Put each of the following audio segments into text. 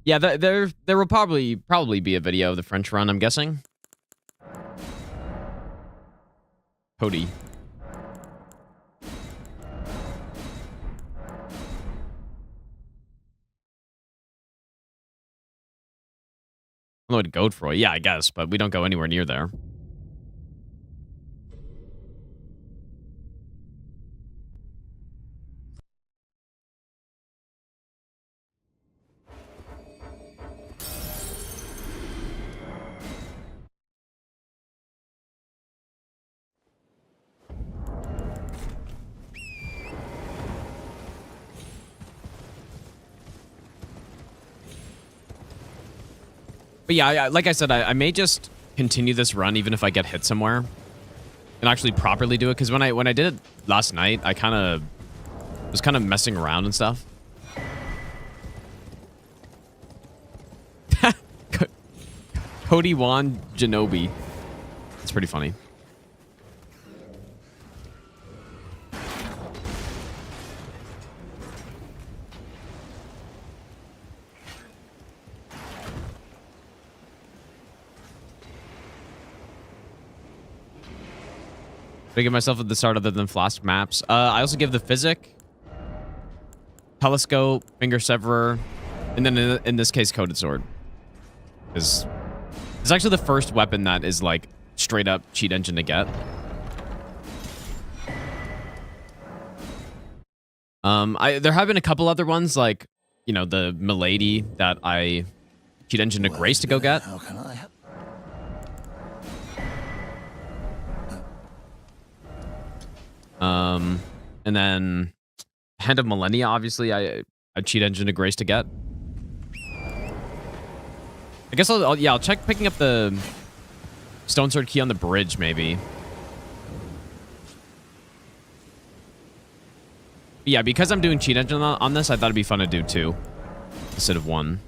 Yeah, there will probably be a video of the French run, I'm guessing. Cody. I don't know what Godefroy. Yeah, I guess, but we don't go anywhere near there. But yeah, like I said, I may just continue this run even if I get hit somewhere and actually properly do it. Because when I did it last night, I was kind of messing around and stuff. Cody Wan Genobi. It's pretty funny. I give myself at the start other than flask maps. I also give the physic, telescope, finger severer, and then in this case, coded sword. Because it's actually the first weapon that is like straight up cheat engine to get. There have been a couple other ones like, you know, the Milady that I cheat engine to Grace to go get. How can I help? And then Hand of Millennia, obviously, I cheat engine to Grace to get. I guess I'll check picking up the Stone Sword key on the bridge, maybe. But yeah, because I'm doing cheat engine on this, I thought it'd be fun to do 2 instead of 1.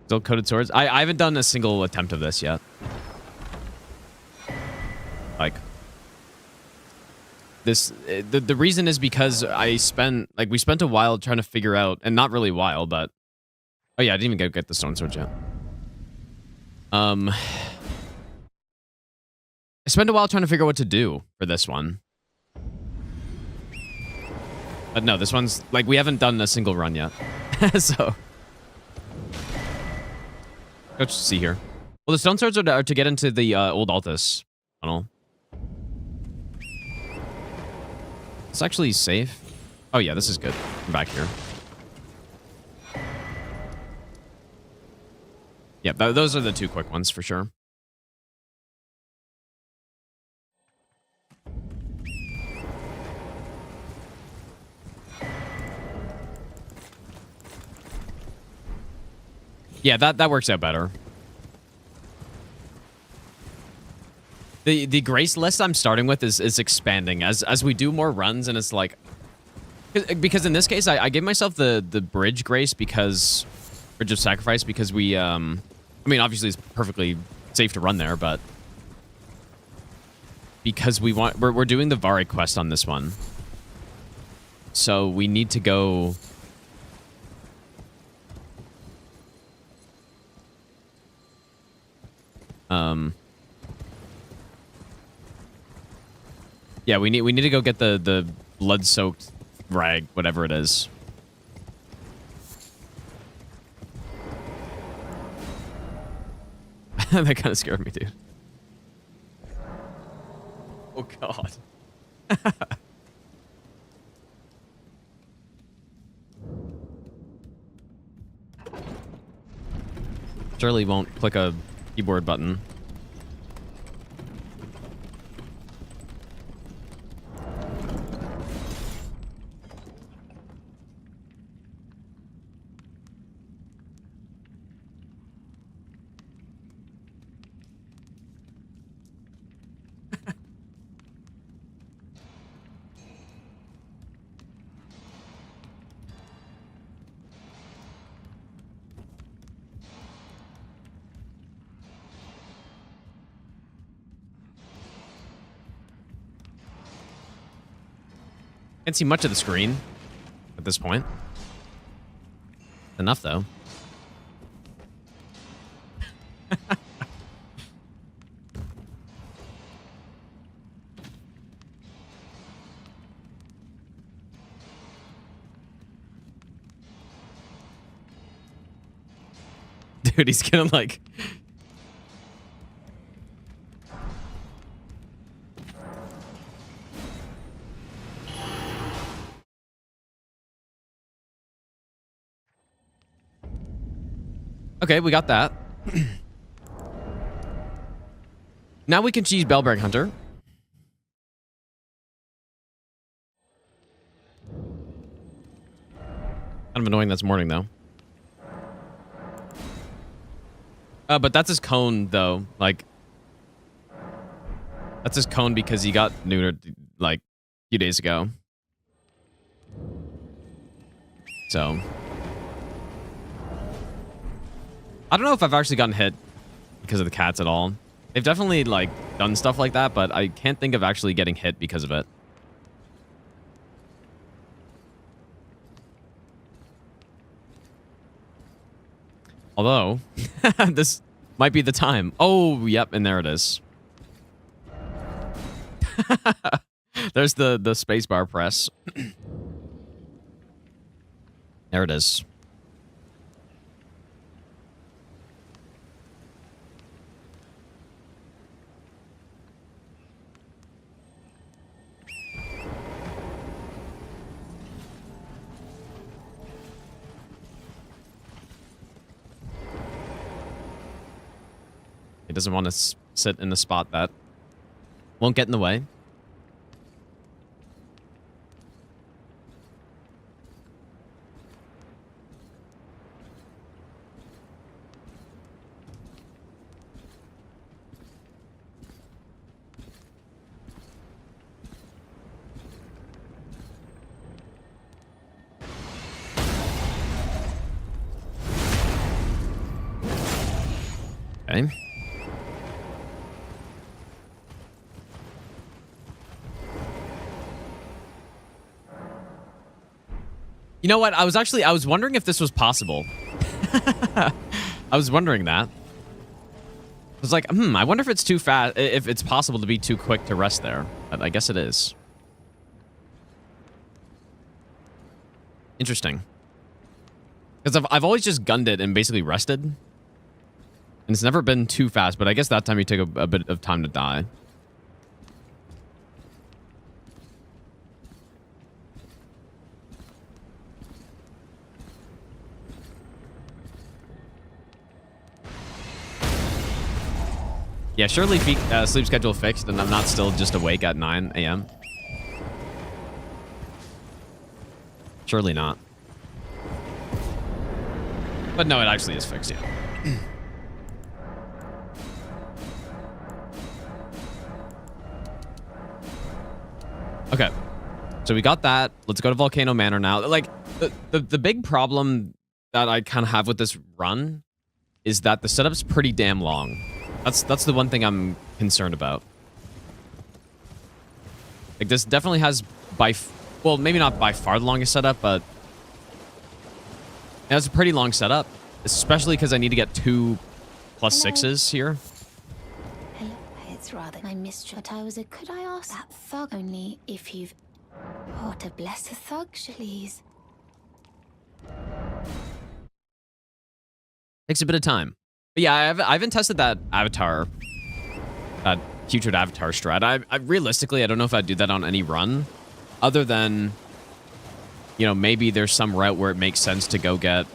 Still coded swords. I haven't done a single attempt of this yet. Like this, the reason is because we spent a while trying to figure out, and not really a while, but oh yeah, I didn't even get the stone swords yet. I spent a while trying to figure out what to do for this one. But no, this one's like we haven't done a single run yet, so. Let's see here. Well, the stone swords are to get into the old Altus tunnel. It's actually safe. Oh yeah, this is good. I'm back here. Yeah, those are the 2 quick ones for sure. Yeah, that works out better. The grace list I'm starting with is expanding as we do more runs, and it's like because in this case I gave myself the bridge grace because bridge of sacrifice because we I mean obviously it's perfectly safe to run there, but because we're doing the Vare quest on this one, so we need to go. Yeah, we need to go get the blood-soaked rag, whatever it is. That kind of scared me, dude. Oh god. Surely won't click a keyboard button. Can't see much of the screen at this point. Enough, though. Dude, he's gonna like... Okay, we got that. Now we can choose Bellberg Hunter. Kind of annoying that's morning, though. But that's his cone, though. Like, that's his cone because he got neutered, like, a few days ago. So... I don't know if I've actually gotten hit because of the cats at all. They've definitely, like, done stuff like that, but I can't think of actually getting hit because of it. Although, this might be the time. Oh, yep, and there it is. There's the spacebar press. There it is. He doesn't want to sit in the spot that won't get in the way. Okay. You know what? I was wondering if this was possible. I was wondering that. I was like, I wonder if it's too fast, if it's possible to be too quick to rest there. But I guess it is. Interesting. Because I've always just gunned it and basically rested. And it's never been too fast, but I guess that time you took a bit of time to die. Yeah, surely sleep schedule fixed and I'm not still just awake at 9 a.m. Surely not. But no, it actually is fixed, yeah. Okay. So we got that. Let's go to Volcano Manor now. Like, the big problem that I kind of have with this run is that the setup's pretty damn long. That's the one thing I'm concerned about. Like, this definitely has well, maybe not by far the longest setup, but it has a pretty long setup, especially because I need to get 2 plus 6s here. Hello, it's rather I missed you, but I was could I ask that thug only if you've... Oh, to bless a thug, please. Takes a bit of time. But yeah, I haven't tested that avatar, that putrid avatar strat. I realistically, I don't know if I'd do that on any run, other than, you know, maybe there's some route where it makes sense to go get,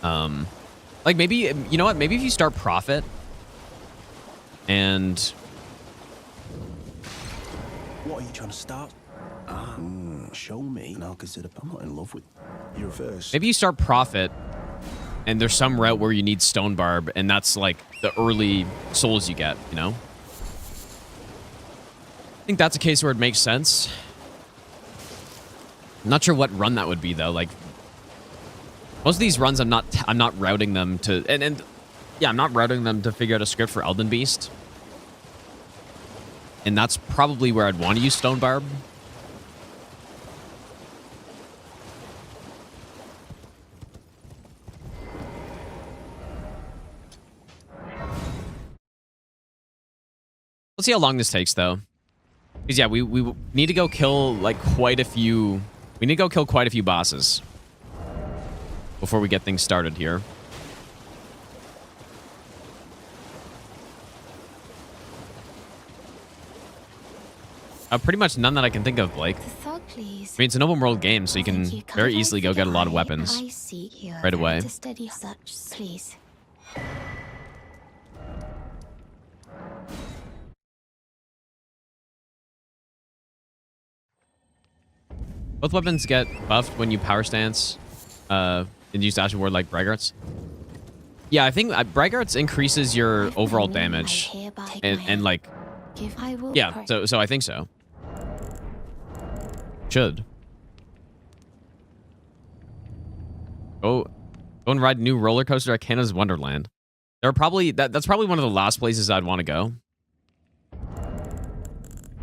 like maybe, you know what, maybe if you start Prophet, and... What are you trying to start? Show me, and I'll consider. I'm not in love with you first. Maybe you start Prophet, and there's some route where you need Stone Barb, and that's like the early souls you get, you know? I think that's a case where it makes sense. I'm not sure what run that would be, though. Like, most of these runs, I'm not routing them to, and yeah, I'm not routing them to figure out a script for Elden Beast. And that's probably where I'd want to use Stone Barb. Let's see how long this takes, though. Because, yeah, we need to go kill, like, quite a few... We need to go kill quite a few bosses before we get things started here. Pretty much none that I can think of, Blake. The thug, please. I mean, it's an open world game, so you can very easily go get a lot of weapons I seek you right away. to steady such, please. Both weapons get buffed when you power stance and use dash ward like Braggart's. Yeah, I think Braggart's increases your overall damage. And like, yeah, so I think so. Should. Go and ride new roller coaster at Canada's Wonderland. They're probably that's probably one of the last places I'd want to go.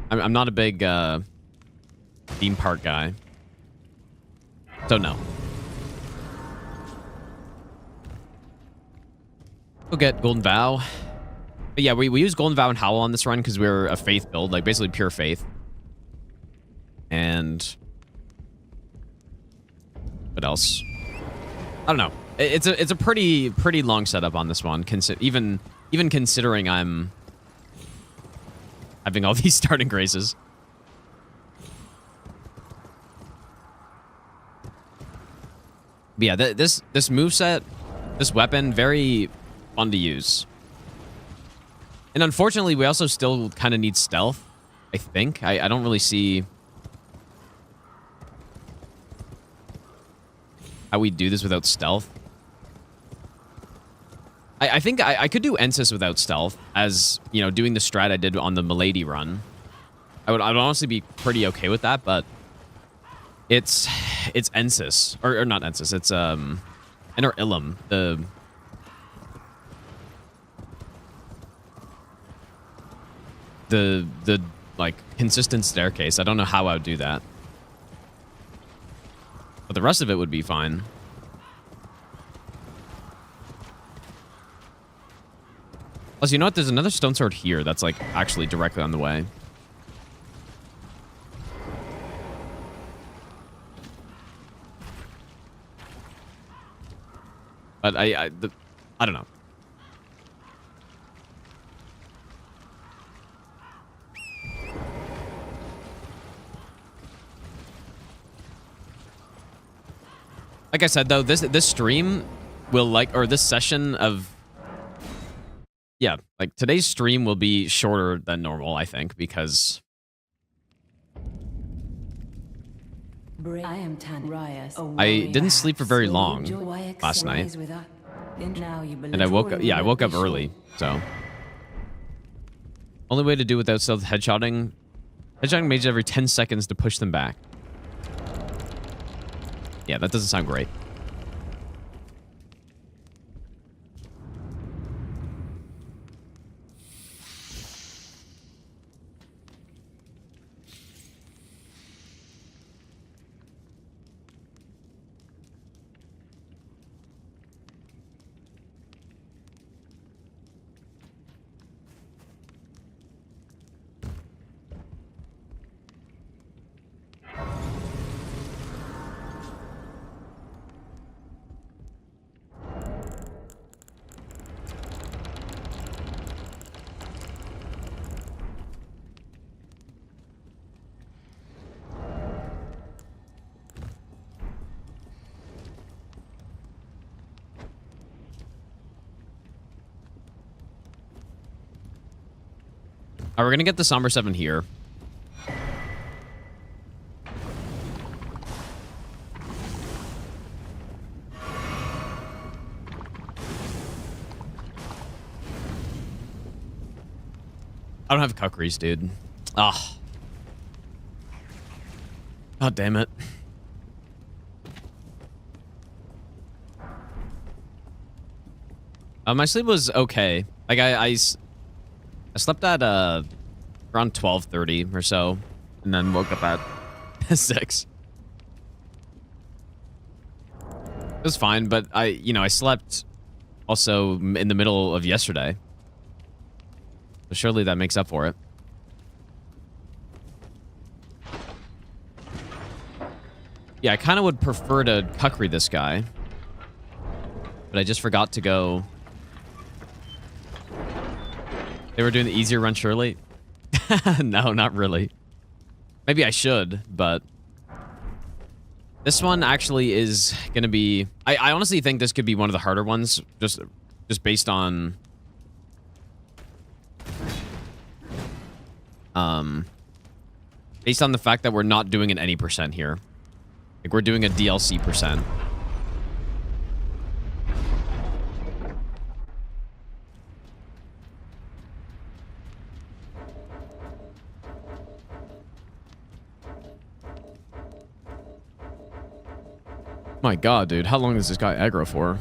I'm not a big theme park guy. So no. We'll get Golden Vow. But yeah, we use Golden Vow and Howl on this run because we're a faith build, like basically pure faith. And what else? I don't know. It's a pretty long setup on this one. Even considering I'm having all these starting graces. But yeah, this moveset, this weapon, very fun to use. And unfortunately, we also still kind of need stealth, I think. I don't really see how we do this without stealth. I think I could do Ensis without stealth, as, you know, doing the strat I did on the Milady run. I'd honestly be pretty okay with that, but it's Ensis. Or not Ensis, it's Enter Ilum, the like consistent staircase. I don't know how I would do that. But the rest of it would be fine. Plus, you know what? There's another stone sword here that's like actually directly on the way. But I don't know. Like I said, though, this stream will or this session of, yeah, like today's stream will be shorter than normal, I think, because I didn't sleep for very long last night, and I woke up. Yeah, I woke up early, so only way to do without stealth headshotting mages every 10 seconds to push them back. Yeah, that doesn't sound great. All right, we're gonna get the Somber 7 here. I don't have Kukris, dude. Ah. God damn it. My sleep was okay. Like I slept at around 12:30 or so, and then woke up at 6. It was fine, but I slept also in the middle of yesterday. So surely that makes up for it. Yeah, I kind of would prefer to Kukri this guy. But I just forgot to go. They were doing the easier run, surely? No, not really. Maybe I should, but... This one actually is going to be... I honestly think this could be one of the harder ones, just based on... Based on the fact that we're not doing an any percent here. Like, we're doing a DLC percent. My god, dude. How long does this guy aggro for?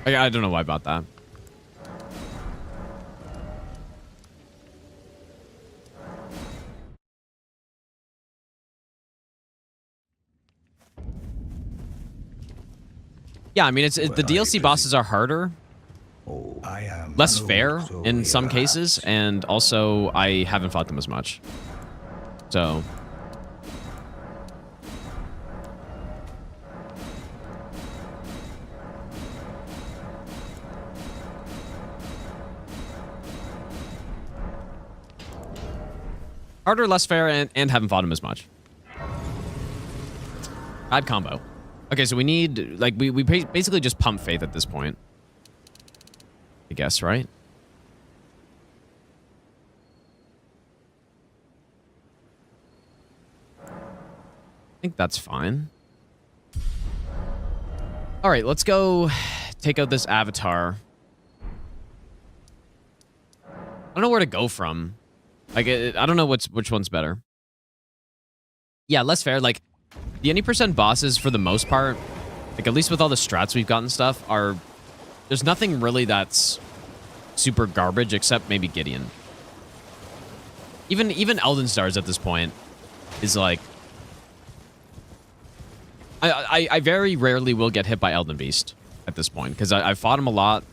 I don't know why about that. Yeah, I mean, the DLC bosses are harder, less fair in some cases, and also I haven't fought them as much. So... Harder, less fair, and haven't fought him as much. Bad combo. Okay, so we need, like, we basically just pump Faith at this point. I guess, right? I think that's fine. All right, let's go take out this avatar. I don't know where to go from. Like, I don't know which one's better. Yeah, less fair. Like, the any percent bosses, for the most part, like, at least with all the strats we've gotten stuff, are... There's nothing really that's super garbage, except maybe Gideon. Even Elden Stars at this point is, like... I very rarely will get hit by Elden Beast at this point, because I've fought him a lot.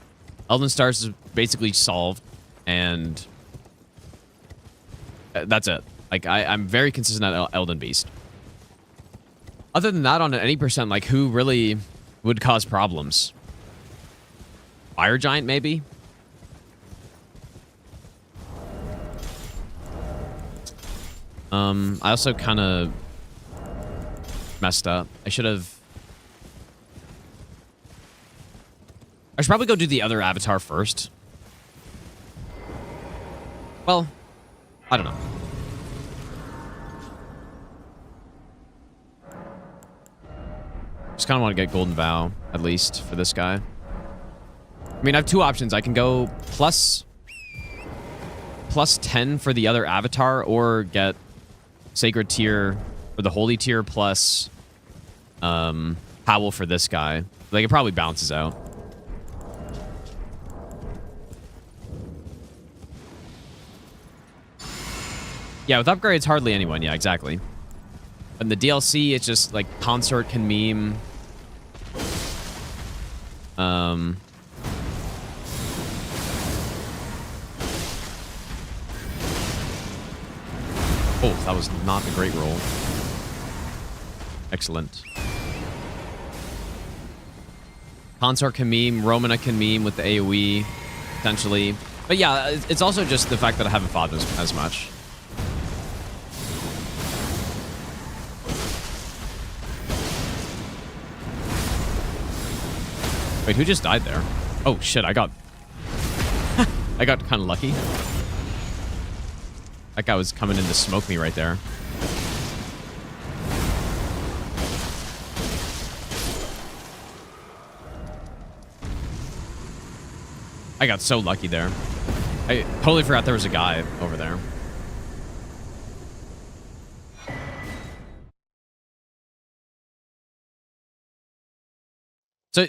Elden Stars is basically solved, and... That's it. Like, I'm very consistent at Elden Beast. Other than that, on an any percent, like, who really would cause problems? Fire Giant, maybe? I also kind of messed up. I should probably go do the other avatar first. Well... I don't know. Just kind of want to get Golden Vow, at least, for this guy. I mean, I have two options. I can go plus 10 for the other avatar, or get Sacred Tier, or the Holy Tier, plus Howl for this guy. Like, it probably balances out. Yeah, with upgrades, hardly anyone. Yeah, exactly. And the DLC, it's just, like, Consort can meme. Oh, that was not a great roll. Excellent. Consort can meme. Romana can meme with the AoE, potentially. But yeah, it's also just the fact that I haven't fought as much. Wait, who just died there? Oh, shit, I got kind of lucky. That guy was coming in to smoke me right there. I got so lucky there. I totally forgot there was a guy over there.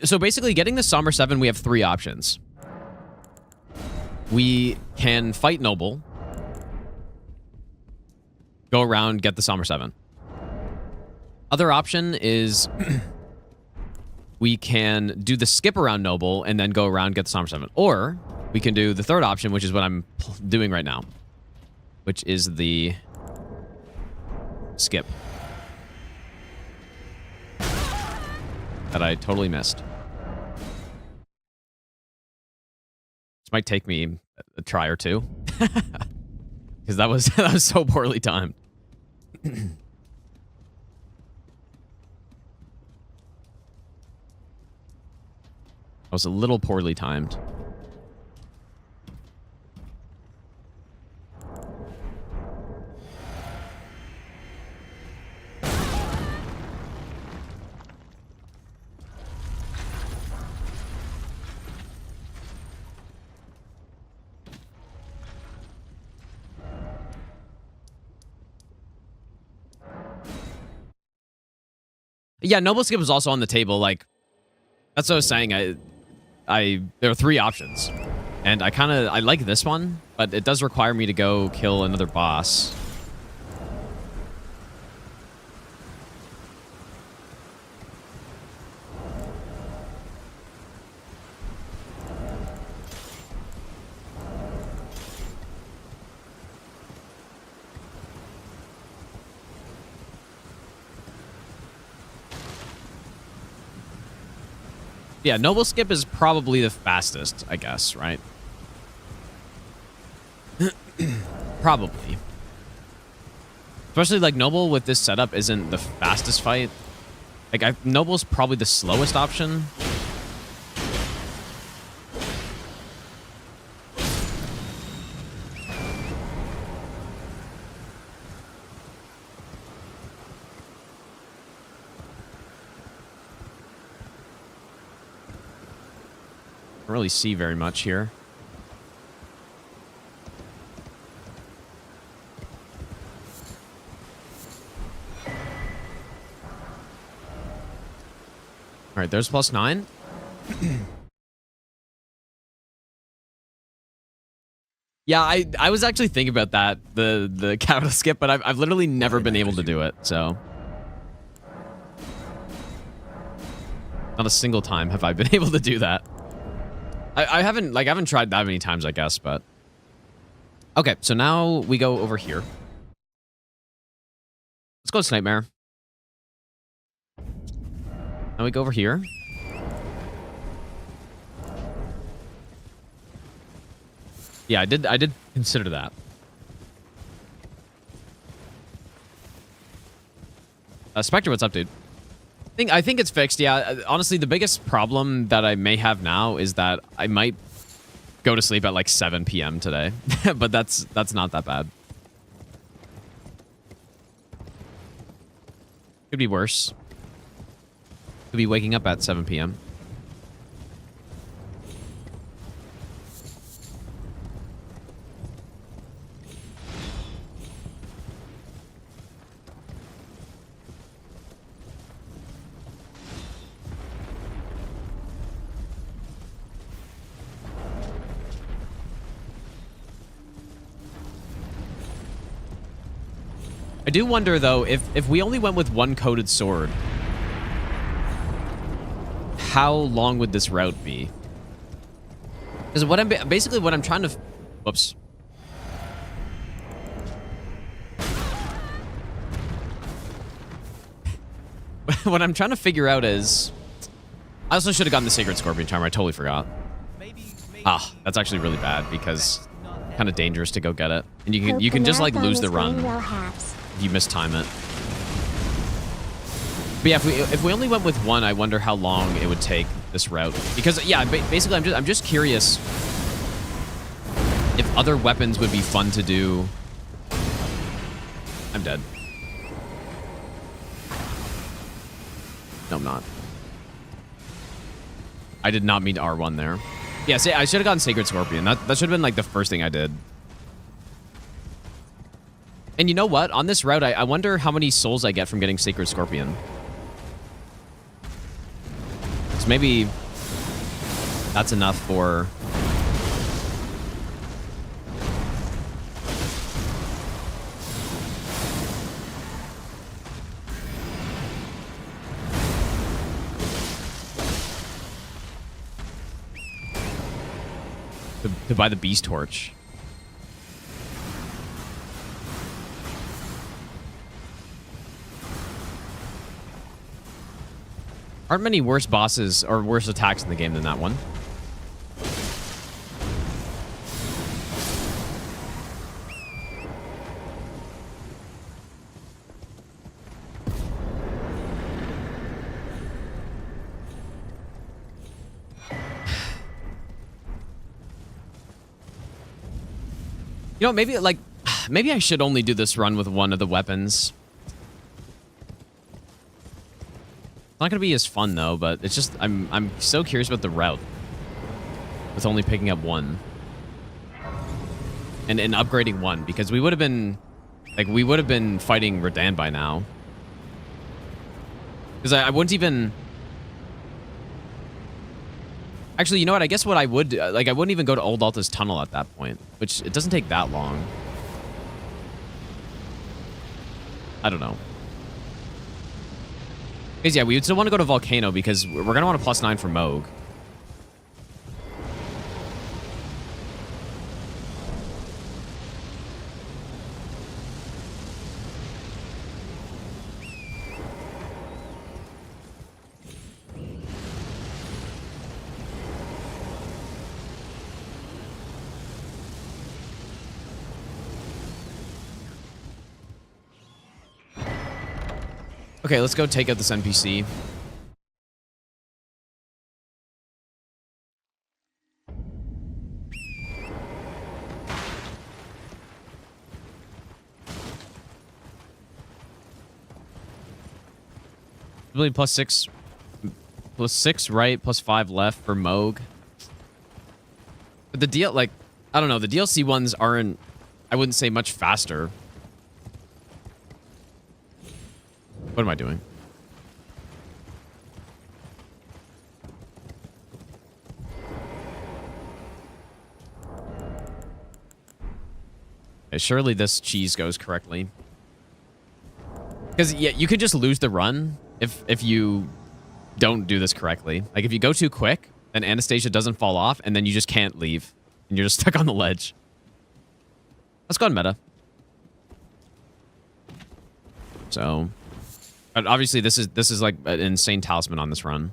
So basically, getting the Somber 7, we have three options. we can fight Noble, go around, get the Somber 7. Other option is we can do the skip around Noble and then go around, get the Somber 7. Or we can do the third option, which is what I'm doing right now, which is the skip. That I totally missed. This might take me a try or two. Because that was so poorly timed. That was a little poorly timed. Yeah, Noble Skip was also on the table. Like, that's what I was saying. There are 3 options, and I like this one, but it does require me to go kill another boss. Yeah, Noble Skip is probably the fastest, I guess, right? Probably. Especially, like, Noble with this setup isn't the fastest fight. Like, Noble's probably the slowest option. Can't really see very much here. All right, there's +9. Yeah, I was actually thinking about that, the capital skip, but I've literally never been able to do it, so. Not a single time have I been able to do that. I haven't tried that many times, I guess, but. Okay, so now we go over here. Let's go to Nightmare. Now we go over here. Yeah, I did consider that. Spectre, what's up, dude? I think it's fixed. Yeah, honestly, the biggest problem that I may have now is that I might go to sleep at like 7 p.m. today, but that's not that bad. Could be worse. Could be waking up at 7 p.m. I do wonder, though, if we only went with one coated sword, how long would this route be? Because what I'm trying to... Whoops. What I'm trying to figure out is... I also should have gotten the Sacred Scorpion Charmer. I totally forgot. Ah, that's actually really bad, because kind of dangerous to go get it. And you can just, like, lose the run. You mistime it. But yeah, if we only went with one, I wonder how long it would take this route. Because yeah, basically I'm just curious if other weapons would be fun to do. I'm dead. No, I'm not. I did not mean R1 there. Yeah, see, I should have gotten Sacred Scorpion. That should have been like the first thing I did. And you know what? On this route, I wonder how many souls I get from getting Sacred Scorpion. So maybe that's enough for to buy the beast torch. Aren't many worse bosses or worse attacks in the game than that one. You know, maybe I should only do this run with one of the weapons. It's not gonna be as fun though, but it's just I'm so curious about the route with only picking up one and upgrading one, because we would have been fighting Radahn by now. Because I wouldn't even. Actually, you know what? I guess what I would do, I wouldn't even go to Old Alta's tunnel at that point, which it doesn't take that long. I don't know. Because yeah, we would still want to go to Volcano because we're gonna want a +9 for Moog. Okay, let's go take out this NPC. Really +6, +6 right, +5 left for Moog. But the I don't know, the DLC ones aren't, I wouldn't say much faster. What am I doing? Okay, surely this cheese goes correctly. Because, yeah, you could just lose the run if you don't do this correctly. Like, if you go too quick, then Anastasia doesn't fall off, and then you just can't leave. And you're just stuck on the ledge. Let's go on meta. So... But obviously, this is like an insane talisman on this run.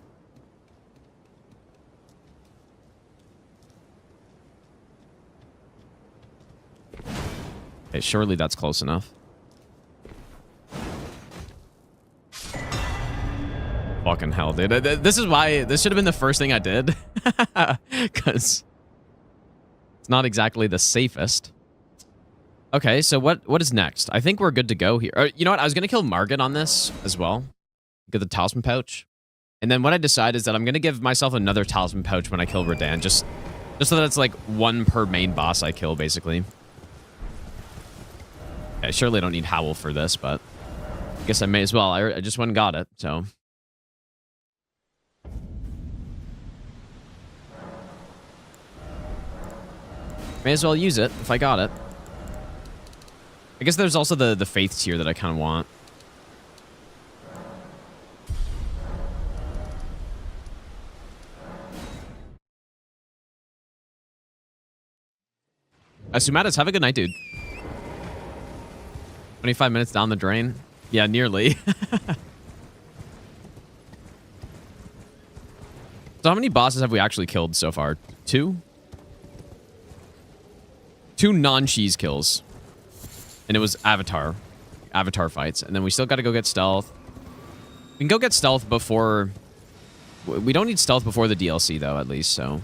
Okay, surely that's close enough. Fucking hell, dude. This is why this should have been the first thing I did. Because it's not exactly the safest. Okay, so what is next? I think we're good to go here. You know what? I was going to kill Margit on this as well. Get the talisman pouch. And then what I decide is that I'm going to give myself another talisman pouch when I kill Radahn. Just so that it's like one per main boss I kill, basically. Yeah, surely I don't need Howl for this, but I guess I may as well. I just went and got it, so... May as well use it if I got it. I guess there's also the faith tier that I kind of want. Sumatis, have a good night, dude. 25 minutes down the drain. Yeah, nearly. So how many bosses have we actually killed so far? 2? 2 non-cheese kills. And it was Avatar fights. And then we still got to go get stealth. We can go get stealth before... We don't need stealth before the DLC, though, at least, so...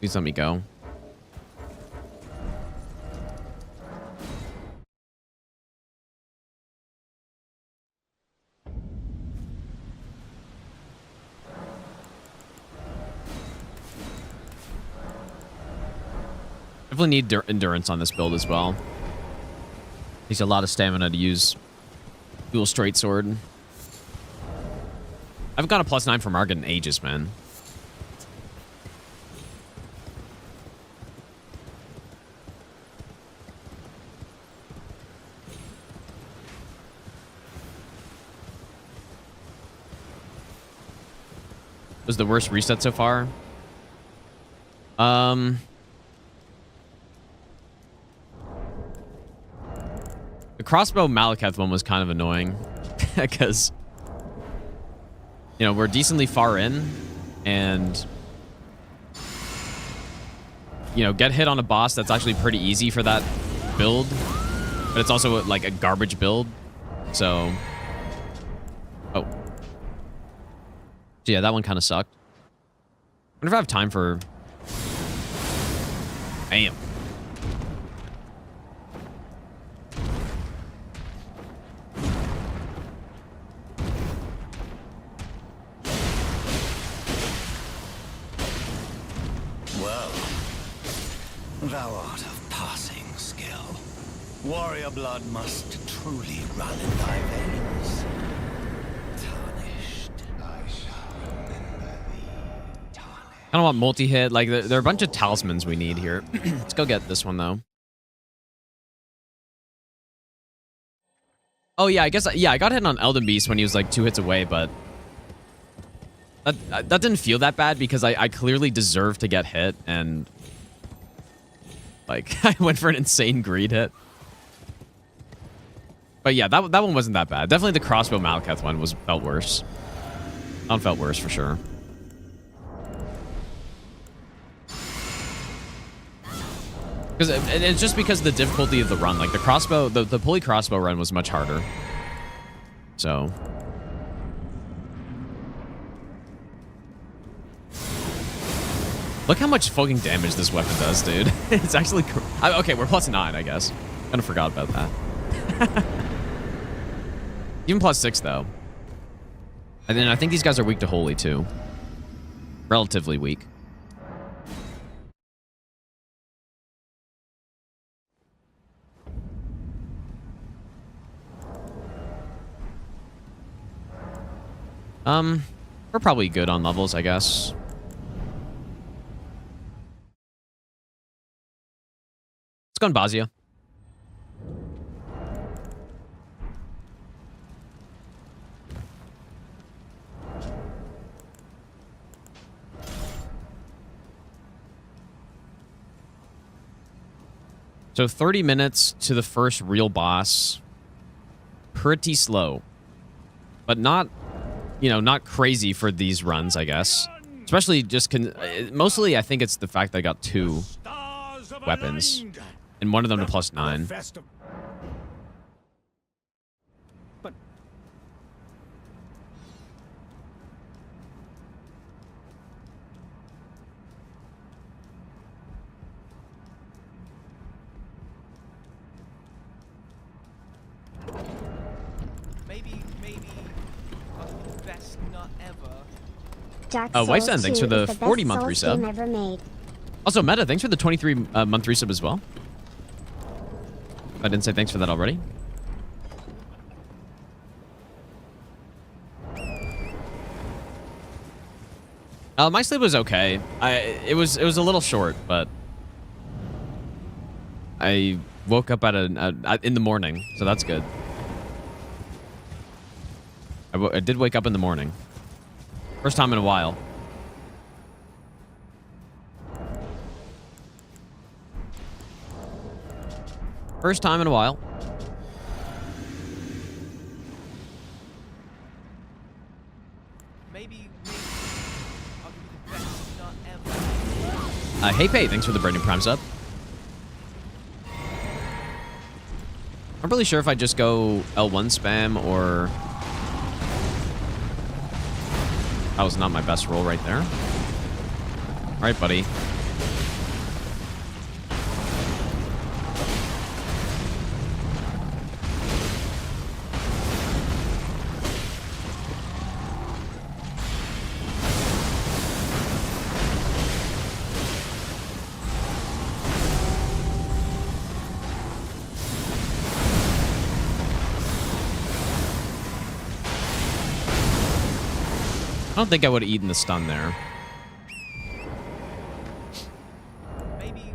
Please let me go. Definitely need endurance on this build as well. Takes a lot of stamina to use dual straight sword. I've got a +9 for Margit in ages, man. was the worst reset so far. The crossbow Malekith one was kind of annoying because, you know, we're decently far in and, you know, get hit on a boss that's actually pretty easy for that build, but it's also like a garbage build. So, oh. So yeah, that one kind of sucked. I wonder if I have time for... Damn. Well, thou art of passing skill. Warrior blood must truly run in thy veins. Tarnished, I shall remember thee. Tarnished. I don't want multi-hit. Like, there are a bunch of talismans we need here. Let's go get this one, though. Oh, yeah, I guess... Yeah, I got hit on Elden Beast when he was, like, 2 hits away, but... That didn't feel that bad because I clearly deserved to get hit, and... Like, I went for an insane greed hit. But yeah, that one wasn't that bad. Definitely the crossbow Malekith one felt worse. That one felt worse, for sure. Because it's just because of the difficulty of the run. Like, the crossbow... The pulley crossbow run was much harder. So... Look how much fucking damage this weapon does, dude. It's actually... Okay, we're +9, I guess. Kind of forgot about that. Even +6, though. And then I think these guys are weak to holy, too. Relatively weak. We're probably good on levels, I guess. Let's go on Bazia. So 30 minutes to the first real boss. Pretty slow. But not, you know, not crazy for these runs, I guess. Especially just... mostly, I think it's the fact that I got 2 weapons. And one of them to +9. But maybe best not ever. Dark White Souls Sun, thanks 2 for the is best 40-month Souls resub. game ever made. Also, Meta, thanks for the 23-month resub as well. I didn't say thanks for that already. My sleep was okay. It was a little short, but I woke up in the morning, so that's good. I did wake up in the morning. First time in a while. First time in a while. Maybe I'll give you the best not ever. Hey Pay, thanks for the brand new Prime sub. I'm not really sure if I just go L1 spam or... That was not my best roll right there. All right, buddy. I don't think I would have eaten the stun there. Maybe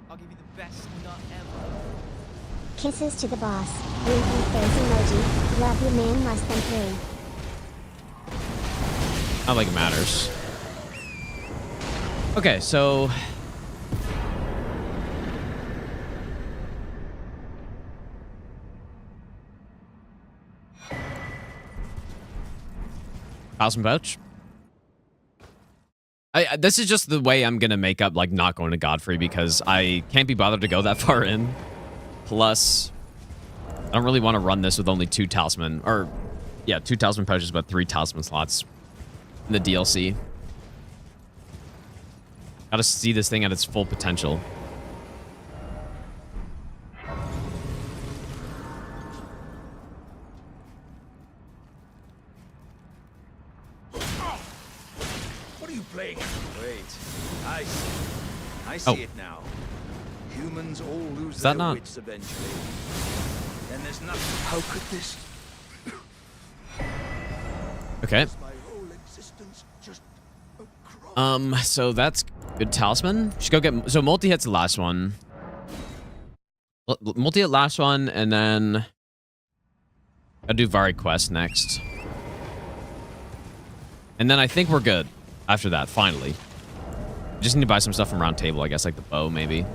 I'll give you the best not ever. Kisses to the boss. Winky face emoji. Love you man less than 3. Not like it matters. Okay, so Talisman pouch. This is just the way I'm gonna make up like not going to Godfrey because I can't be bothered to go that far in. Plus, I don't really want to run this with only 2 talisman, or yeah, 2 talisman pouches, but 3 talisman slots in the DLC. Gotta see this thing at its full potential. What are you playing? Wait, I see. I Oh. see it now. Humans all lose Is that their not- wits eventually. Then there's nothing. How could this? Okay. My whole existence just across. So that's good talisman. Should go get, so multi-hit's the last one. Multi-hit last one, and then I'll do Vari Quest next. And then I think we're good after that, finally. Just need to buy some stuff from Round Table, I guess, like the bow, maybe.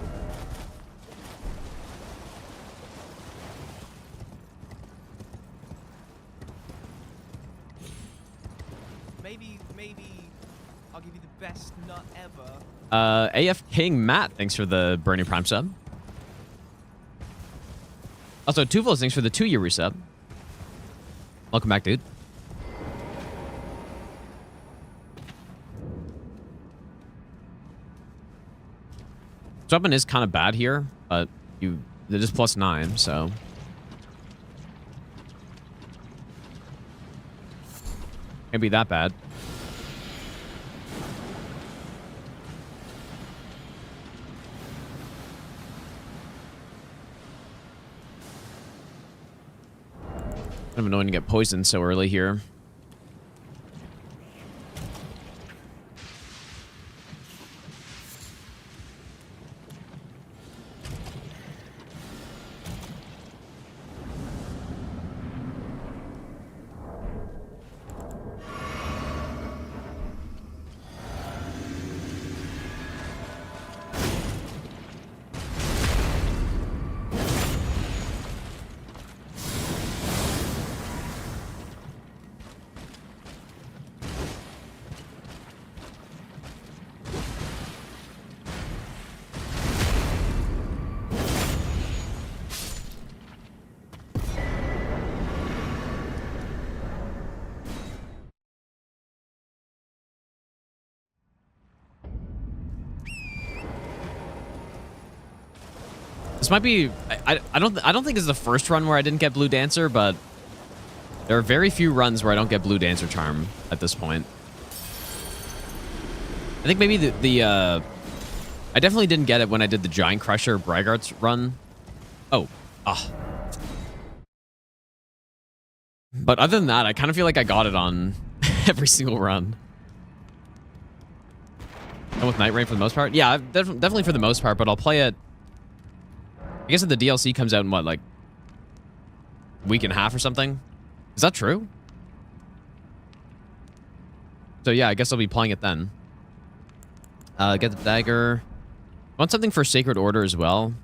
Maybe I'll give you the best nut ever. AF King Matt, thanks for the Bernie Prime sub. Also, Tuvos, thanks for the 2-year resub. Welcome back, dude. Jumping is kind of bad here, but it is +9, so. Can't be that bad. Kind of annoying to get poisoned so early here. This might be. I don't think this is the first run where I didn't get Blue Dancer, but there are very few runs where I don't get Blue Dancer Charm at this point. I think maybe I definitely didn't get it when I did the Giant Crusher Braggart's run. Oh, But other than that, I kind of feel like I got it on every single run. And with Night Rain for the most part, yeah, definitely for the most part. But I'll play it. I guess if the DLC comes out in what, like, a week and a half or something? Is that true? So yeah, I guess I'll be playing it then. Get the dagger. Want something for Sacred Order as well.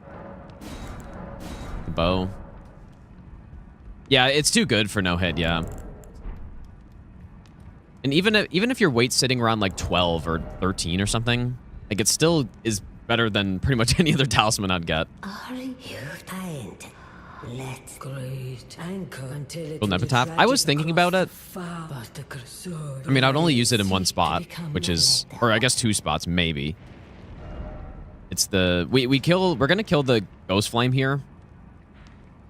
The bow. Yeah, it's too good for no hit, yeah. And even if your weight's sitting around like 12 or 13 or something, like it still is better than pretty much any other talisman I'd get. Are you kind? Let's great anchor until it Golden Epitaph. I was thinking about it. I mean, I'd only use it in one spot, which is, or I guess 2 spots, maybe. It's the, we're gonna kill the Ghost Flame here.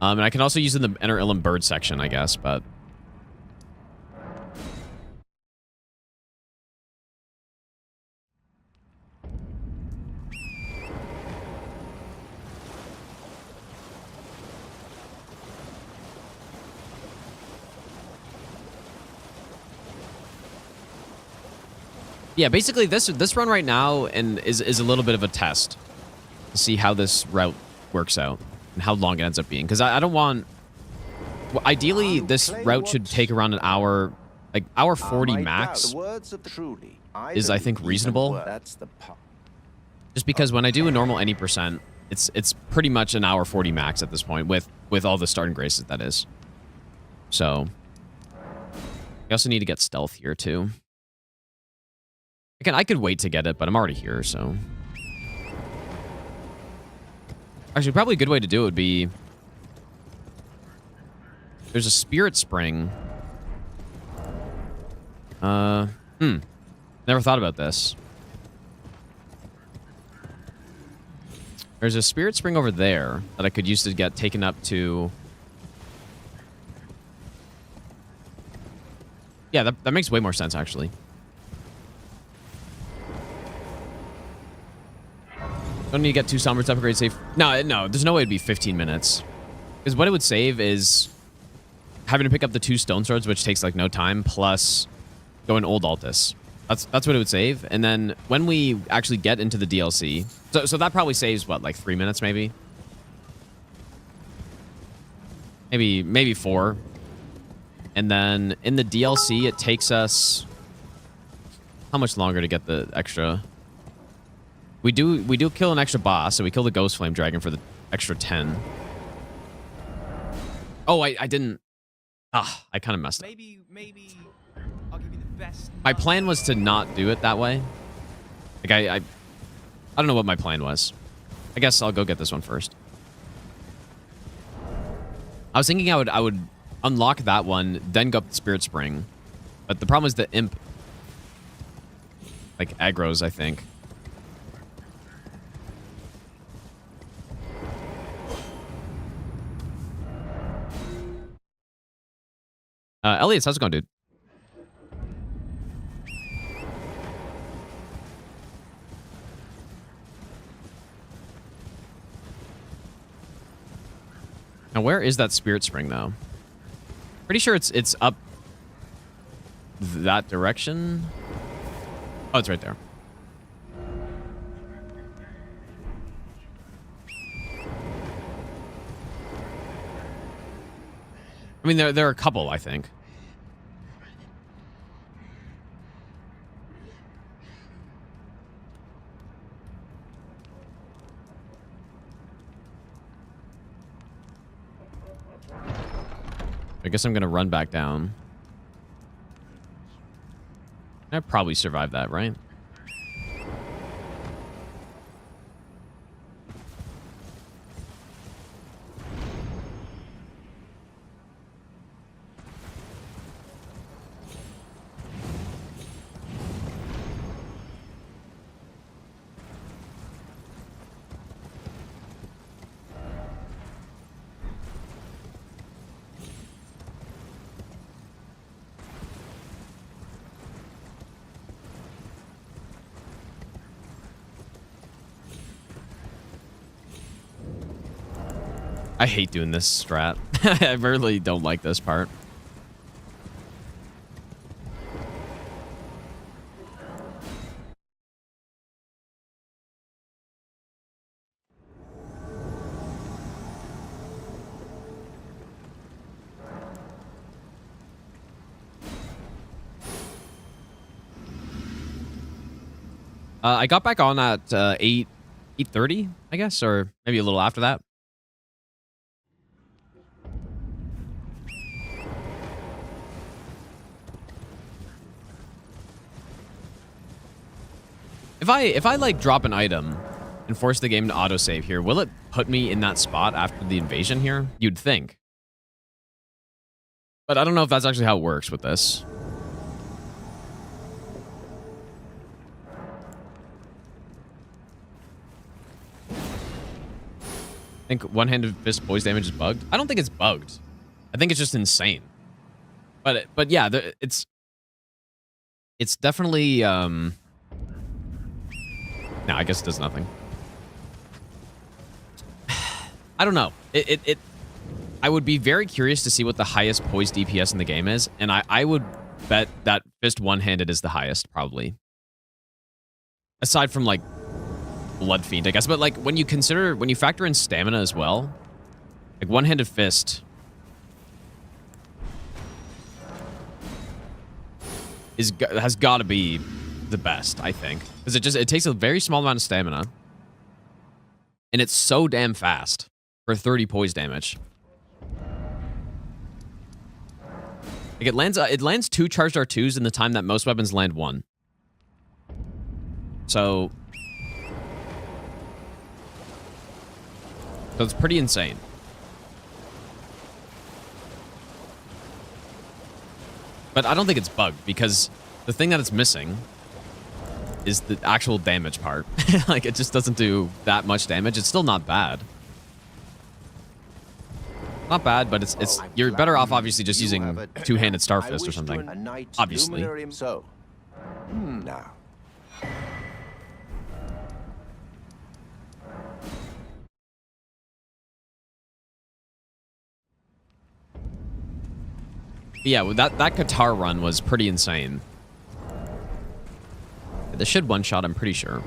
And I can also use it in the Enter Ilum Bird section, I guess, but. Yeah, basically this run right now is a little bit of a test to see how this route works out and how long it ends up being. Because I don't want... Well, ideally, this route should take around an hour Like, hour 40 max is, I think, reasonable. That's the part. Just because when I do a normal any percent, it's pretty much an hour 40 max at this point with all the starting graces, that is. So, I also need to get stealth here, too. Again, I could wait to get it, but I'm already here, so... Actually, probably a good way to do it would be... There's a spirit spring. Never thought about this. There's a spirit spring over there that I could use to get taken up to... Yeah, that makes way more sense, actually. Don't need to get 2 summers upgrade save. No, there's no way it'd be 15 minutes. Because what it would save is having to pick up the 2 stone swords, which takes like no time, plus going old Altus. That's what it would save. And then when we actually get into the DLC, so that probably saves what, like 3 minutes maybe? Maybe 4. And then in the DLC, it takes us how much longer to get the extra? We do kill an extra boss, so we kill the Ghost Flame Dragon for the extra 10. Oh, I didn't. I kind of messed up. Maybe I'll give you the best. My plan was to not do it that way. Like I don't know what my plan was. I guess I'll go get this one first. I was thinking I would unlock that one, then go up the Spirit Spring. But the problem is the imp like aggroes, I think. Elliot, how's it going, dude? Now, where is that spirit spring, though? Pretty sure it's up that direction. Oh, it's right there. I mean, there are a couple, I think. I guess I'm going to run back down. I probably survived that, right? I hate doing this strat. I really don't like this part. I got back on at 8:30, I guess, or maybe a little after that. If I like drop an item and force the game to autosave here, will it put me in that spot after the invasion here? You'd think. But I don't know if that's actually how it works with this. I think one-handed fist poise damage is bugged. I don't think it's bugged. I think it's just insane. But yeah, it's definitely no, I guess it does nothing. I don't know. I would be very curious to see what the highest poise DPS in the game is, and I would bet that fist one-handed is the highest, probably. Aside from, like, Blood Fiend, I guess. But, like, when you factor in stamina as well, like, one-handed fist... has got to be the best, I think, because it takes a very small amount of stamina, and it's so damn fast for 30 poise damage. Like it lands 2 charged R2s in the time that most weapons land 1. So it's pretty insane. But I don't think it's bugged, because the thing that it's missing is the actual damage part. Like, it just doesn't do that much damage. It's still not bad. Not bad, but it's you're better off obviously just using two-handed Starfist or something. Obviously. So, now. Yeah, well, that Qatar run was pretty insane. This should one-shot, I'm pretty sure.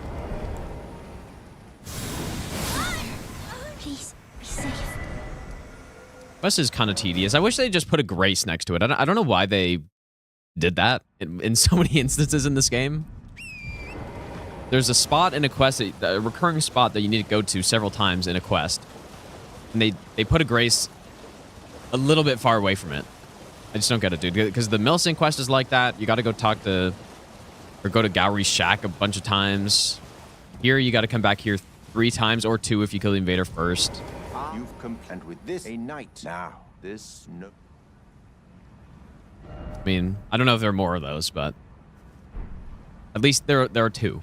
Please, be safe. Quest is kind of tedious. I wish they just put a grace next to it. I don't know why they did that in so many instances in this game. There's a spot in a quest, a recurring spot that you need to go to several times in a quest. And they put a grace a little bit far away from it. I just don't get it, dude. Because the Millicent quest is like that. You got to go talk to, or go to Gowry's shack a bunch of times. Here, you got to come back here 3 times, or 2 if you kill the invader first. You've complained with this a knight. Now, this no. I mean, I don't know if there are more of those, but at least there are 2.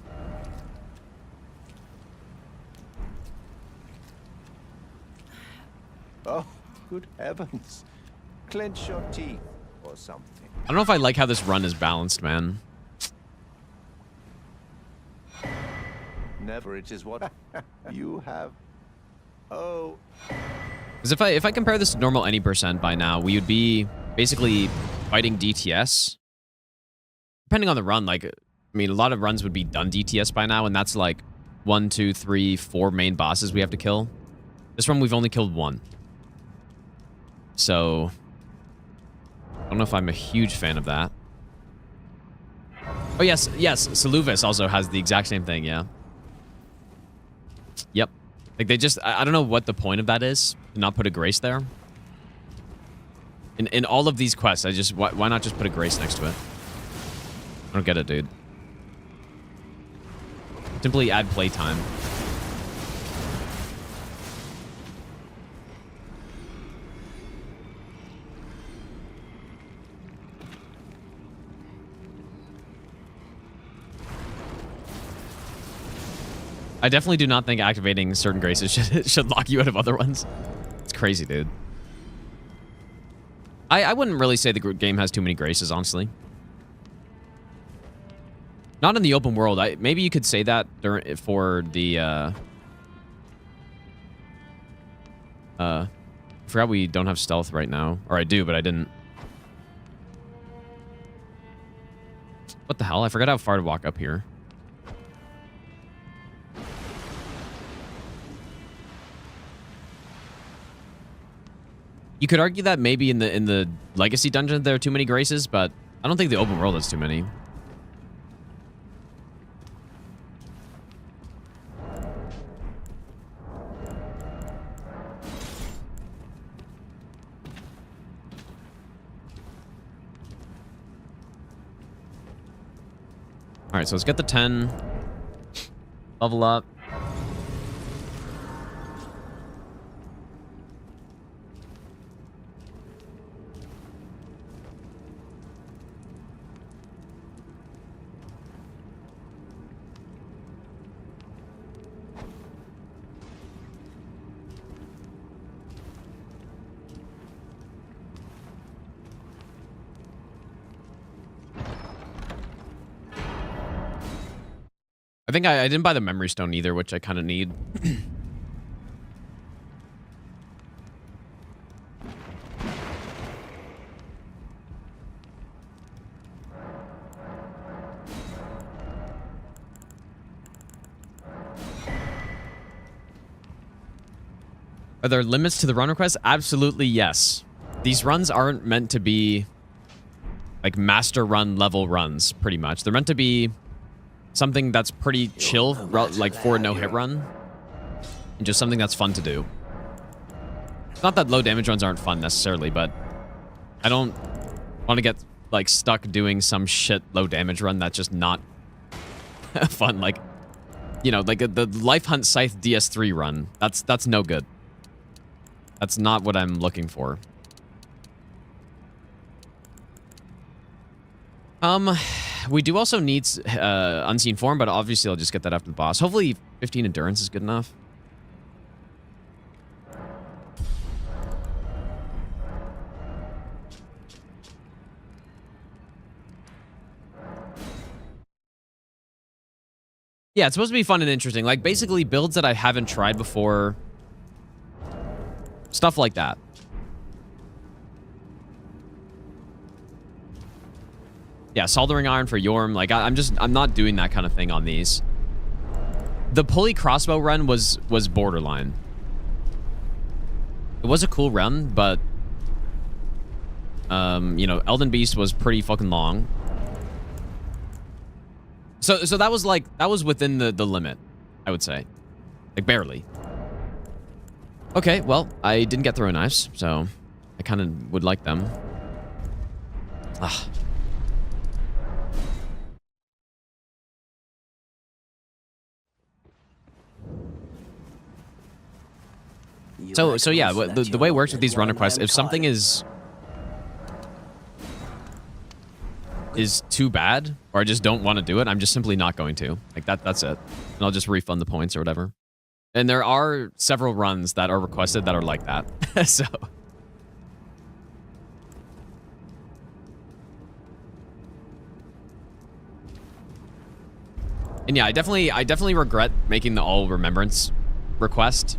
Oh, good heavens. Clench your teeth or something. I don't know if I like how this run is balanced, man. Never it is what you have. Oh. Because if I compare this to normal any percent by now, we would be basically fighting DTS. Depending on the run, like, I mean, a lot of runs would be done DTS by now, and that's like 1, 2, 3, 4 main bosses we have to kill. This run, we've only killed 1. So, I don't know if I'm a huge fan of that. Oh, yes, Saluvis also has the exact same thing, yeah. Yep. Like, they just, I don't know what the point of that is, to not put a grace there. In all of these quests, why not just put a grace next to it? I don't get it, dude. Simply add playtime. I definitely do not think activating certain graces should lock you out of other ones. It's crazy, dude. I wouldn't really say the game has too many graces, honestly. Not in the open world. Maybe you could say that for the... I forgot we don't have stealth right now. Or I do, but I didn't. What the hell? I forgot how far to walk up here. You could argue that maybe in the legacy dungeon there are too many graces, but I don't think the open world has too many. All right, so let's get the 10. Level up. I think I didn't buy the memory stone either, which I kind of need. Are there limits to the run requests? Absolutely yes. These runs aren't meant to be like master run level runs, pretty much. They're meant to be something that's pretty chill, like for a no-hit run. And just something that's fun to do. It's not that low damage runs aren't fun necessarily, but I don't want to get like stuck doing some shit low damage run that's just not fun. Like, you know, like the Life Hunt Scythe DS3 run. That's no good. That's not what I'm looking for. We do also need Unseen Form, but obviously I'll just get that after the boss. Hopefully 15 Endurance is good enough. Yeah, it's supposed to be fun and interesting. Like, basically, builds that I haven't tried before. Stuff like that. Yeah, Soldering Iron for Yorm. Like, I'm not doing that kind of thing on these. The pulley crossbow run was borderline. It was a cool run, but... you know, Elden Beast was pretty fucking long. So that was like, that was within the limit, I would say. Like, barely. Okay, well, I didn't get throwing knives, so I kind of would like them. Ah. So yeah, the way it works with these run requests, if something is too bad, or I just don't want to do it, I'm just simply not going to. Like, that's it. And I'll just refund the points or whatever. And there are several runs that are requested that are like that. So. And yeah, I definitely regret making the all remembrance request.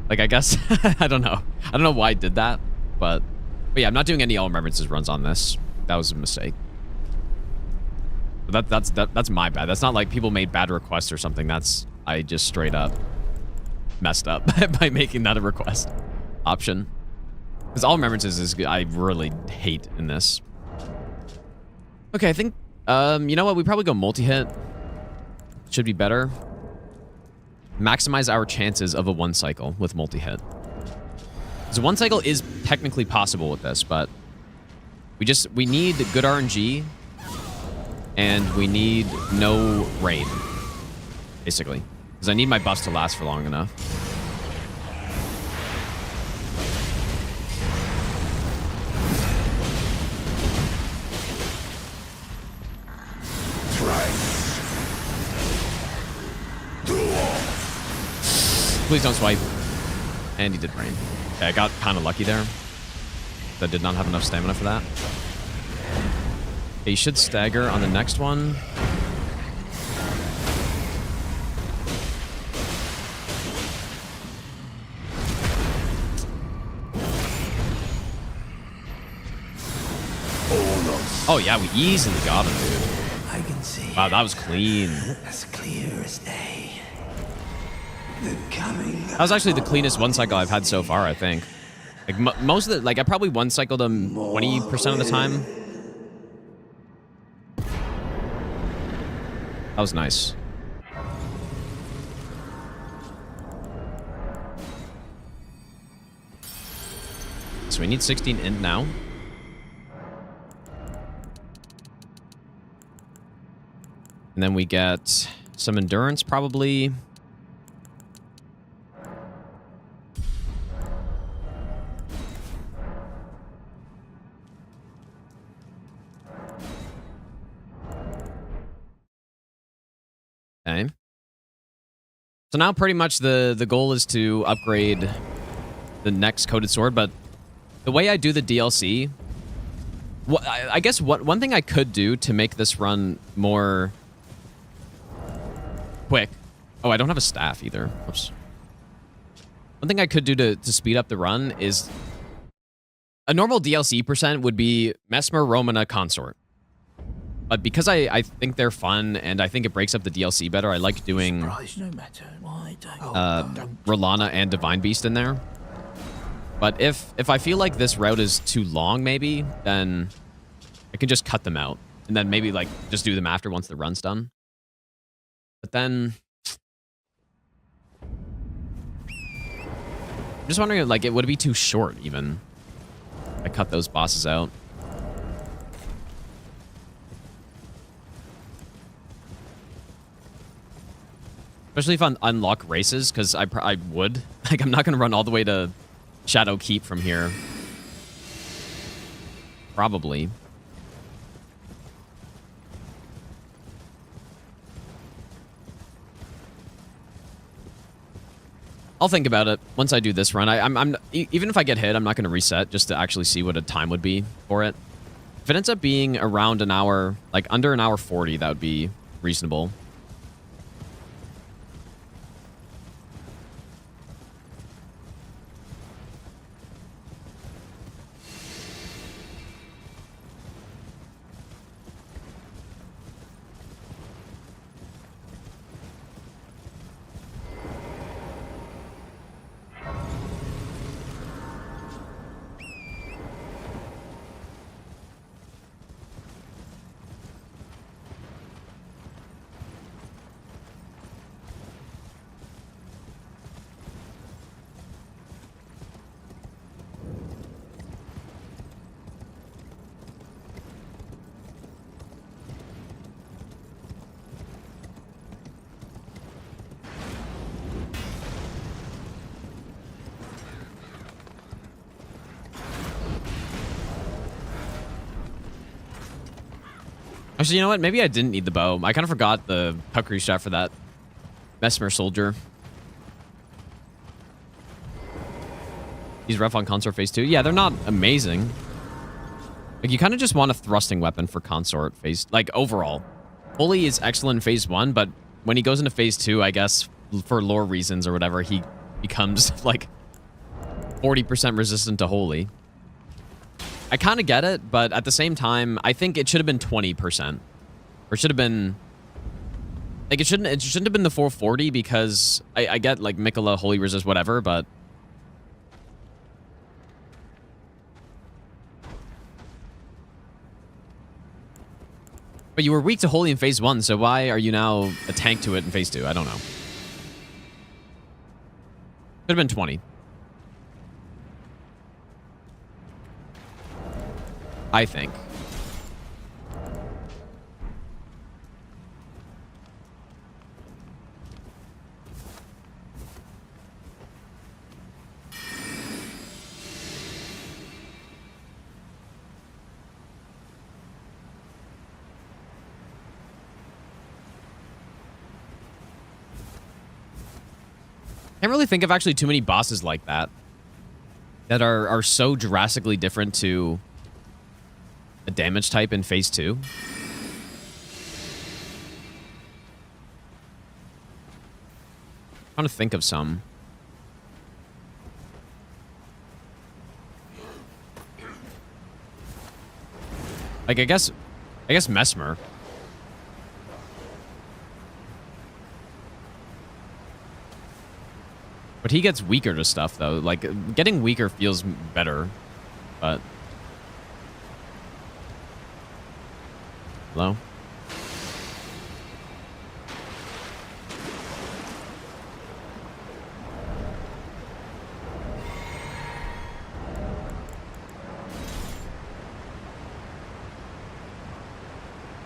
Like, I guess, I don't know why I did that, but yeah, I'm not doing any all remembrances runs on this. That was a mistake. But that's my bad. That's not like people made bad requests or something. I just straight up messed up by making that a request option. Because all remembrances is I really hate in this. Okay, I think you know what? We probably go multi-hit. Should be better. Maximize our chances of a one cycle with multi-hit. So one cycle is technically possible with this, but we need good RNG and we need no raid, basically. Because I need my buffs to last for long enough. Please don't swipe. And he did rain. Okay, I got kind of lucky there. I did not have enough stamina for that. Okay, you should stagger on the next one. Oh yeah, we easily got him, dude. I can see. Wow, that was clean. As clear as day. The coming. That was actually the cleanest one cycle I've had so far, I think. Like, most of the, like, I probably one cycled him 20% of the time. That was nice. So we need 16 int now. And then we get some endurance, probably. Okay. So now pretty much the goal is to upgrade the next coated sword, but the way I do the DLC, I guess one thing I could do to make this run more quick. Oh, I don't have a staff either. Oops. One thing I could do to speed up the run is a normal DLC percent would be Mesmer, Romana, Consort. But because I think they're fun and I think it breaks up the DLC better, I like doing Rolana and Divine Beast in there. But if I feel like this route is too long, maybe, then I can just cut them out and then maybe like just do them after once the run's done. But then I'm just wondering, like, it would be too short even. I cut those bosses out. Especially if I unlock races, because I would. Like, I'm not going to run all the way to Shadow Keep from here. Probably. I'll think about it once I do this run. Even if I get hit, I'm not going to reset just to actually see what a time would be for it. If it ends up being around an hour, like under an hour 40, that would be reasonable. Actually, you know what? Maybe I didn't need the bow. I kind of forgot the puckery shot for that Mesmer soldier. He's rough on consort phase 2. Yeah, they're not amazing. Like, you kind of just want a thrusting weapon for consort phase, like, overall. Holy is excellent in phase 1, but when he goes into phase 2, I guess, for lore reasons or whatever, he becomes, like, 40% resistant to Holy. I kind of get it, but at the same time, I think it should have been 20%. Or should have been... Like, it shouldn't have been the 440 because I get, like, Mikola, Holy Resist, whatever, but... But you were weak to Holy in phase 1, so why are you now a tank to it in phase 2? I don't know. Could have been 20. I think. Can't really think of actually too many bosses like that are so drastically different to a damage type in phase 2. I'm trying to think of some. Like, I guess Mesmer. But he gets weaker to stuff, though. Like, getting weaker feels better, but... Hello?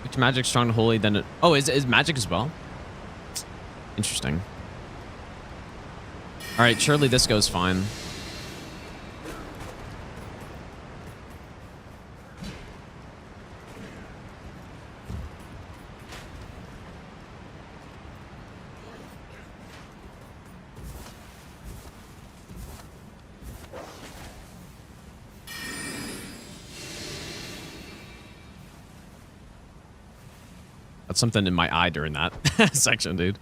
Which magic strong and holy then it... Oh, is magic as well? Interesting. Alright, surely this goes fine. That's something in my eye during that section, dude.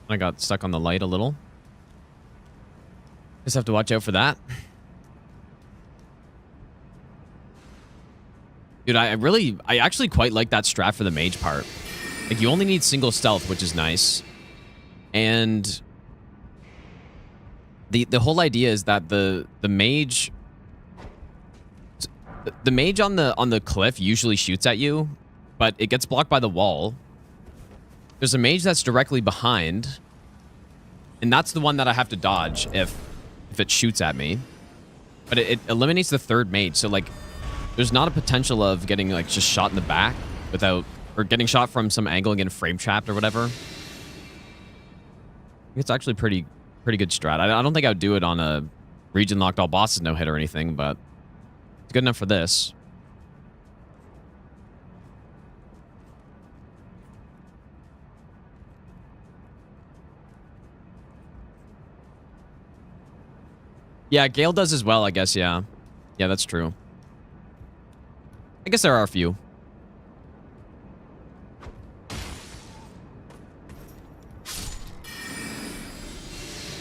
I got stuck on the light a little. Just have to watch out for that. Dude, I actually quite like that strat for the mage part. Like, you only need single stealth, which is nice. And the whole idea is that the mage on the cliff usually shoots at you, but it gets blocked by the wall. There's a mage that's directly behind, and that's the one that I have to dodge if it shoots at me. But it eliminates the third mage, so like there's not a potential of getting like just shot in the back without, or getting shot from some angle and getting frame trapped or whatever. It's actually pretty good strat. I don't think I would do it on a region locked all bosses no hit or anything, but it's good enough for this. Yeah, Gale does as well, I guess, yeah. Yeah, that's true. I guess there are a few.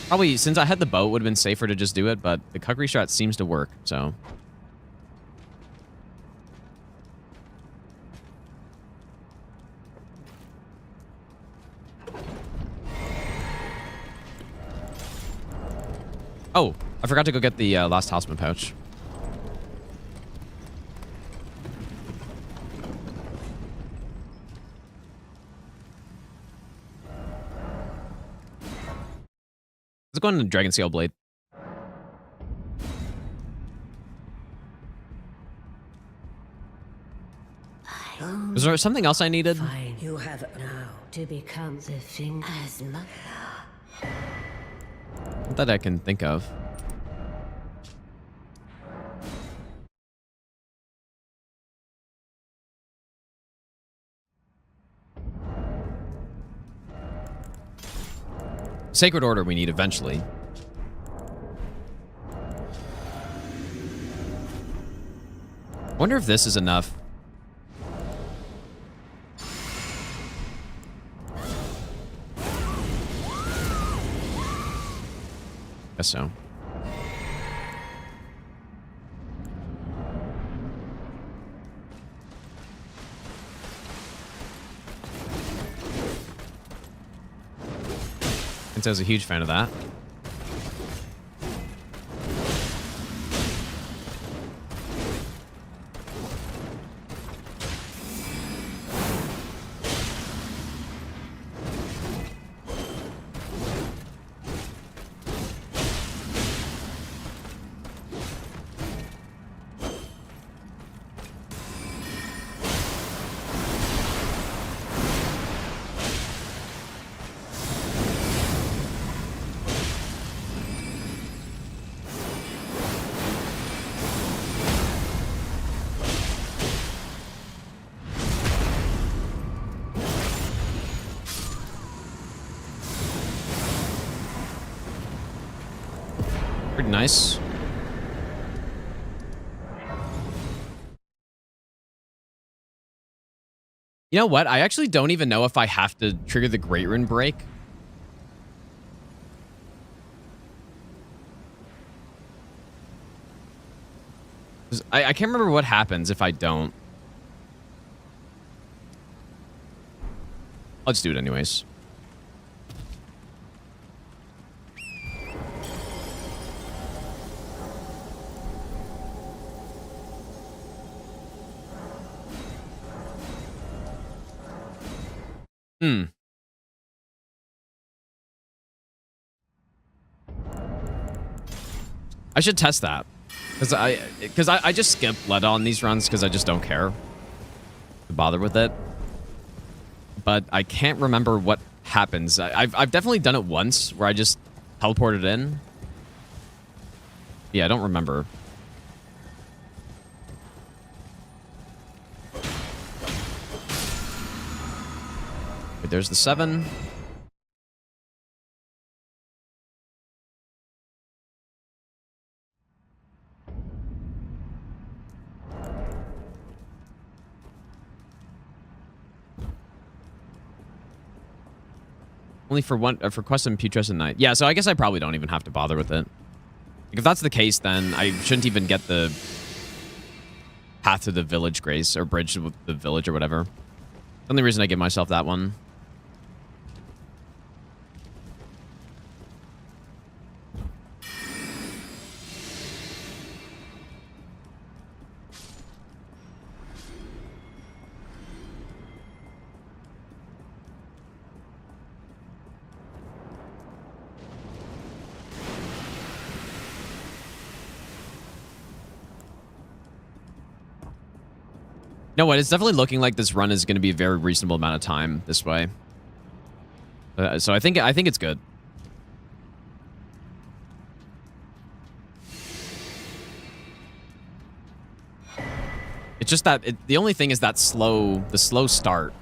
Probably, since I had the boat, would have been safer to just do it, but the Kukri strat seems to work, so. Oh, I forgot to go get the last Houseman pouch. Let's go into Dragon Scale Blade. Was there something else I needed? Fine. You have now to become the thing as much. Not that I can think of. Sacred Order we need eventually. Wonder if this is enough. Guess so. I was a huge fan of that. Pretty nice. You know what? I actually don't even know if I have to trigger the Great Rune Break. I can't remember what happens if I don't. I'll just do it anyways. I should test that. Because I just skip Leda on these runs because I just don't care to bother with it. But I can't remember what happens. I've definitely done it once where I just teleported in. Yeah, I don't remember. Okay, there's the 7. Only for one, for Quest and Putrescent Knight. Yeah, so I guess I probably don't even have to bother with it. If that's the case, then I shouldn't even get the path to the village grace or bridge with the village or whatever. Only reason I give myself that one. You know what? It's definitely looking like this run is going to be a very reasonable amount of time this way. So I think it's good. It's just that the only thing is that the slow start.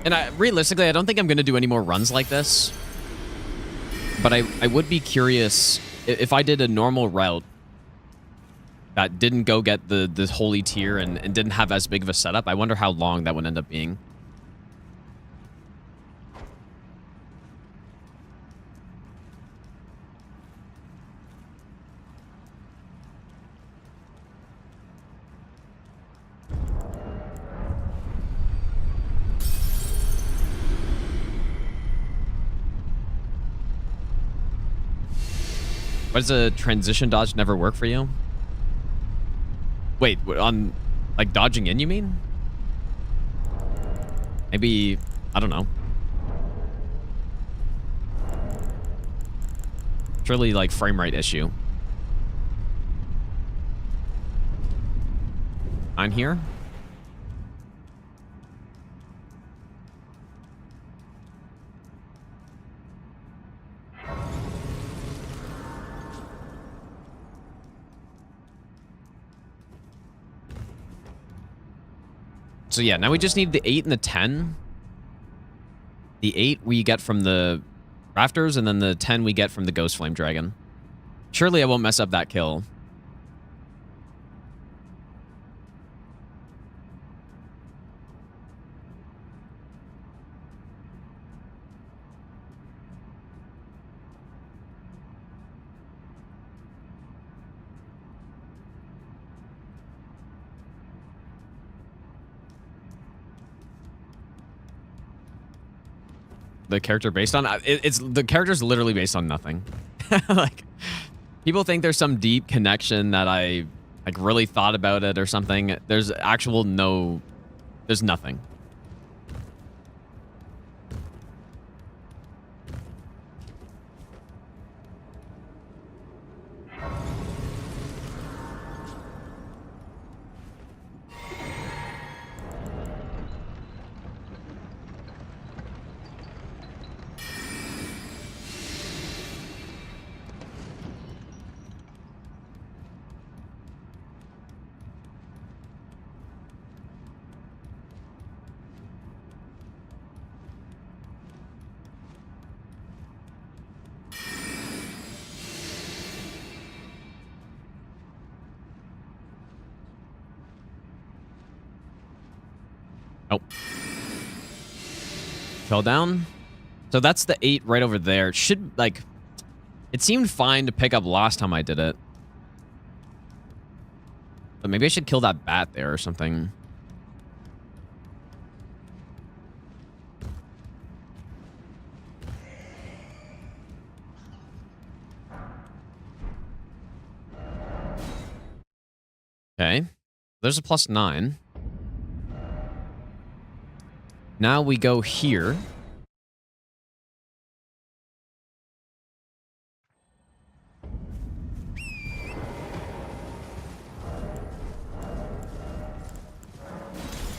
And realistically, I don't think I'm going to do any more runs like this. But I would be curious if I did a normal route that didn't go get the holy tier and didn't have as big of a setup. I wonder how long that would end up being. Why does a transition dodge never work for you? Wait, on like dodging in, you mean? Maybe, I don't know. It's really like frame rate issue. I'm here. So yeah, now we just need the 8 and the 10. The 8 we get from the rafters, and then the 10 we get from the Ghost Flame Dragon. Surely I won't mess up that kill. The character based on it's the character's literally based on nothing. Like, people think there's some deep connection that I like really thought about it or something. There's there's nothing. Oh. Fell down. So that's the 8 right over there. It should, like... It seemed fine to pick up last time I did it. But maybe I should kill that bat there or something. Okay. There's a +9. Now we go here.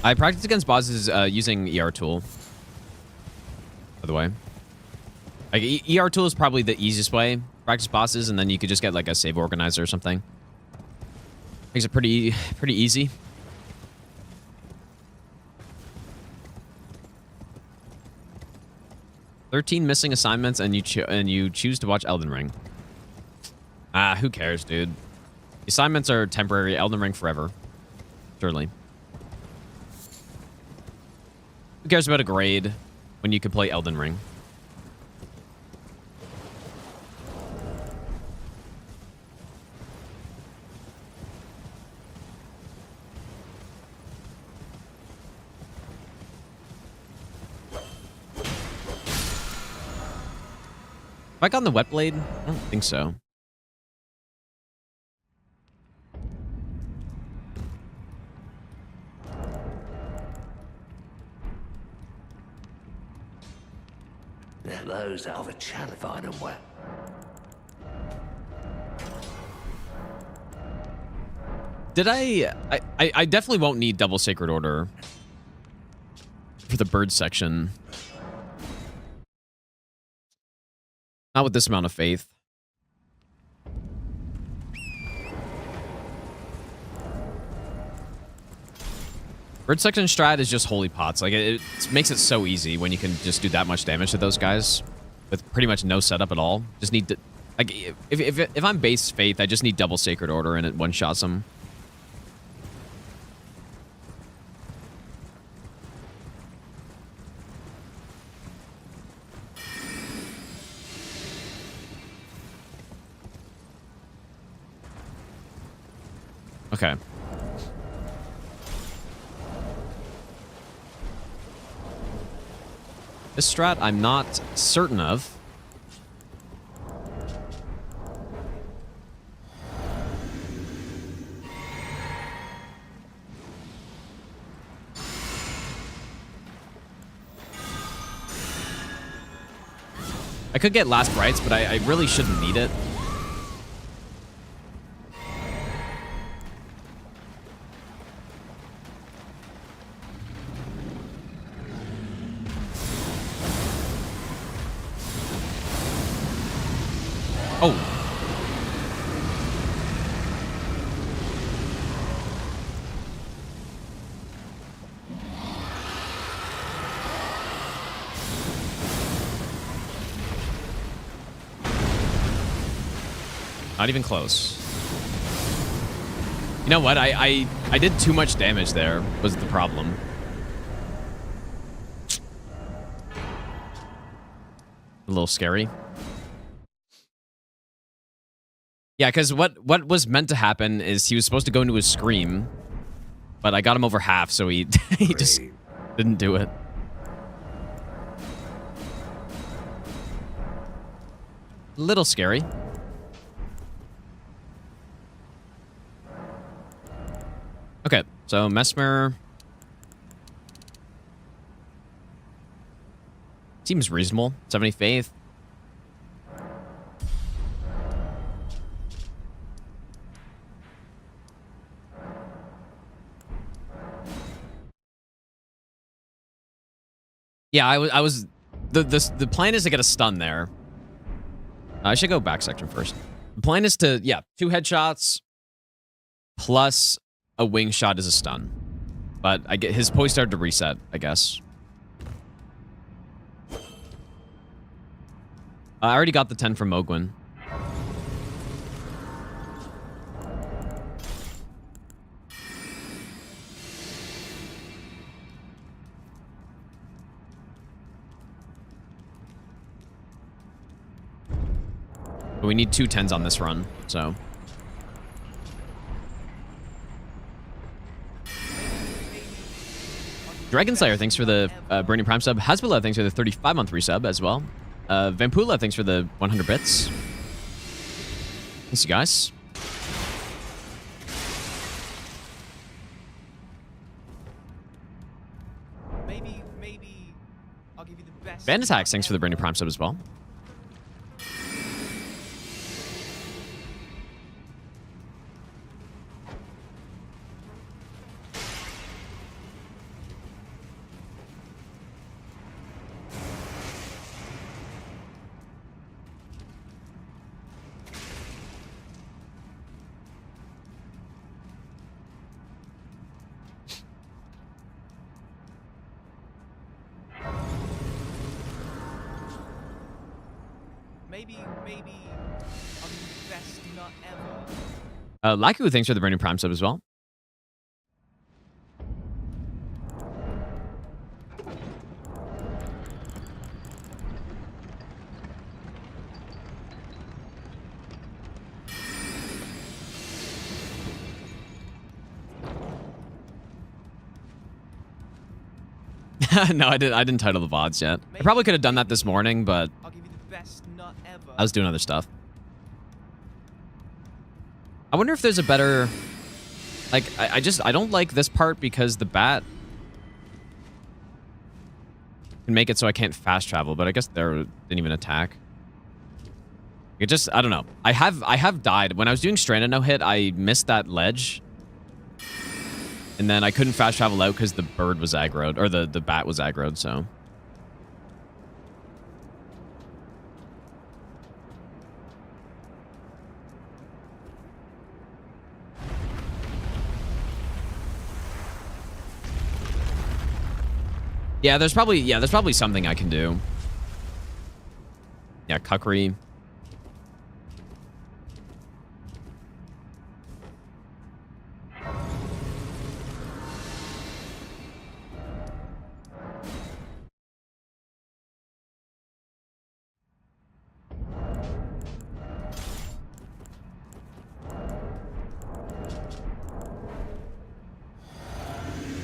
I practice against bosses using ER tool. By the way, like ER tool is probably the easiest way to practice bosses, and then you could just get like a save organizer or something. Makes it pretty easy. $13 missing assignments, and you choose to watch Elden Ring. Ah, who cares, dude? The assignments are temporary. Elden Ring forever. Surely. Who cares about a grade when you can play Elden Ring? I gotten the wet blade? I don't think so. Now those are the challenge. Find them well. Did I definitely won't need double Sacred Order for the bird section. Not with this amount of faith. Bird section strat is just holy pots. Like it makes it so easy when you can just do that much damage to those guys with pretty much no setup at all. Just need to, like, if I'm base faith, I just need double Sacred Order and it one shots them. Okay. This strat, I'm not certain of. I could get last rights, but I really shouldn't need it. Oh. Not even close. You know what? I did too much damage there, was the problem. A little scary. Yeah, because what was meant to happen is he was supposed to go into his scream, but I got him over half, so he he just didn't do it. Little scary. Okay, so Mesmer seems reasonable. 70 faith. Yeah, I was the plan is to get a stun there. I should go back section first. The plan is to, yeah, 2 headshots plus a wing shot as a stun. But I get his poise started to reset, I guess. I already got the 10 from Mogwin. But we need 2 10s on this run, so. Dragonslayer, thanks for the Burning Prime sub. Hasbullah, thanks for the 35-month resub as well. Vampula, thanks for the 100 bits. Thanks, you guys. Maybe I'll give you the best. Band Attacks, thanks for the Burning Prime sub as well. Maybe I'll give you the best nut ever. Laku, thanks for the Burning Prime sub as well. No, I didn't title the VODs yet. I probably could have done that this morning, but I'll give you the best nut ever. I was doing other stuff. I wonder if there's a better... Like, I don't like this part because the bat can make it so I can't fast travel, but I guess there didn't even attack. It just, I don't know. I have died. When I was doing Stranded No Hit, I missed that ledge. And then I couldn't fast travel out because the bird was aggroed, or the bat was aggroed, so... Yeah, there's probably something I can do. Yeah, Cuckery.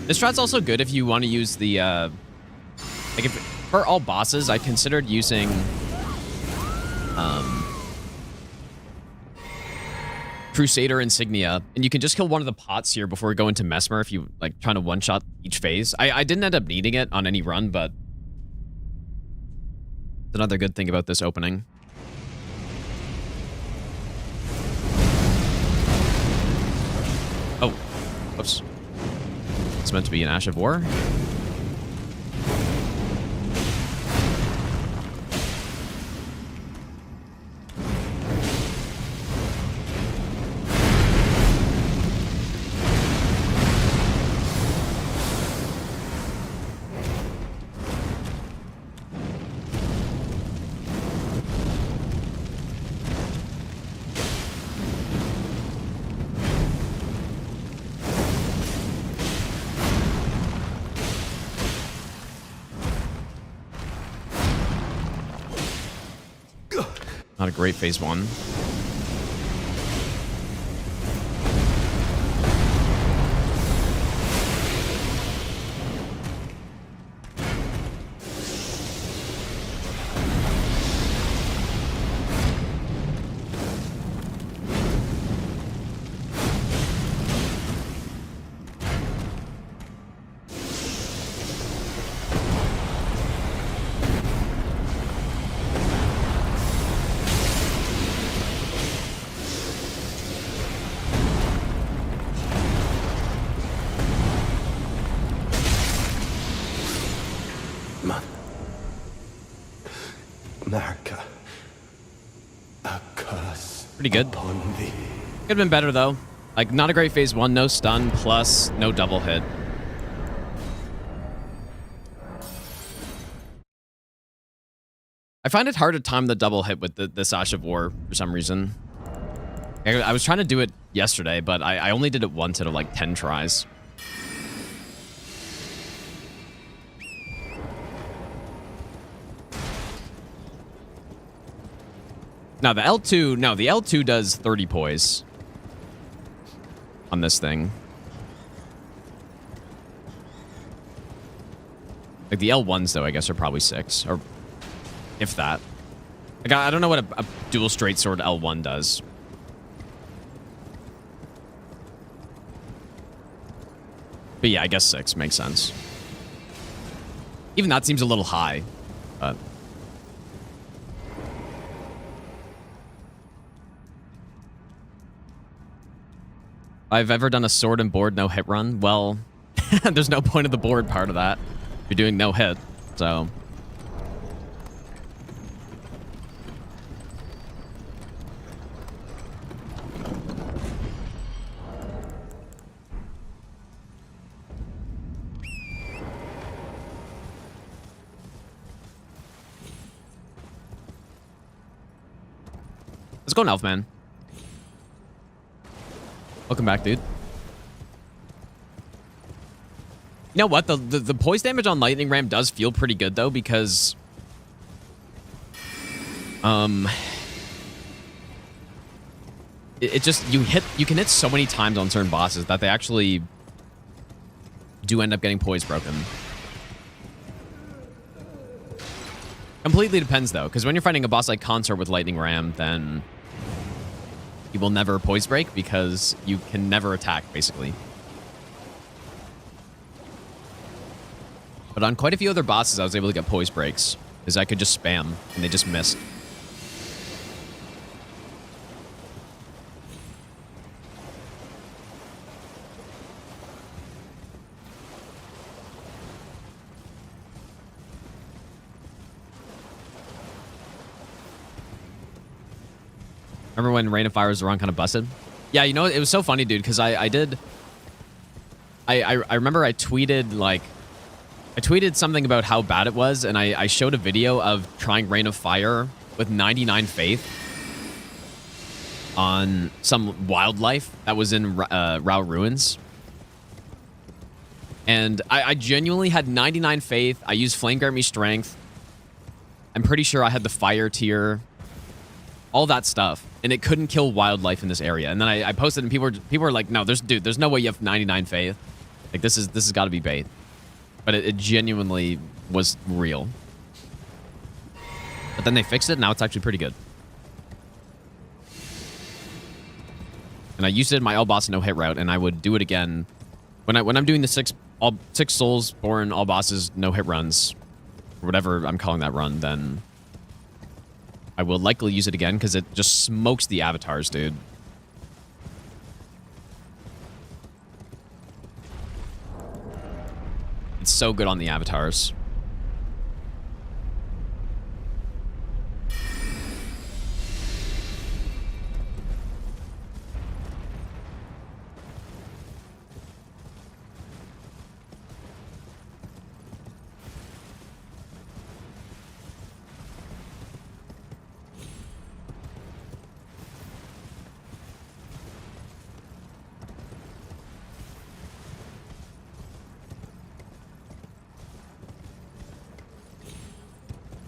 This strat's also good if you want to use the, like, if, for all bosses, I considered using, Crusader Insignia, and you can just kill one of the pots here before we go into Mesmer if you, like, trying to one-shot each phase. I didn't end up needing it on any run, but it's another good thing about this opening. Oh, whoops. It's meant to be an Ash of War. Not a great phase one. America, a curse. Pretty good. Upon thee. Could have been better, though. Like, not a great phase one, no stun, plus no double hit. I find it hard to time the double hit with this Ash of War for some reason. I was trying to do it yesterday, but I only did it once out of like 10 tries. Now the L2 does 30 poise on this thing. Like the L1s though, I guess are probably 6, or if that. Like I don't know what a dual straight sword L1 does. But yeah, I guess 6 makes sense. Even that seems a little high, but. I've ever done a sword and board no hit run. Well, there's no point of the board part of that. You're doing no hit, so. Let's go, Elfman. Welcome back, dude. You know what? The poise damage on Lightning Ram does feel pretty good, though, because... It just... You can hit so many times on certain bosses that they actually do end up getting poise broken. Completely depends, though, because when you're fighting a boss like Consort with Lightning Ram, then you will never poise break because you can never attack, basically. But on quite a few other bosses, I was able to get poise breaks because I could just spam and they just missed. Remember when Rain of Fire was the wrong kind of busted? Yeah, you know, it was so funny, dude, because I remember I tweeted, like, I tweeted something about how bad it was, and I showed a video of trying Rain of Fire with 99 faith on some wildlife that was in Rao Ruins. And I genuinely had 99 faith. I used Flame Grant Me Strength. I'm pretty sure I had the Fire Tier. All that stuff. And it couldn't kill wildlife in this area. And then I posted and people were like, no, there's no way you have 99 faith. Like, this has got to be bait. But it genuinely was real. But then they fixed it, and now it's actually pretty good. And I used it in my all boss no hit route, and I would do it again when I'm doing the six Soulsborne all bosses no hit runs, or whatever I'm calling that run. Then I will likely use it again because it just smokes the avatars, dude. It's so good on the avatars.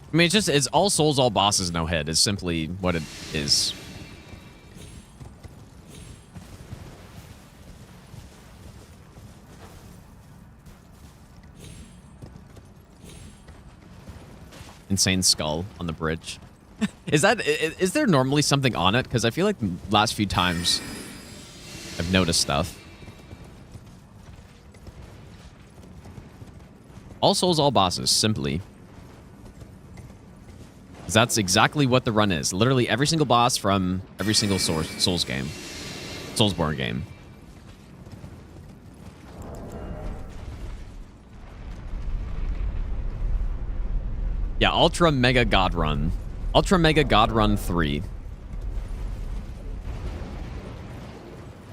I mean, it's all souls, all bosses, no hit is simply what it is. Insane skull on the bridge. Is there normally something on it? Because I feel like the last few times I've noticed stuff. All souls, all bosses, simply. That's exactly what the run is. Literally every single boss from every single Souls game. Soulsborne game. Yeah, Ultra Mega God Run. Ultra Mega God Run 3.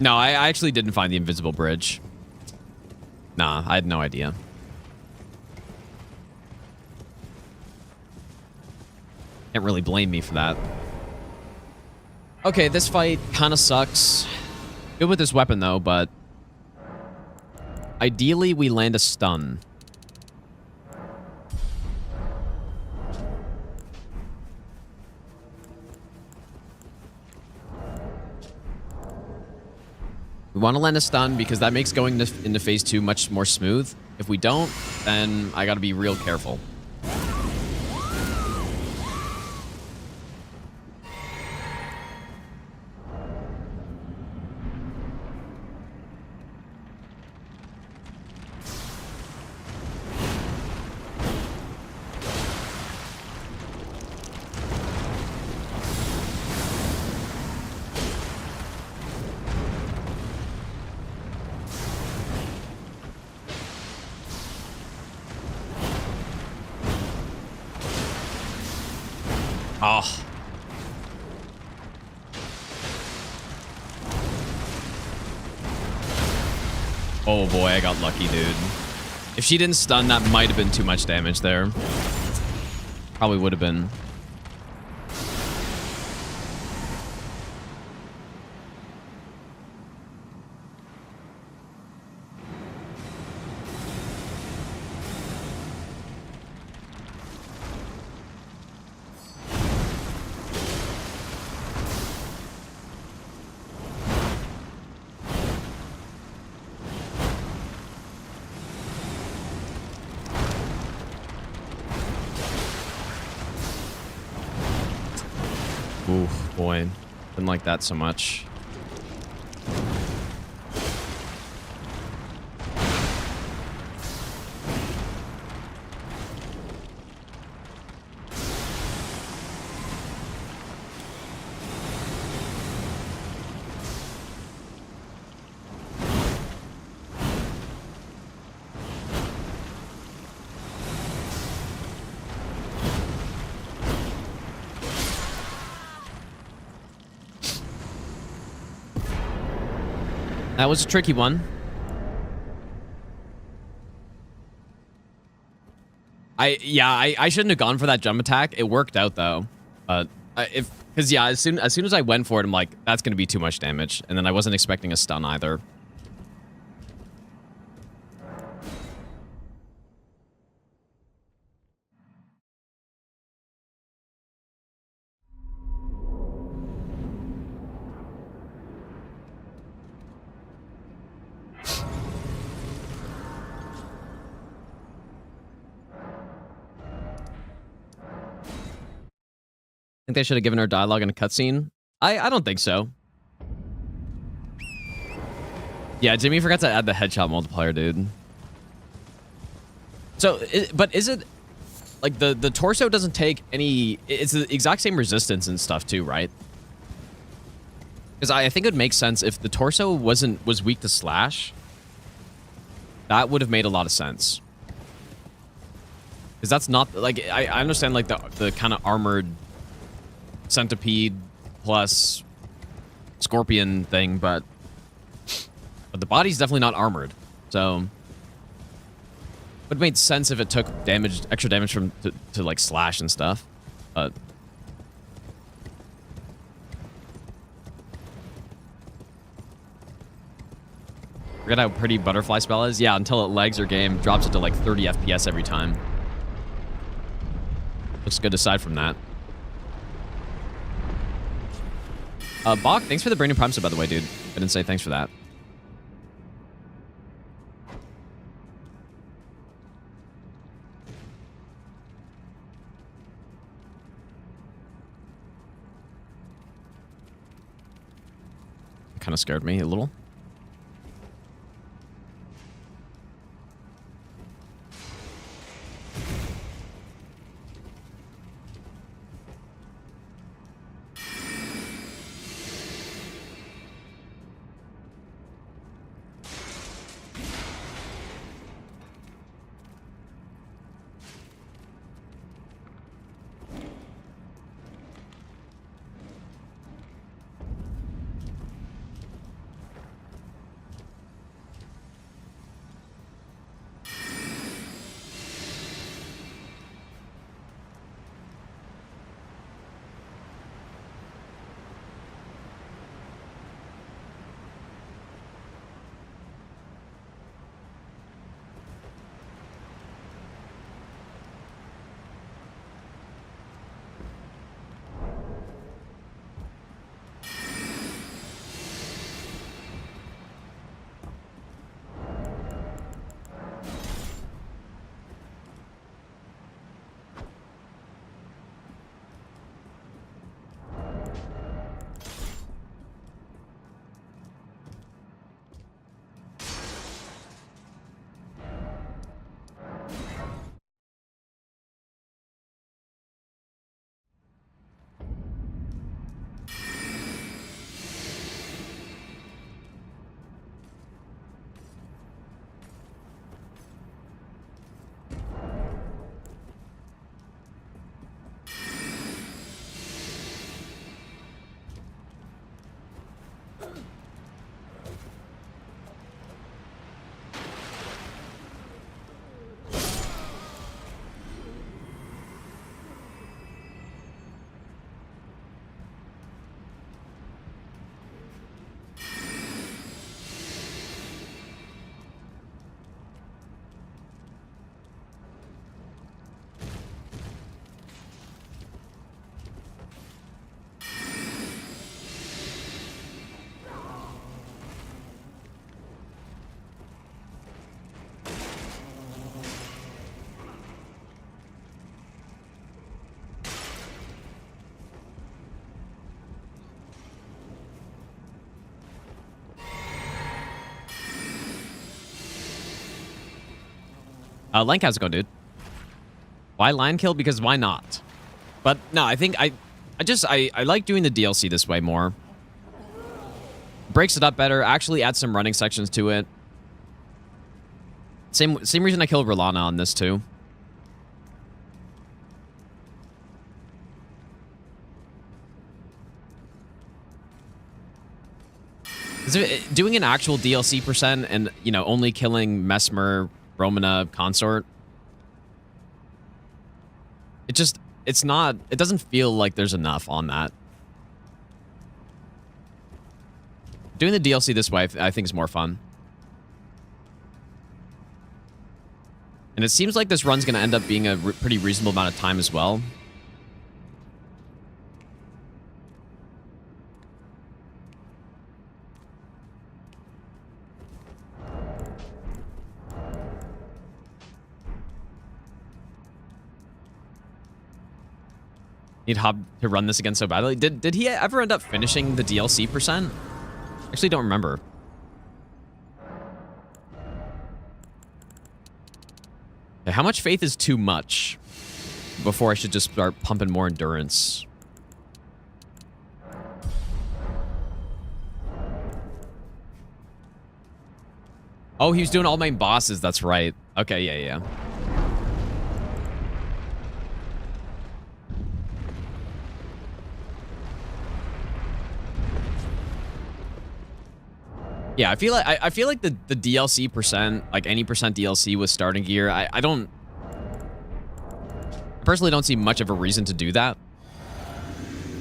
No, I actually didn't find the invisible bridge. Nah, I had no idea. Can't really blame me for that. Okay, this fight kind of sucks. Good with this weapon, though, but ideally we land a stun. We want to land a stun because that makes going into phase 2 much more smooth. If we don't, then I got to be real careful. Oh. Oh boy, I got lucky, dude. If she didn't stun, that might have been too much damage there. Probably would have been. Oof, boy. Didn't like that so much. That was a tricky one. I shouldn't have gone for that jump attack. It worked out though. But because yeah, as soon as I went for it, I'm like, that's gonna be too much damage. And then I wasn't expecting a stun either. Think they should have given her dialogue in a cutscene? I don't think so. Yeah, Jimmy forgot to add the headshot multiplier, dude. So, but is it like the torso doesn't take any? It's the exact same resistance and stuff too, right? Because I think it would make sense if the torso was weak to slash. That would have made a lot of sense. Because that's not like I understand like the kind of armored centipede plus scorpion thing, but the body's definitely not armored, so it would have made sense if it took extra damage from to like slash and stuff. But forget how pretty butterfly spell is. Yeah, until it lags your game, drops it to like 30 FPS every time. Looks good aside from that. Bach, thanks for the Brandon Prime sub, by the way, dude. I didn't say thanks for that. It kind of scared me a little. Lank, how's it going, dude? Why Lion Kill? Because why not? But no, I think I like doing the DLC this way more. Breaks it up better. Actually adds some running sections to it. Same reason I killed Rolana on this too. Doing an actual DLC percent and, you know, only killing Mesmer, Romana, Consort, it doesn't feel like there's enough on that. Doing the DLC this way, I think is more fun. And it seems like this run's going to end up being a pretty reasonable amount of time as well. Need Hob to run this again so badly. Did he ever end up finishing the DLC percent? Actually, don't remember. Okay, how much faith is too much before I should just start pumping more endurance? Oh, he was doing all main bosses. That's right. Okay, yeah. Yeah, I feel like the DLC percent, like any percent DLC with starting gear, I personally don't see much of a reason to do that.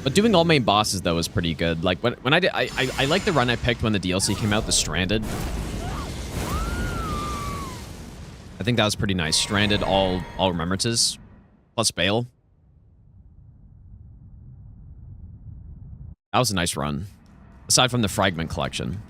But doing all main bosses though is pretty good. Like when I did, I like the run I picked when the DLC came out, the Stranded. I think that was pretty nice. Stranded, all remembrances, plus Bale. That was a nice run, aside from the fragment collection.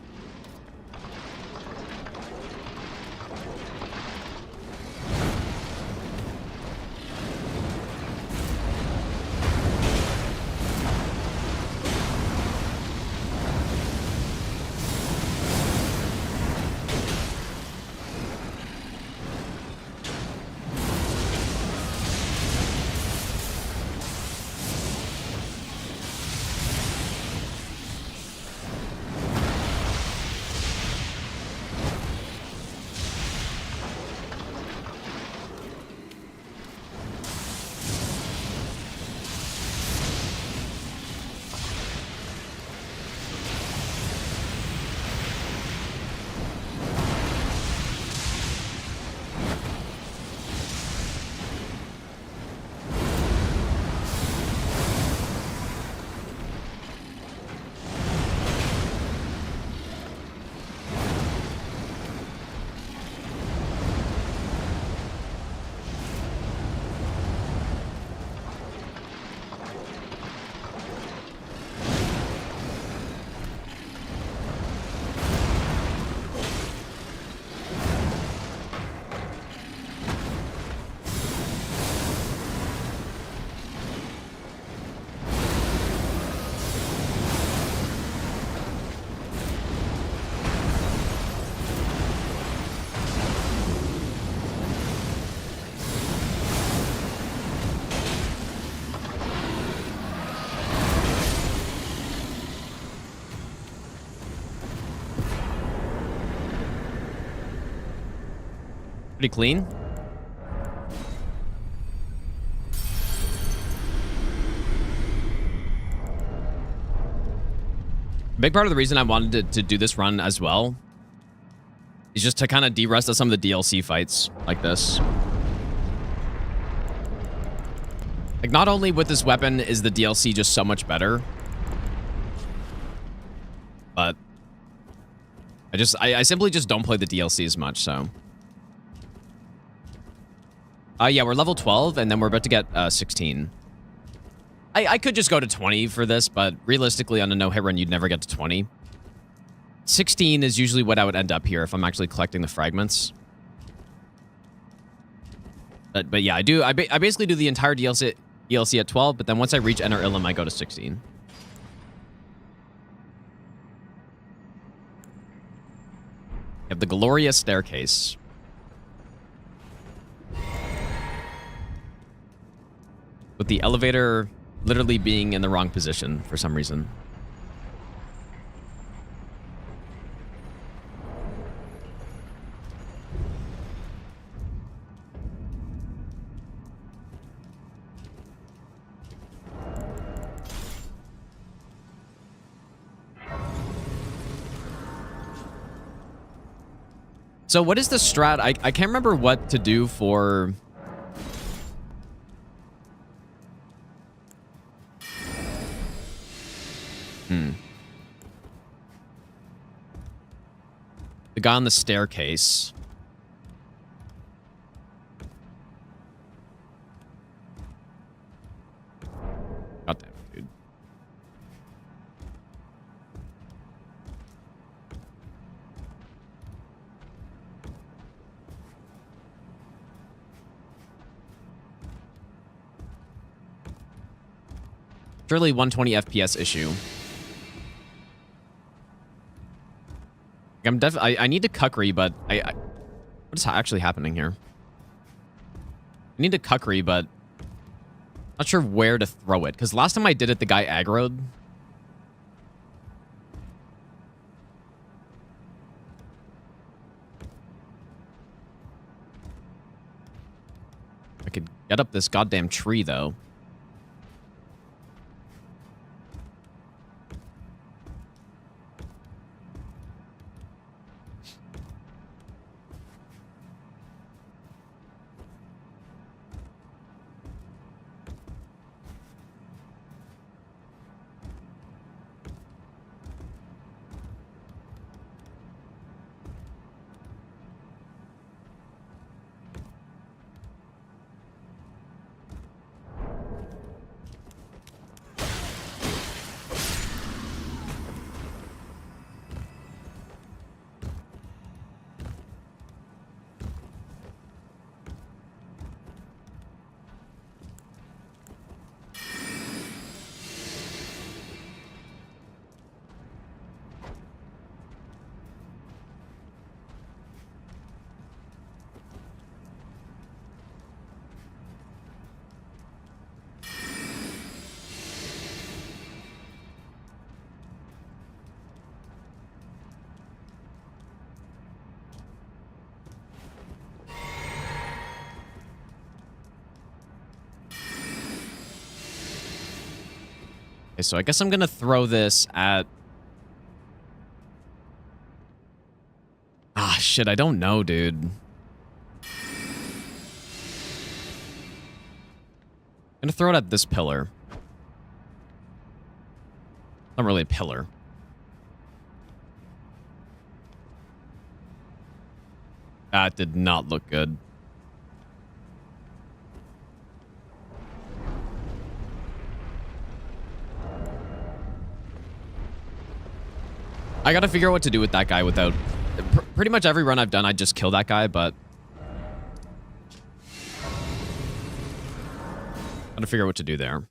Pretty clean. A big part of the reason I wanted to do this run as well is just to kind of de-rest some of the DLC fights like this. Like, not only with this weapon is the DLC just so much better, but I simply just don't play the DLC as much, so. Yeah, we're level 12, and then we're about to get 16. I could just go to 20 for this, but realistically, on a no-hit run, you'd never get to 20. 16 is usually what I would end up here if I'm actually collecting the fragments. But yeah, I basically do the entire DLC at 12, but then once I reach Enter Ilum, I go to 16. You have the Glorious Staircase. with the elevator literally being in the wrong position for some reason. So what is the strat? I can't remember what to do for... The guy on the staircase. God damn it, dude. Surely 120 FPS issue. I need to Kukri, but what is actually happening here? I need to Kukri, but not sure where to throw it. Because last time I did it, the guy aggroed. I could get up this goddamn tree, though. Okay, so I guess I'm gonna throw this at... Ah, shit, I don't know, dude. I'm gonna throw it at this pillar. Not really a pillar. That did not look good. I gotta figure out what to do with that guy without... Pretty much every run I've done, I just kill that guy, but... Gotta figure out what to do there.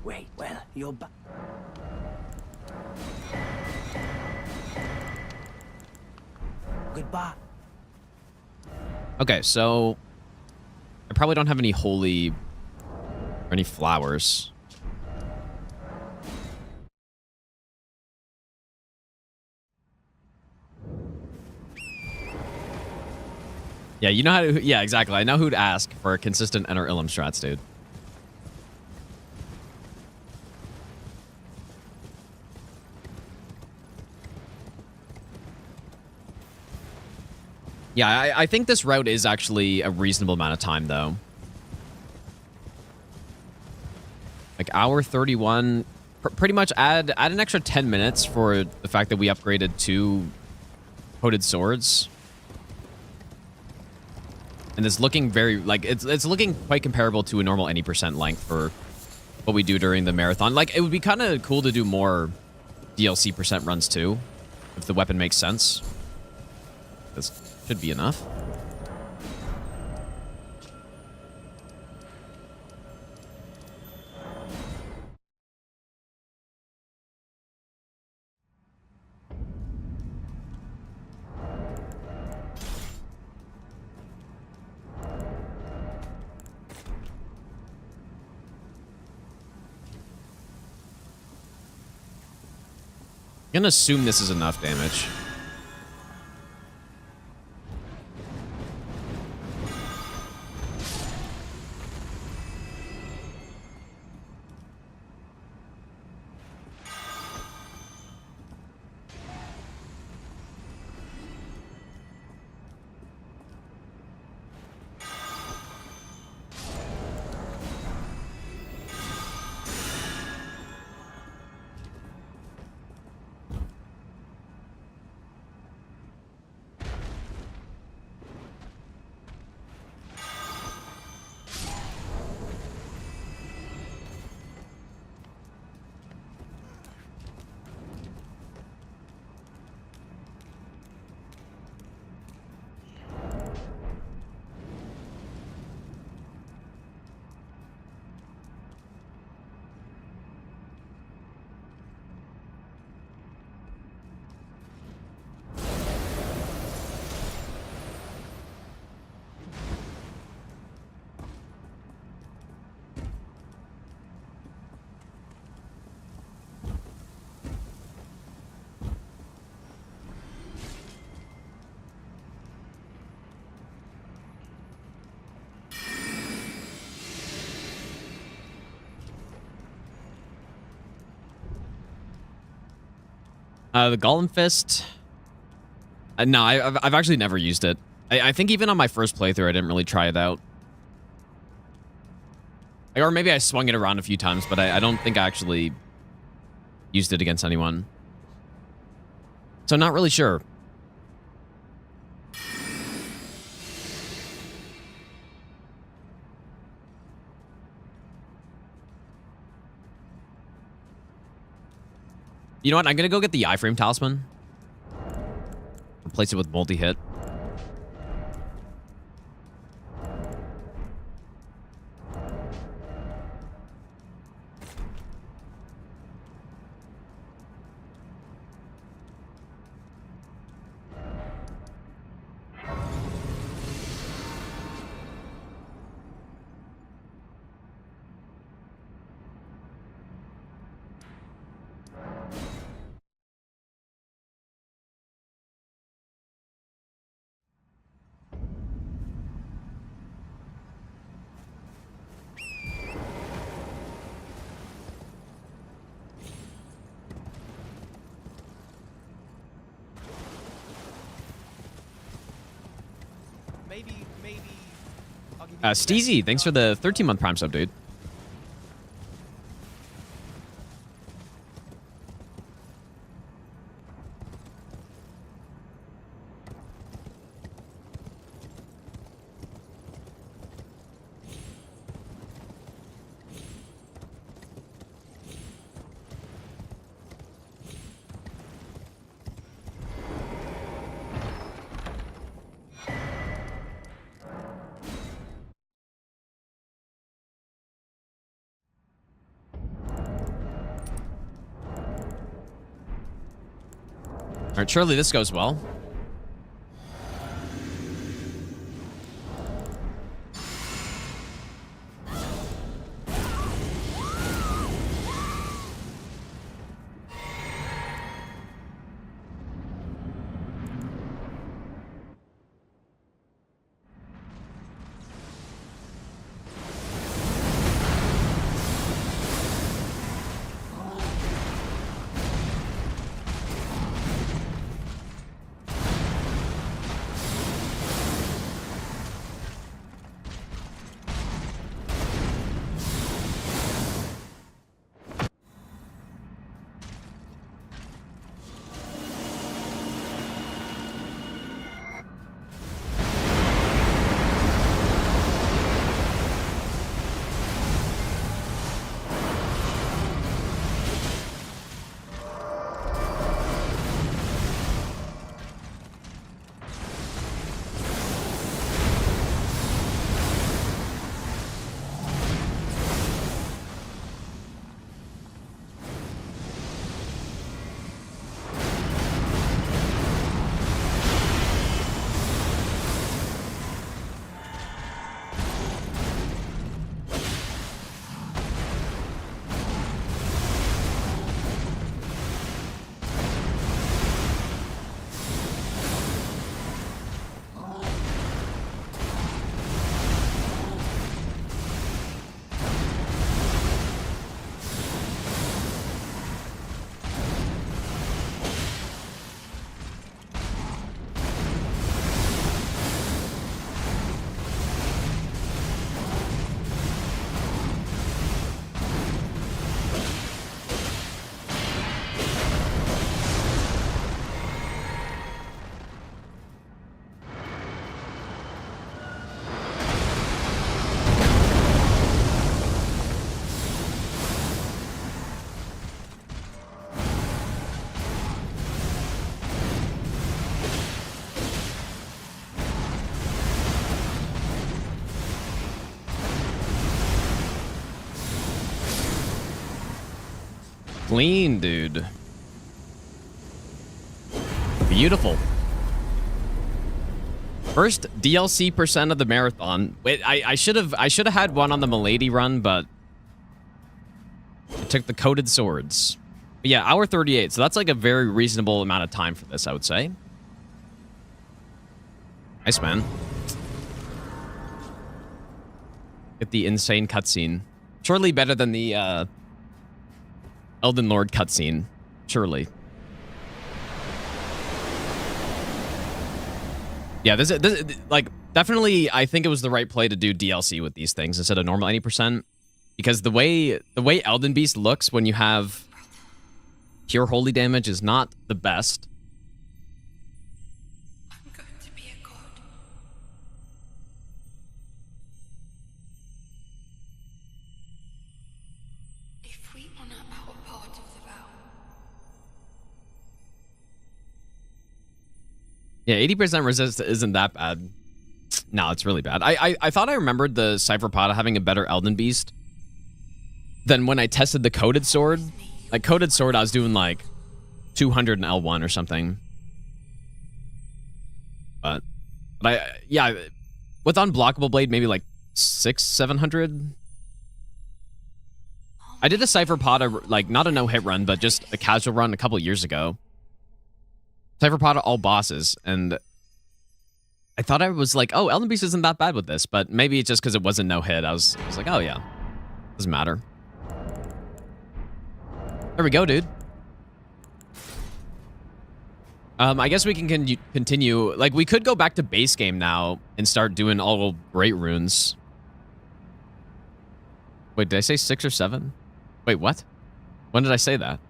Wait, well, you're back. Goodbye. Okay, so... I probably don't have any holy... or any flowers. Yeah, you know how to... Yeah, exactly. I know who'd ask for consistent Enter Ilum strats, dude. Yeah, I think this route is actually a reasonable amount of time, though. Like, hour 31. Pretty much add an extra 10 minutes for the fact that we upgraded 2 coated swords. And it's looking very, like, it's looking quite comparable to a normal any % length for what we do during the marathon. Like, it would be kind of cool to do more DLC % runs, too, if the weapon makes sense. This should be enough. gonna assume this is enough damage. The Golem Fist. No, I've actually never used it. I think even on my first playthrough, I didn't really try it out. Or maybe I swung it around a few times, but I don't think I actually used it against anyone. So not really sure. You know what? I'm going to go get the iframe talisman. Replace it with multi-hit. Maybe. I'll give you Steezy, thanks for the 13-month Prime sub, dude. All right, surely this goes well. clean, dude. Beautiful. First DLC percent of the marathon. Wait, I should have had one on the Milady run, but I took the coated swords. But yeah, hour 38. So that's like a very reasonable amount of time for this, I would say. Nice, man. Get the insane cutscene. Surely better than the Elden Lord cutscene. Surely. Yeah, this like definitely. I think it was the right play to do DLC with these things instead of normal 80%, because the way Elden Beast looks when you have pure holy damage is not the best. I'm going to be a god. If we honor our part of the vow. Yeah, 80% resist isn't that bad. No, it's really bad. I thought I remembered the Cypherpod having a better Elden Beast than when I tested the Coated Sword. Like, Coated Sword, I was doing like 200 in L1 or something. But yeah, with Unblockable Blade, maybe like 600-700. I did a Cypherpod, like, not a no-hit run, but just a casual run a couple years ago. Cypherpod all bosses, and I thought I was like, oh, Elden Beast isn't that bad with this, but maybe it's just because it wasn't no hit. I was like, oh yeah, doesn't matter. There we go, dude. I guess we can continue. Like, we could go back to base game now and start doing all great runes. Wait, did I say 6 or 7? Wait, what? When did I say that?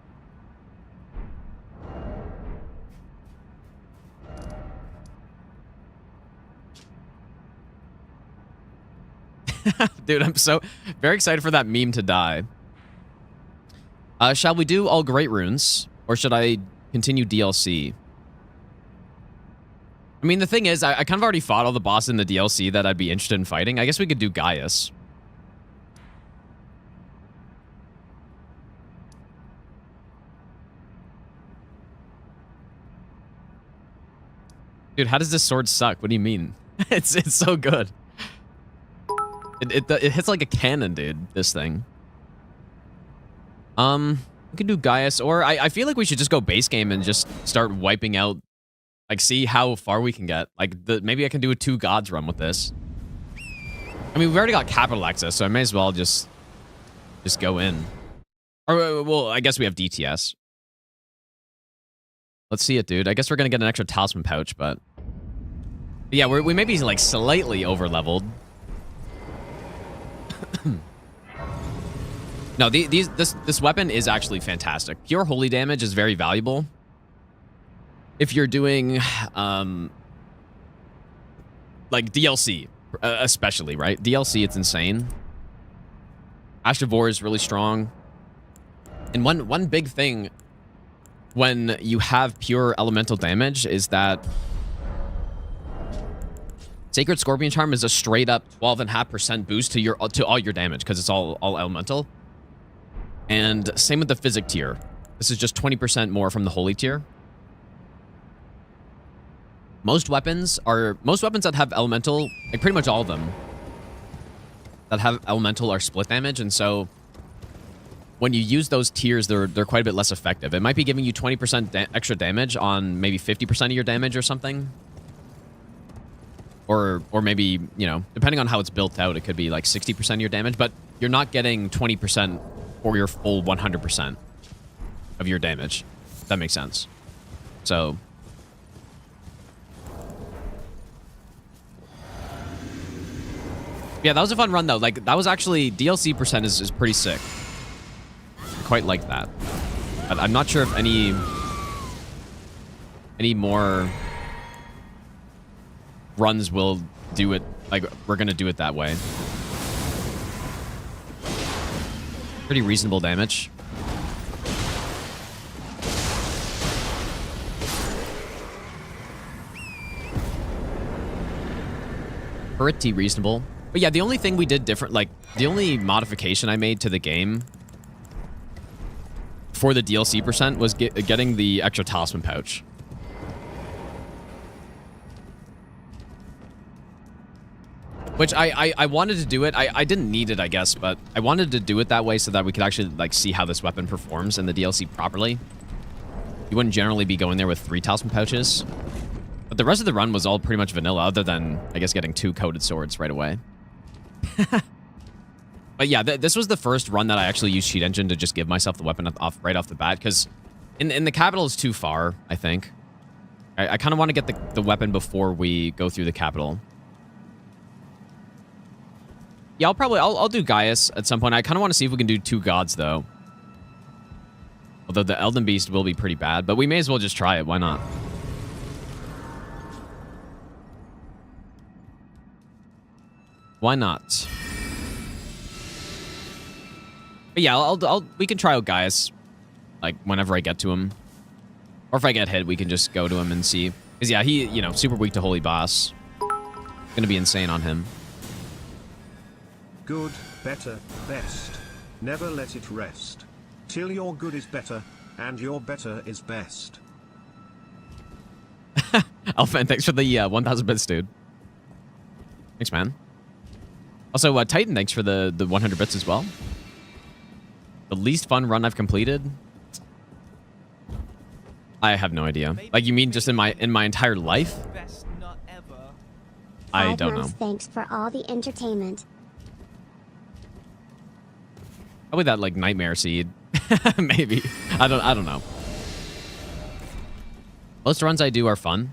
Dude, I'm so very excited for that meme to die. Shall we do all great runes, or should I continue DLC? I mean, the thing is, I kind of already fought all the bosses in the DLC that I'd be interested in fighting. I guess we could do Gaius. Dude, how does this sword suck? What do you mean? It's so good. It hits like a cannon, dude, this thing. We could do Gaius, or I feel like we should just go base game and just start wiping out, like, see how far we can get. Like, maybe I can do a 2 gods run with this. I mean, we've already got capital access, so I may as well just go in. Or, well, I guess we have DTS. Let's see it, dude. I guess we're gonna get an extra talisman pouch, but yeah, we may be like slightly over leveled. No, this weapon is actually fantastic. Pure holy damage is very valuable. If you're doing, like DLC, especially, right? DLC, it's insane. Ash of War is really strong. And one big thing when you have pure elemental damage is that Sacred Scorpion Charm is a straight up 12.5% boost to all your damage because it's all elemental. And same with the Physic tier. This is just 20% more from the Holy tier. Most weapons that have elemental, like pretty much all of them that have elemental are split damage, and so when you use those tiers, they're quite a bit less effective. It might be giving you 20% extra damage on maybe 50% of your damage or something. Or maybe, you know, depending on how it's built out, it could be like 60% of your damage, but you're not getting 20% for your full 100% of your damage. If that makes sense. So yeah, that was a fun run though. Like, that was actually, DLC percent is pretty sick. I quite like that. But I'm not sure if any more runs will do it, like, we're gonna do it that way. Pretty reasonable damage. Pretty reasonable. But yeah, the only thing we did different, like, the only modification I made to the game for the DLC percent was getting the extra talisman pouch. Which I wanted to do it. I didn't need it, I guess, but I wanted to do it that way so that we could actually like see how this weapon performs in the DLC properly. You wouldn't generally be going there with 3 talisman pouches. But the rest of the run was all pretty much vanilla, other than, I guess, getting 2 coated swords right away. But yeah, this was the first run that I actually used Cheat Engine to just give myself the weapon right off the bat, because in the capital is too far, I think. I kind of want to get the weapon before we go through the capital. Yeah, I'll do Gaius at some point. I kind of want to see if we can do 2 gods, though. Although the Elden Beast will be pretty bad, but we may as well just try it. Why not? Why not? But yeah, we can try out Gaius, like, whenever I get to him. Or if I get hit, we can just go to him and see. Because, yeah, he, you know, super weak to Holy Boss. Gonna be insane on him. Good, better, best. Never let it rest. Till your good is better, and your better is best. Alphan, thanks for the 1,000 bits, dude. Thanks, man. Also, Titan, thanks for the 100 bits as well. The least fun run I've completed? I have no idea. Like, you mean just in my entire life? Best not ever. I don't know. Thanks for all the entertainment. Probably that, like, Nightmare Seed. Maybe. I don't know. Most runs I do are fun.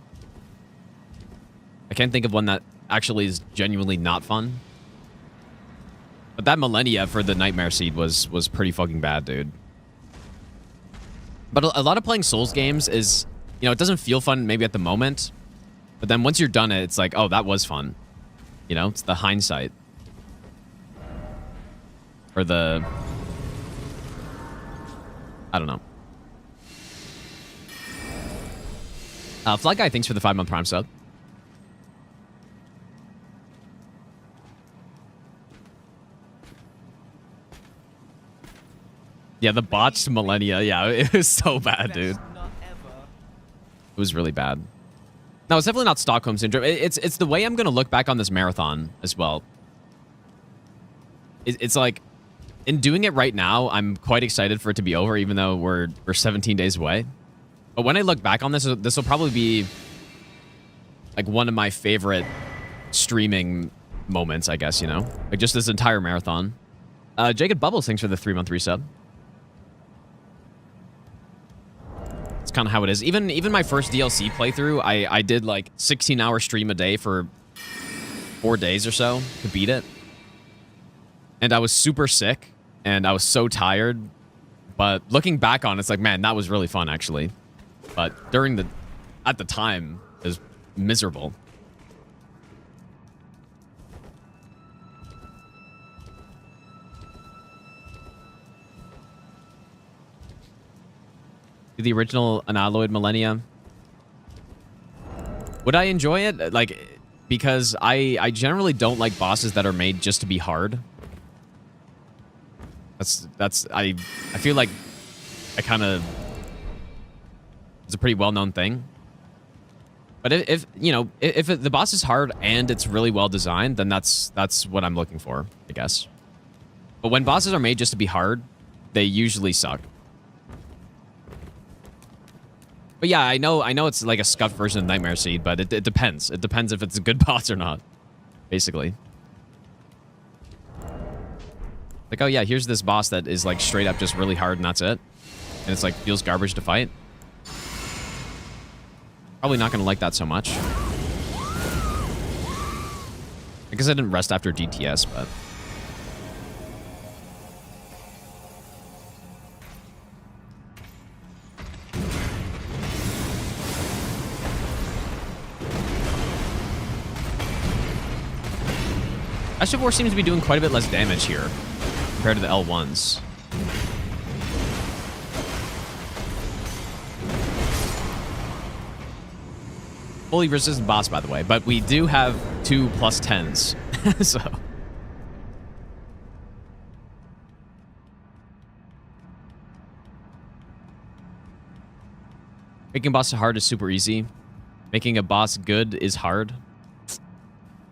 I can't think of one that actually is genuinely not fun. But that Millennia for the Nightmare Seed was pretty fucking bad, dude. But a lot of playing Souls games is, you know, it doesn't feel fun maybe at the moment. But then once you're done it's like, oh, that was fun. You know, it's the hindsight. Or the... I don't know. Flag Guy, thanks for the 5-month Prime sub. Yeah, the botched Millennia. Yeah, it was so bad, dude. It was really bad. No, it's definitely not Stockholm Syndrome. It's the way I'm going to look back on this marathon as well. It's like, in doing it right now, I'm quite excited for it to be over, even though we're 17 days away. But when I look back on this will probably be like one of my favorite streaming moments, I guess, you know? Like just this entire marathon. Jacob Bubbles, thanks for the 3-month resub. It's kind of how it is. Even my first DLC playthrough, I did like 16-hour stream a day for 4 days or so to beat it. And I was super sick, and I was so tired. But looking back on it, it's like, man, that was really fun, actually. But at the time, it was miserable. The original Unalloyed Millennia. Would I enjoy it? Like, because I generally don't like bosses that are made just to be hard. I feel like I kind of... It's a pretty well-known thing. But if you know, if the boss is hard and it's really well designed, then that's what I'm looking for, I guess. But when bosses are made just to be hard, they usually suck. But yeah, I know it's like a scuffed version of Nightmare Seed, but it depends. It depends if it's a good boss or not, basically. Like, oh yeah, here's this boss that is like straight up just really hard and that's it. And it's like feels garbage to fight. Probably not gonna like that so much. I guess I didn't rest after DTS, but... Ashavor seems to be doing quite a bit less damage here compared to the L1s. Fully resistant boss, by the way, but we do have 2 +10s, so... Making a boss hard is super easy. Making a boss good is hard.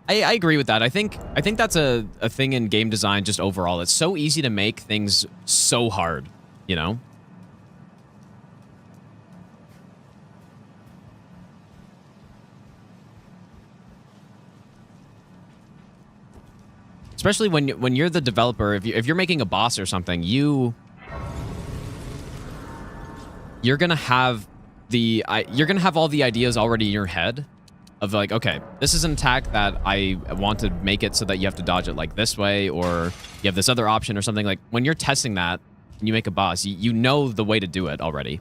I agree with that. I think that's a thing in game design just overall. It's so easy to make things so hard, you know? Especially when you're the developer, if you're making a boss or something, you're gonna have all the ideas already in your head of like, okay, this is an attack that I want to make it so that you have to dodge it like this way, or you have this other option or something. Like when you're testing that and you make a boss, you know the way to do it already.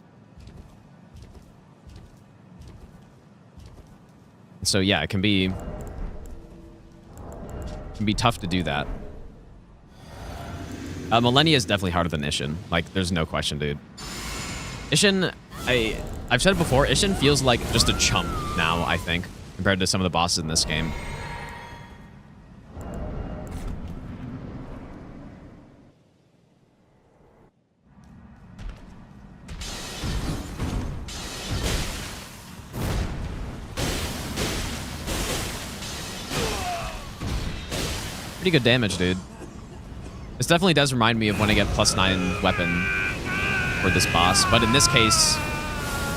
So yeah, it can be tough to do that. Millennia is definitely harder than Ishin. Like, there's no question, dude. Ishin, I've said it before, Ishin feels like just a chump now, I think, compared to some of the bosses in this game. Pretty good damage, dude. This definitely does remind me of when I get +9 weapon for this boss, but in this case,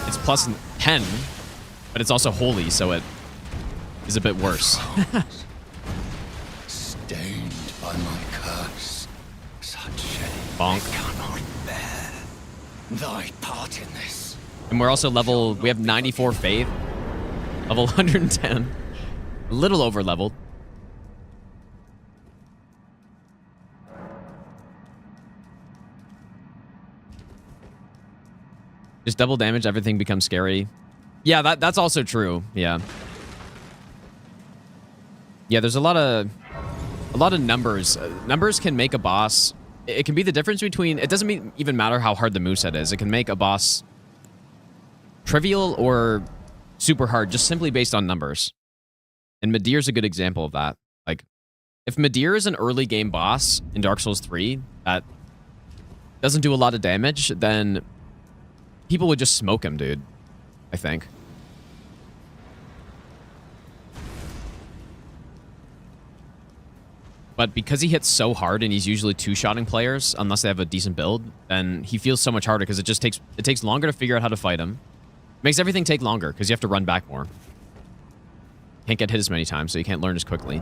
it's +10, but it's also holy, so it is a bit worse. Stained by my curse, such shame Bonk. cannot bear thy part in this. And we're also we have 94 faith, level 110, a little over leveled. Just double damage, everything becomes scary. Yeah, that's also true. Yeah. Yeah, there's a lot of numbers. Numbers can make a boss. It can be the difference between. It doesn't even matter how hard the moveset is. It can make a boss trivial or super hard just simply based on numbers. And Midir's a good example of that. Like, if Midir is an early game boss in Dark Souls 3 that doesn't do a lot of damage, then people would just smoke him, dude. I think. But because he hits so hard and he's usually two-shotting players, unless they have a decent build, then he feels so much harder because it takes longer to figure out how to fight him. It makes everything take longer because you have to run back more. Can't get hit as many times, so you can't learn as quickly.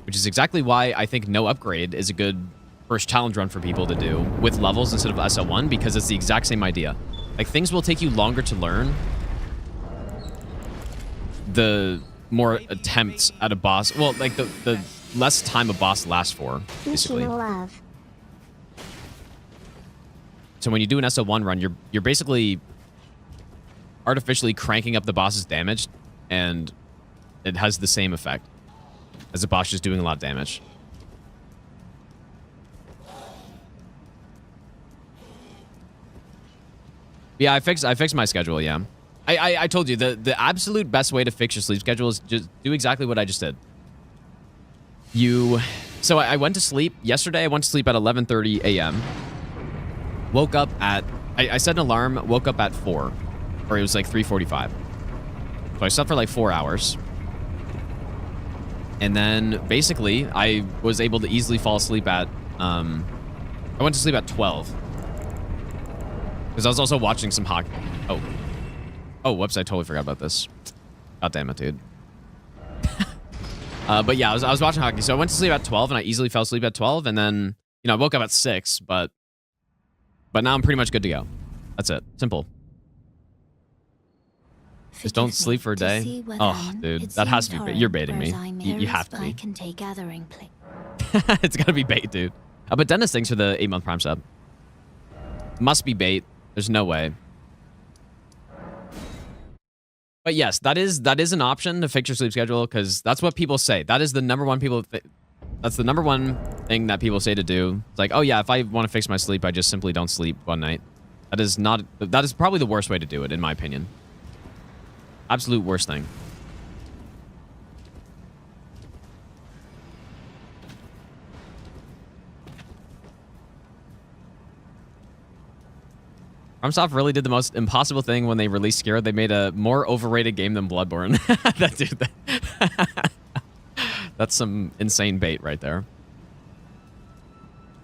Which is exactly why I think no upgrade is a good first challenge run for people to do with levels instead of SL1, because it's the exact same idea. Like, things will take you longer to learn the more attempts at a boss. Well, like, the less time a boss lasts for, basically. Love. So when you do an SL1 run, you're basically artificially cranking up the boss's damage, and it has the same effect as the boss just doing a lot of damage. Yeah, I fixed my schedule, yeah. I told you, the absolute best way to fix your sleep schedule is just do exactly what I just did. So I went to sleep. Yesterday, I went to sleep at 11:30 a.m. Woke up at... I set an alarm, woke up at 4. Or it was like 3:45. So I slept for like 4 hours. And then, basically, I was able to easily fall asleep at... I went to sleep at 12. Because I was also watching some hockey. Oh, whoops, I totally forgot about this. God damn it, dude. But yeah, I was watching hockey. So I went to sleep at 12, and I easily fell asleep at 12. And then, I woke up at 6, but now I'm pretty much good to go. That's it. Simple. Just don't sleep for a day. Oh, dude, that has to be bait. You're baiting me. You have to be. It's gotta be bait, dude. But Dennis, thanks for the 8-month Prime sub. Must be bait. There's no way. But yes, that is an option to fix your sleep schedule, because that's what people say. That is the number one that's the number one thing that people say to do. It's like, oh yeah, if I want to fix my sleep, I just simply don't sleep one night. That is probably the worst way to do it, in my opinion. Absolute worst thing. FromSoft really did the most impossible thing when they released Sekiro. They made a more overrated game than Bloodborne. That's some insane bait right there.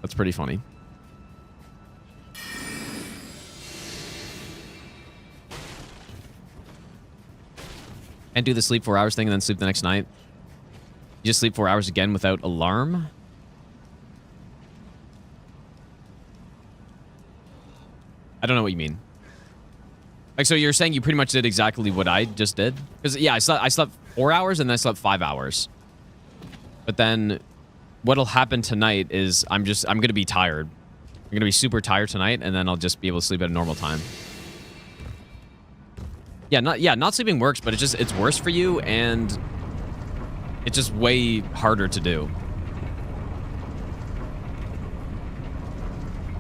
That's pretty funny. And do the sleep 4 hours thing and then sleep the next night. You just sleep 4 hours again without alarm? I don't know what you mean. Like, so you're saying you pretty much did exactly what I just did? Because, yeah, I slept 4 hours and then I slept 5 hours. But then what'll happen tonight is I'm going to be tired. I'm going to be super tired tonight, and then I'll just be able to sleep at a normal time. Yeah, not sleeping works, but it's worse for you, and it's just way harder to do.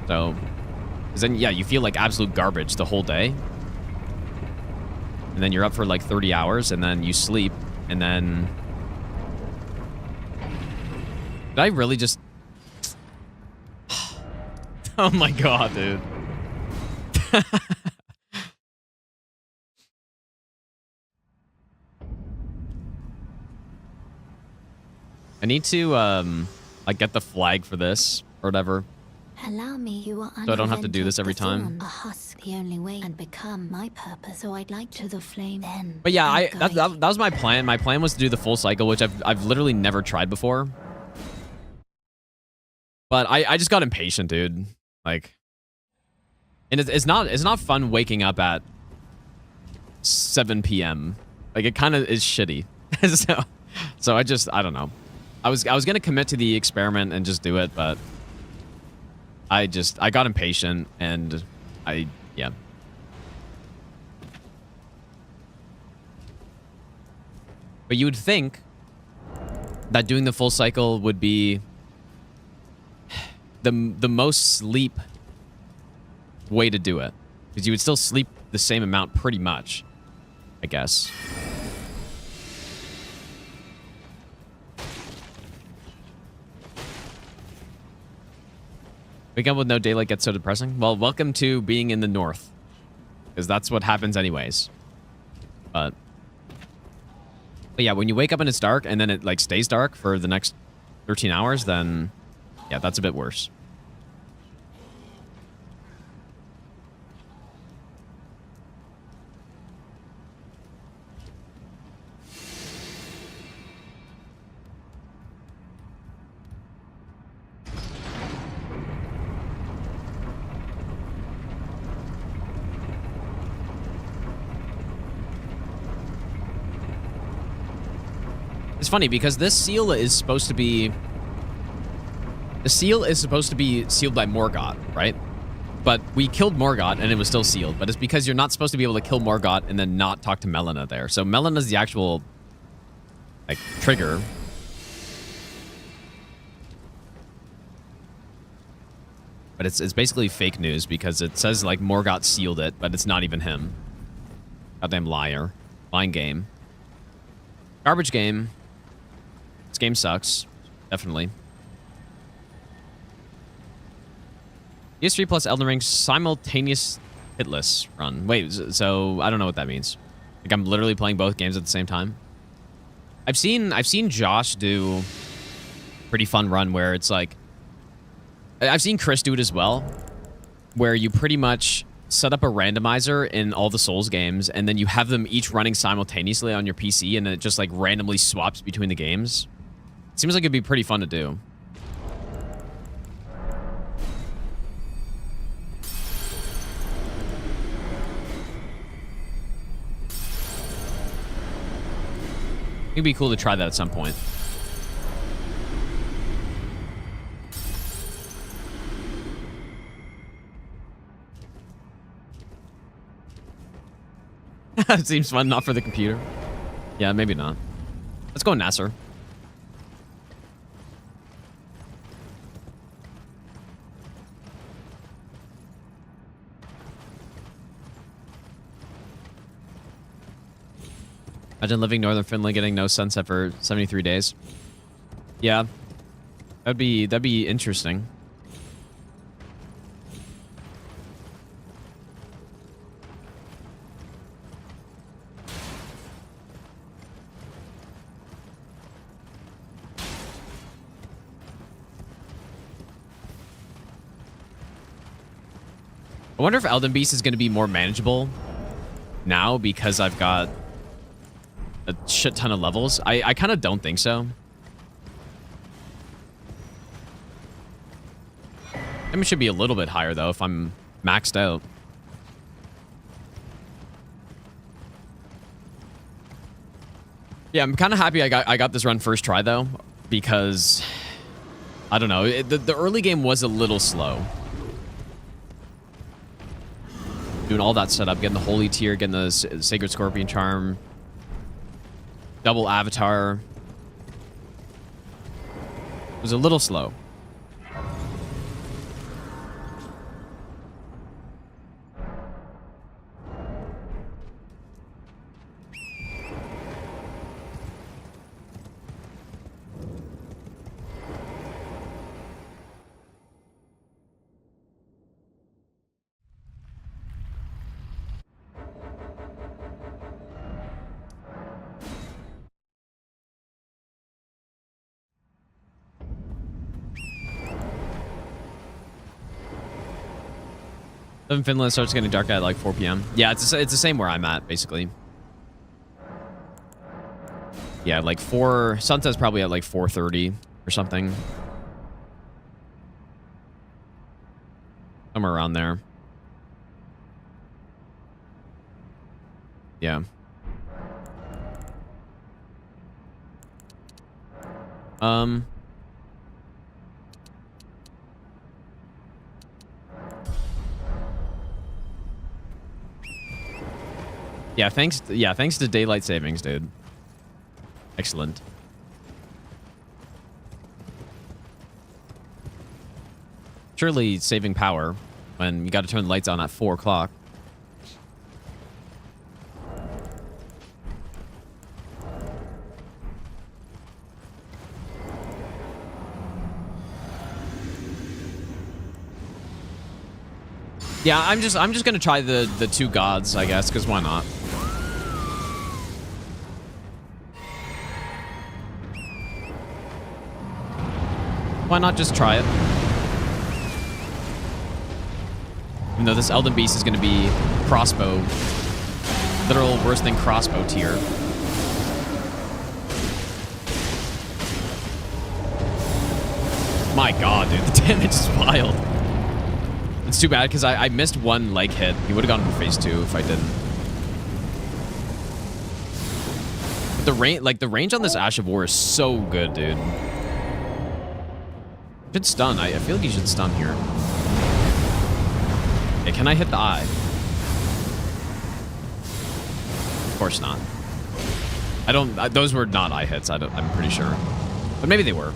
So, 'cause then, yeah, you feel like absolute garbage the whole day. And then you're up for like 30 hours, and then you sleep, and then... Did I really just... Oh my god, dude. I need to, like, get the flag for this, or whatever. Allow me, you are So I don't have to do this every time. A husk, the only way, and become my purpose. So I'd like to the flame then. But yeah, that was my plan. My plan was to do the full cycle, which I've literally never tried before. But I just got impatient, dude. Like, and it's not fun waking up at 7 p.m. Like, it kind of is shitty. so I don't know. I was gonna commit to the experiment and just do it, but I got impatient and yeah. But you would think that doing the full cycle would be the most sleep way to do it, because you would still sleep the same amount pretty much, I guess. Wake up with no daylight gets so depressing. Well, welcome to being in the north, because that's what happens anyways. But yeah, when you wake up and it's dark and then it like stays dark for the next 13 hours, then yeah, that's a bit worse. It's funny because this seal is supposed to be... The seal is supposed to be sealed by Morgott, right? But we killed Morgott and it was still sealed. But it's because you're not supposed to be able to kill Morgott and then not talk to Melina there. So Melina's the actual, like, trigger. But it's basically fake news because it says, like, Morgott sealed it, but it's not even him. Goddamn liar. Lying game. Garbage game. This game sucks. Definitely. PS3 plus Elden Ring simultaneous hitless run. Wait, so I don't know what that means. Like, I'm literally playing both games at the same time. I've seen Josh do a pretty fun run where it's like... I've seen Chris do it as well, where you pretty much set up a randomizer in all the Souls games, and then you have them each running simultaneously on your PC, and then it just like randomly swaps between the games. Seems like it'd be pretty fun to do. It'd be cool to try that at some point. It seems fun, not for the computer. Yeah, maybe not. Let's go Nasser. Imagine living northern Finland, getting no sunset for 73 days. Yeah. That'd be interesting. wonder if Elden Beast is going to be more manageable now because I've got a shit ton of levels. I kind of don't think so. I mean, it should be a little bit higher, though, if I'm maxed out. Yeah, I'm kind of happy I got this run first try, though, because, I don't know, the early game was a little slow. Doing all that setup, getting the Holy Tier, getting the Sacred Scorpion Charm, double Avatar. It was a little slow. In Finland, starts getting dark at like 4 p.m. Yeah, it's the same where I'm at, basically. Yeah, like sunset's probably at like 4:30 or something. Somewhere around there. Yeah. Yeah, thanks to daylight savings, dude. Excellent. Surely saving power when you got to turn the lights on at 4 o'clock. Yeah, I'm just gonna try the 2 gods, I guess, because why not? Why not just try it? Even though this Elden Beast is gonna be crossbow, literal worse than crossbow tier. My god, dude, the damage is wild. It's too bad because I missed 1 leg hit. He would have gone for phase 2 if I didn't. But the range on this Ash of War is so good, dude. Should stun. I feel like you should stun here. Yeah, can I hit the eye? Of course not. I don't. Those were not eye hits. I'm pretty sure, but maybe they were.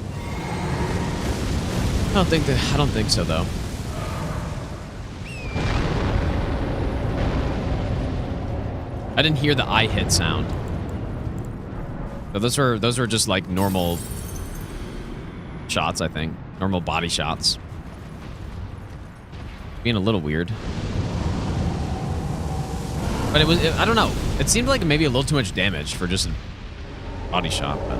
I don't think so though. I didn't hear the eye hit sound. But those were just like normal shots, I think. Normal body shots. Being a little weird. But I don't know. It seemed like maybe a little too much damage for just a body shot, but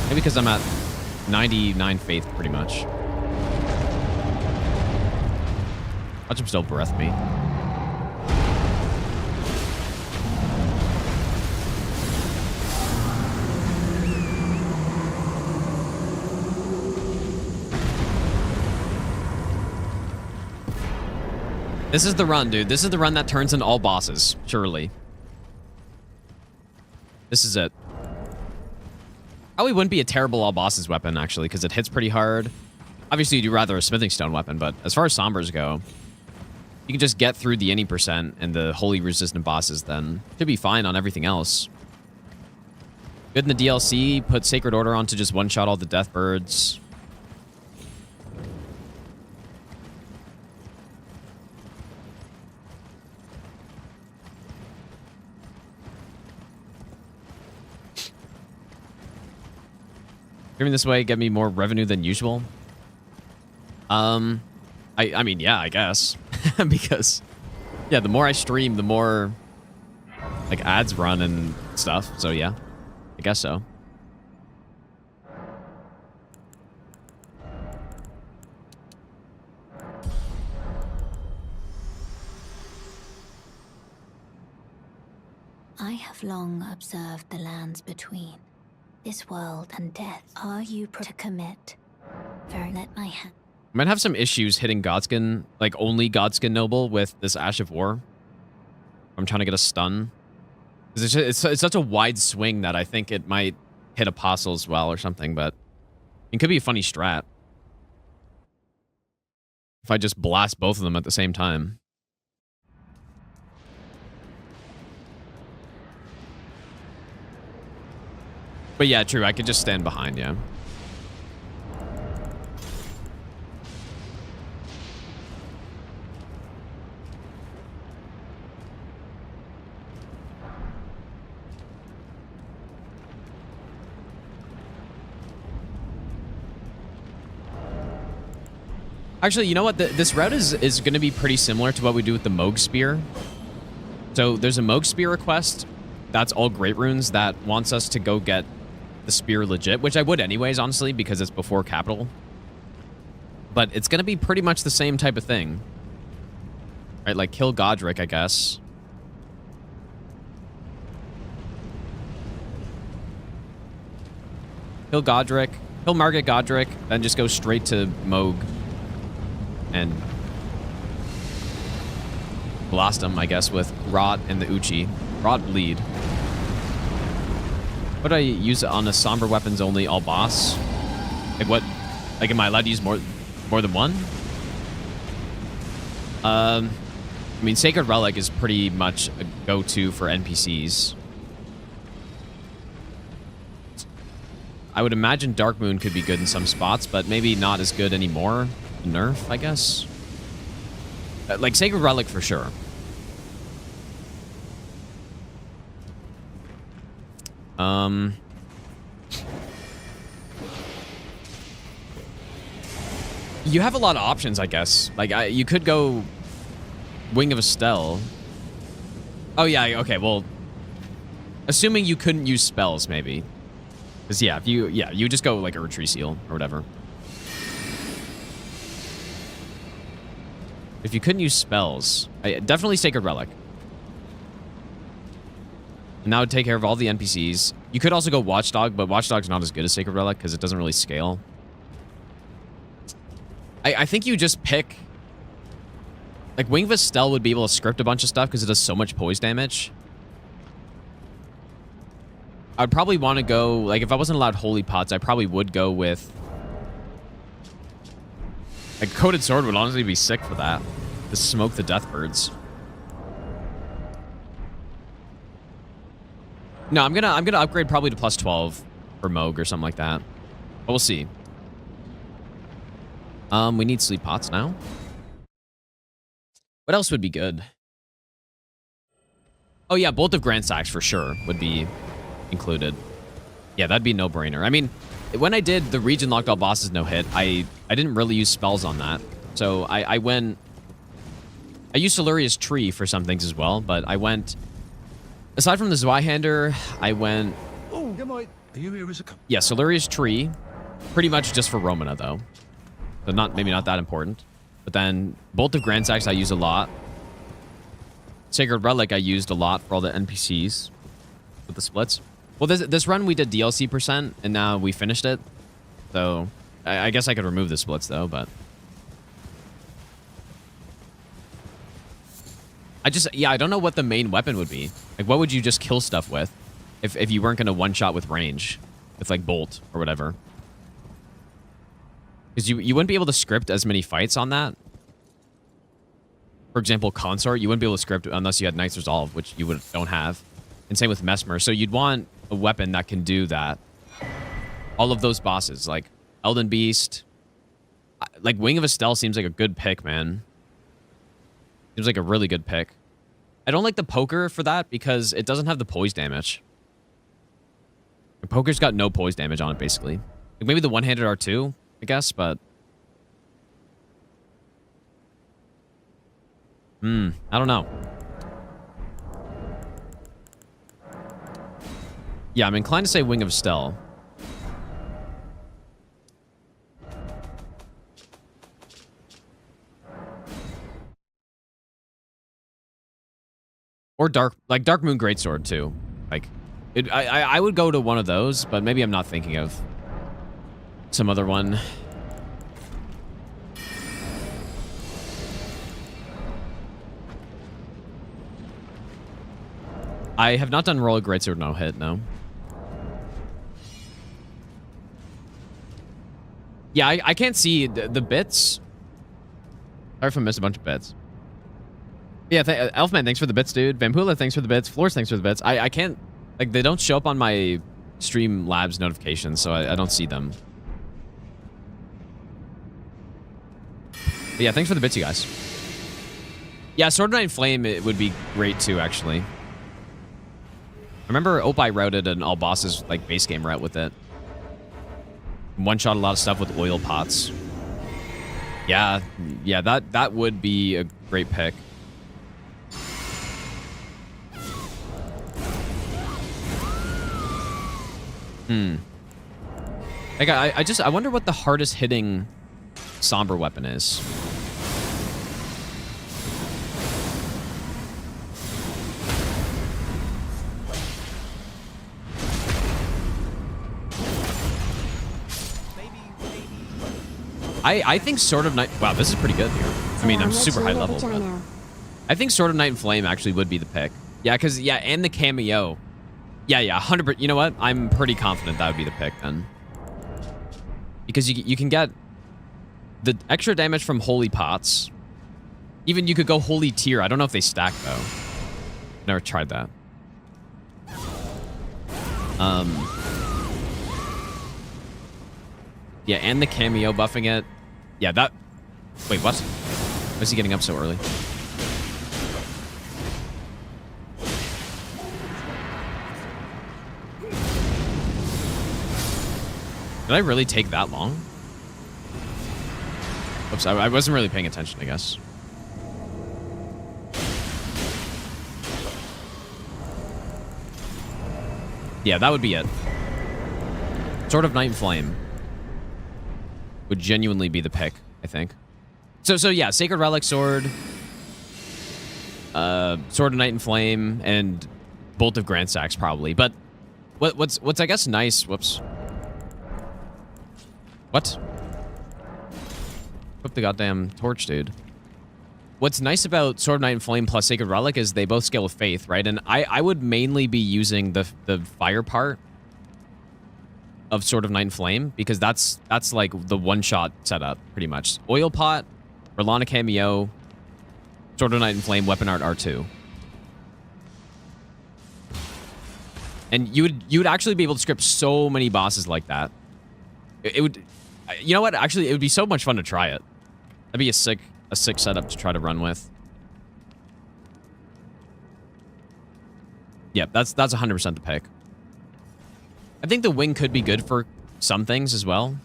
maybe because I'm at 99 faith pretty much. Watch him still breath me. This is the run, dude. This is the run that turns into all bosses, surely. This is it. Probably wouldn't be a terrible all bosses weapon, actually, because it hits pretty hard. Obviously, you'd rather a smithing stone weapon, but as far as sombers go, you can just get through the any percent and the holy resistant bosses, then should be fine on everything else. Good in the DLC, put Sacred Order on to just one-shot all the death birds. Streaming this way get me more revenue than usual. I mean, yeah, I guess. Because, yeah, the more I stream, the more, like, ads run and stuff. So, yeah, I guess so. I have long observed the lands between this world and death. Are you to commit? Very let my hand. I might have some issues hitting Godskin, like only Godskin Noble with this Ash of War. I'm trying to get a stun. It's such a wide swing that I think it might hit Apostle as well or something, but it could be a funny strat. If I just blast both of them at the same time. But yeah, true, I could just stand behind, yeah. Actually, you know what? This route is going to be pretty similar to what we do with the Moog Spear. So there's a Moog Spear request. That's all Great Runes that wants us to go get the Spear legit, which I would anyways, honestly, because it's before Capital. But it's going to be pretty much the same type of thing. Right, like kill Godric, I guess. Kill Godric. Kill Margit Godric, then just go straight to Moog. And blast him, I guess, with Rot and the Uchi. Rot bleed. Would I use it on a somber weapons only all boss? Like what? Like am I allowed to use more than one? I mean, Sacred Relic is pretty much a go-to for NPCs. I would imagine Dark Moon could be good in some spots, but maybe not as good anymore. Nerf, I guess. Like Sacred Relic for sure. You have a lot of options, I guess. Like you could go Wing of Estelle. Oh yeah, okay. Well, assuming you couldn't use spells, maybe. Because yeah, if you just go like Erdtree Seal or whatever. If you couldn't use spells, definitely Sacred Relic. And that would take care of all the NPCs. You could also go Watchdog, but Watchdog's not as good as Sacred Relic because it doesn't really scale. I think you just pick... Like, Wing of Estelle would be able to script a bunch of stuff because it does so much poise damage. I'd probably want to go... Like, if I wasn't allowed Holy Pots, I probably would go with... Like, Coated Sword would honestly be sick for that. To smoke the Deathbirds. No, I'm gonna upgrade probably to plus 12 for Moog or something like that. But we'll see. We need Sleep Pots now. What else would be good? Oh yeah, Bolt of Grand Sax for sure would be included. Yeah, that'd be a no-brainer. I mean, when I did the region locked all bosses no hit, I didn't really use spells on that. So I went... I used Siluria's Tree for some things as well, but I went... Aside from the Zweihander, I went... Oh, are you here as a... Yeah, Siluria's Tree. Pretty much just for Romana, though. So maybe not that important. But then Bolt of Grand Sax I use a lot. Sacred Relic I used a lot for all the NPCs with the splits. Well, this run we did DLC %, and now we finished it. So I guess I could remove the splits, though, but... I don't know what the main weapon would be. Like, what would you just kill stuff with if you weren't going to one-shot with range? With, like, Bolt or whatever. Because you wouldn't be able to script as many fights on that. For example, Consort, you wouldn't be able to script unless you had Knight's Resolve, which you don't have. And same with Mesmer. So you'd want a weapon that can do that. All of those bosses, like Elden Beast. Like, Wing of Estelle seems like a good pick, man. Seems like a really good pick. I don't like the Poker for that because it doesn't have the poise damage. The Poker's got no poise damage on it, basically. Like maybe the one-handed R2, I guess, but... I don't know. Yeah, I'm inclined to say Wing of Estelle. Or Dark Moon Greatsword too. Like, I would go to one of those, but maybe I'm not thinking of some other one. I have not done Royal Greatsword no hit, no. Yeah, I can't see the bits. Sorry if I missed a bunch of bits. Yeah, Elfman, thanks for the bits, dude. Vampula, thanks for the bits. Floors, thanks for the bits. I can't, like, they don't show up on my Streamlabs notifications, so I don't see them. But yeah, thanks for the bits, you guys. Yeah, Sword of Night and Flame, it would be great too, actually. I remember Opie routed an all bosses, like, base game route with it. One-shot a lot of stuff with oil pots. Yeah, that would be a great pick. Like, I wonder what the hardest hitting somber weapon is. I think Sword of Night... Wow, this is pretty good here. I mean, I'm super high level. But I think Sword of Night and Flame actually would be the pick. Yeah, because, yeah, and the cameo. Yeah, 100%. You know what? I'm pretty confident that would be the pick then. Because you can get the extra damage from Holy Pots. Even you could go Holy Tier. I don't know if they stack, though. Never tried that. Yeah, and the cameo buffing it. Yeah, that... Wait, what? Why is he getting up so early? Did I really take that long? Oops, I wasn't really paying attention, I guess. Yeah, that would be it. Sword of Night and Flame would genuinely be the pick, I think. So yeah, Sacred Relic Sword, Sword of Night and Flame, and Bolt of Grand Stacks probably. But what's I guess nice. Whoops. What? Flip the goddamn torch, dude. What's nice about Sword of Night and Flame plus Sacred Relic is they both scale with Faith, right? And I would mainly be using the fire part of Sword of Night and Flame because that's like the one-shot setup, pretty much. Oil Pot, Rolana Cameo, Sword of Night and Flame, Weapon Art R2. And you would actually be able to script so many bosses like that. It would... You know what? Actually, it would be so much fun to try it. That'd be a sick setup to try to run with. Yeah, that's 100% the pick. I think the wing could be good for some things as well.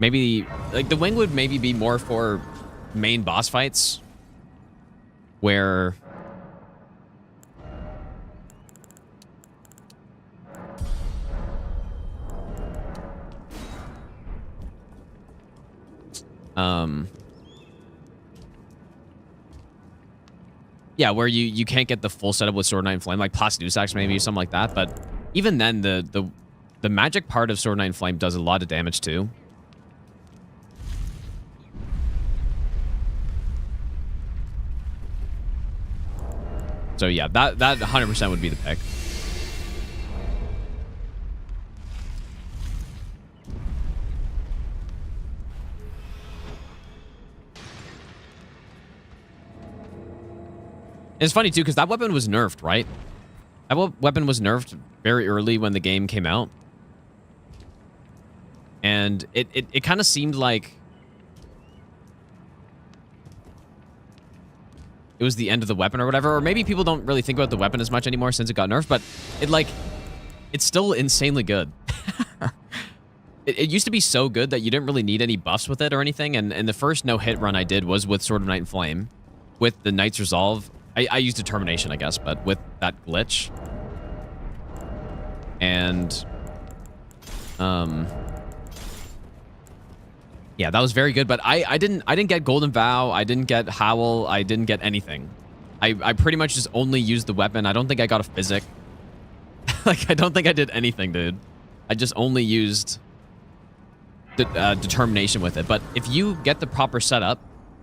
Maybe, like, the wing would maybe be more for main boss fights. Where... Yeah, where you can't get the full setup with Sword of Night and Flame, like Plasdusax maybe, something like that. But even then, the magic part of Sword of Night and Flame does a lot of damage too. So yeah, that 100% would be the pick. It's funny, too, because that weapon was nerfed, right? That weapon was nerfed very early when the game came out. And it kind of seemed like it was the end of the weapon or whatever. Or maybe people don't really think about the weapon as much anymore since it got nerfed. But it's still insanely good. It used to be so good that you didn't really need any buffs with it or anything. And the first no-hit run I did was with Sword of Night and Flame. With the Knight's Resolve. I used Determination, I guess, but with that glitch. And, yeah, that was very good, but I didn't get Golden Vow, I didn't get Howl, I didn't get anything. I pretty much just only used the weapon. I don't think I got a physic. Like, I don't think I did anything, dude. I just only used determination with it. But if you get the proper setup,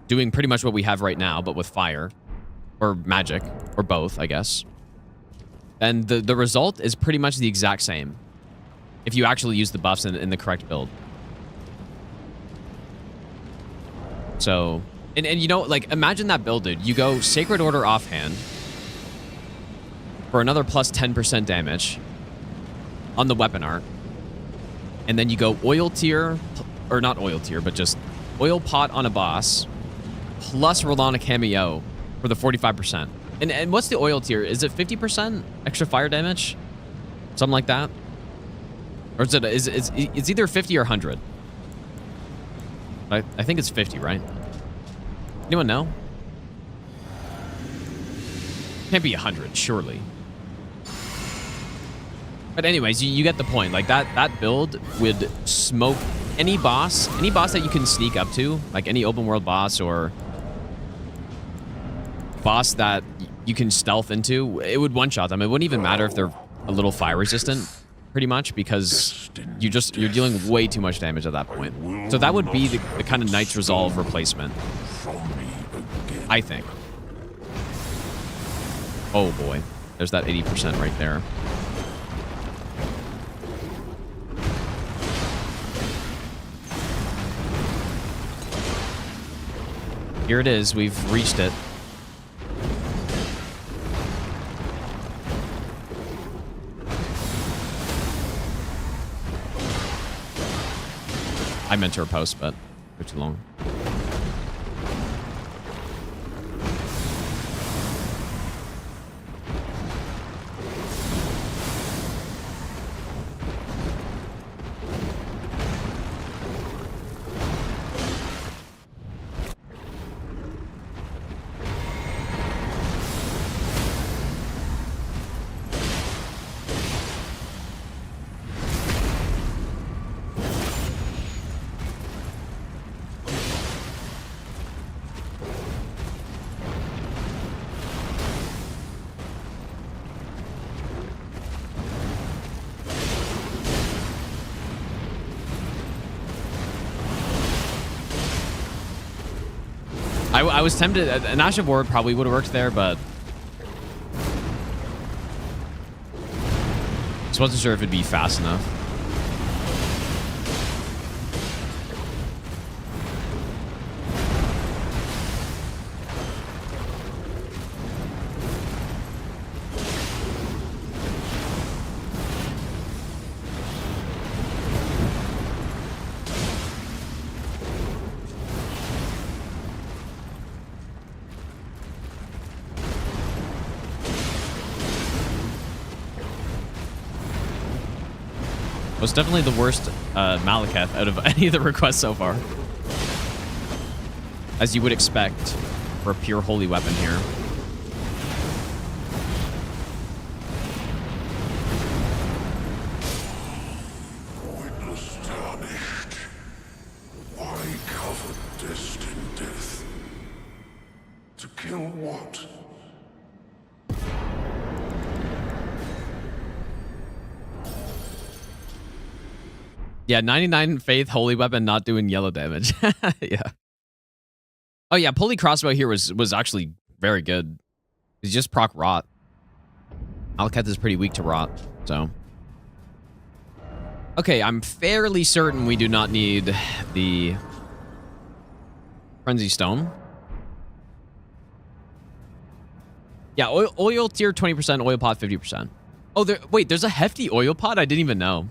doing pretty much what we have right now, but with fire or magic or both, I guess, then the result is pretty much the exact same if you actually use the buffs in the correct build. So, and you know, like, imagine that build, dude. You go Sacred Order offhand for another plus 10% damage on the weapon art. And then you go oil tier, or not oil tier, but just oil pot on a boss, plus Rolana Cameo for the 45%. And what's the oil tier? Is it 50% extra fire damage? Something like that? Or is it, it's either 50 or 100. I think it's 50, right? Anyone know? Can't be 100, surely. But anyways, you get the point. Like, that build would smoke any boss that you can sneak up to, like any open world boss or boss that you can stealth into. It would one-shot them. It wouldn't even matter if they're a little fire resistant, pretty much, because you're dealing way too much damage at that point. So that would be the kind of Knight's Resolve replacement, I think. Oh boy, there's that 80% right there. Here it is. We've reached it. I meant to post, but for too long. I was tempted. An Ash of War probably would have worked there, but just wasn't sure if it'd be fast enough. Was definitely the worst Malekith out of any of the requests so far. As you would expect for a pure holy weapon here. Witness tarnished. Why cover destined death? To kill what? Yeah, 99 faith, holy weapon, not doing yellow damage. Yeah. Oh yeah, pulley crossbow here was actually very good. He's just proc rot. Malekith is pretty weak to rot, so. Okay, I'm fairly certain we do not need the Frenzy Stone. Yeah, oil tier 20%, oil pot 50%. Oh, wait, there's a hefty oil pot? I didn't even know.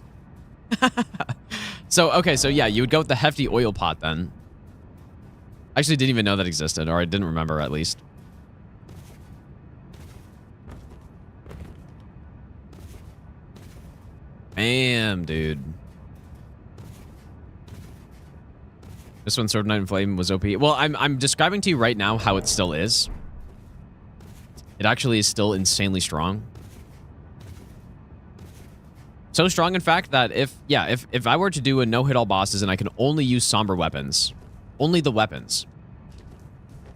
So, okay, so yeah, you would go with the hefty oil pot then. I actually didn't even know that existed, or I didn't remember at least. Bam, dude. This one, Sword of Night and Flame, was OP. Well, I'm describing to you right now how it still is. It actually is still insanely strong. So strong, in fact, that if I were to do a no-hit all bosses and I can only use somber weapons, only the weapons,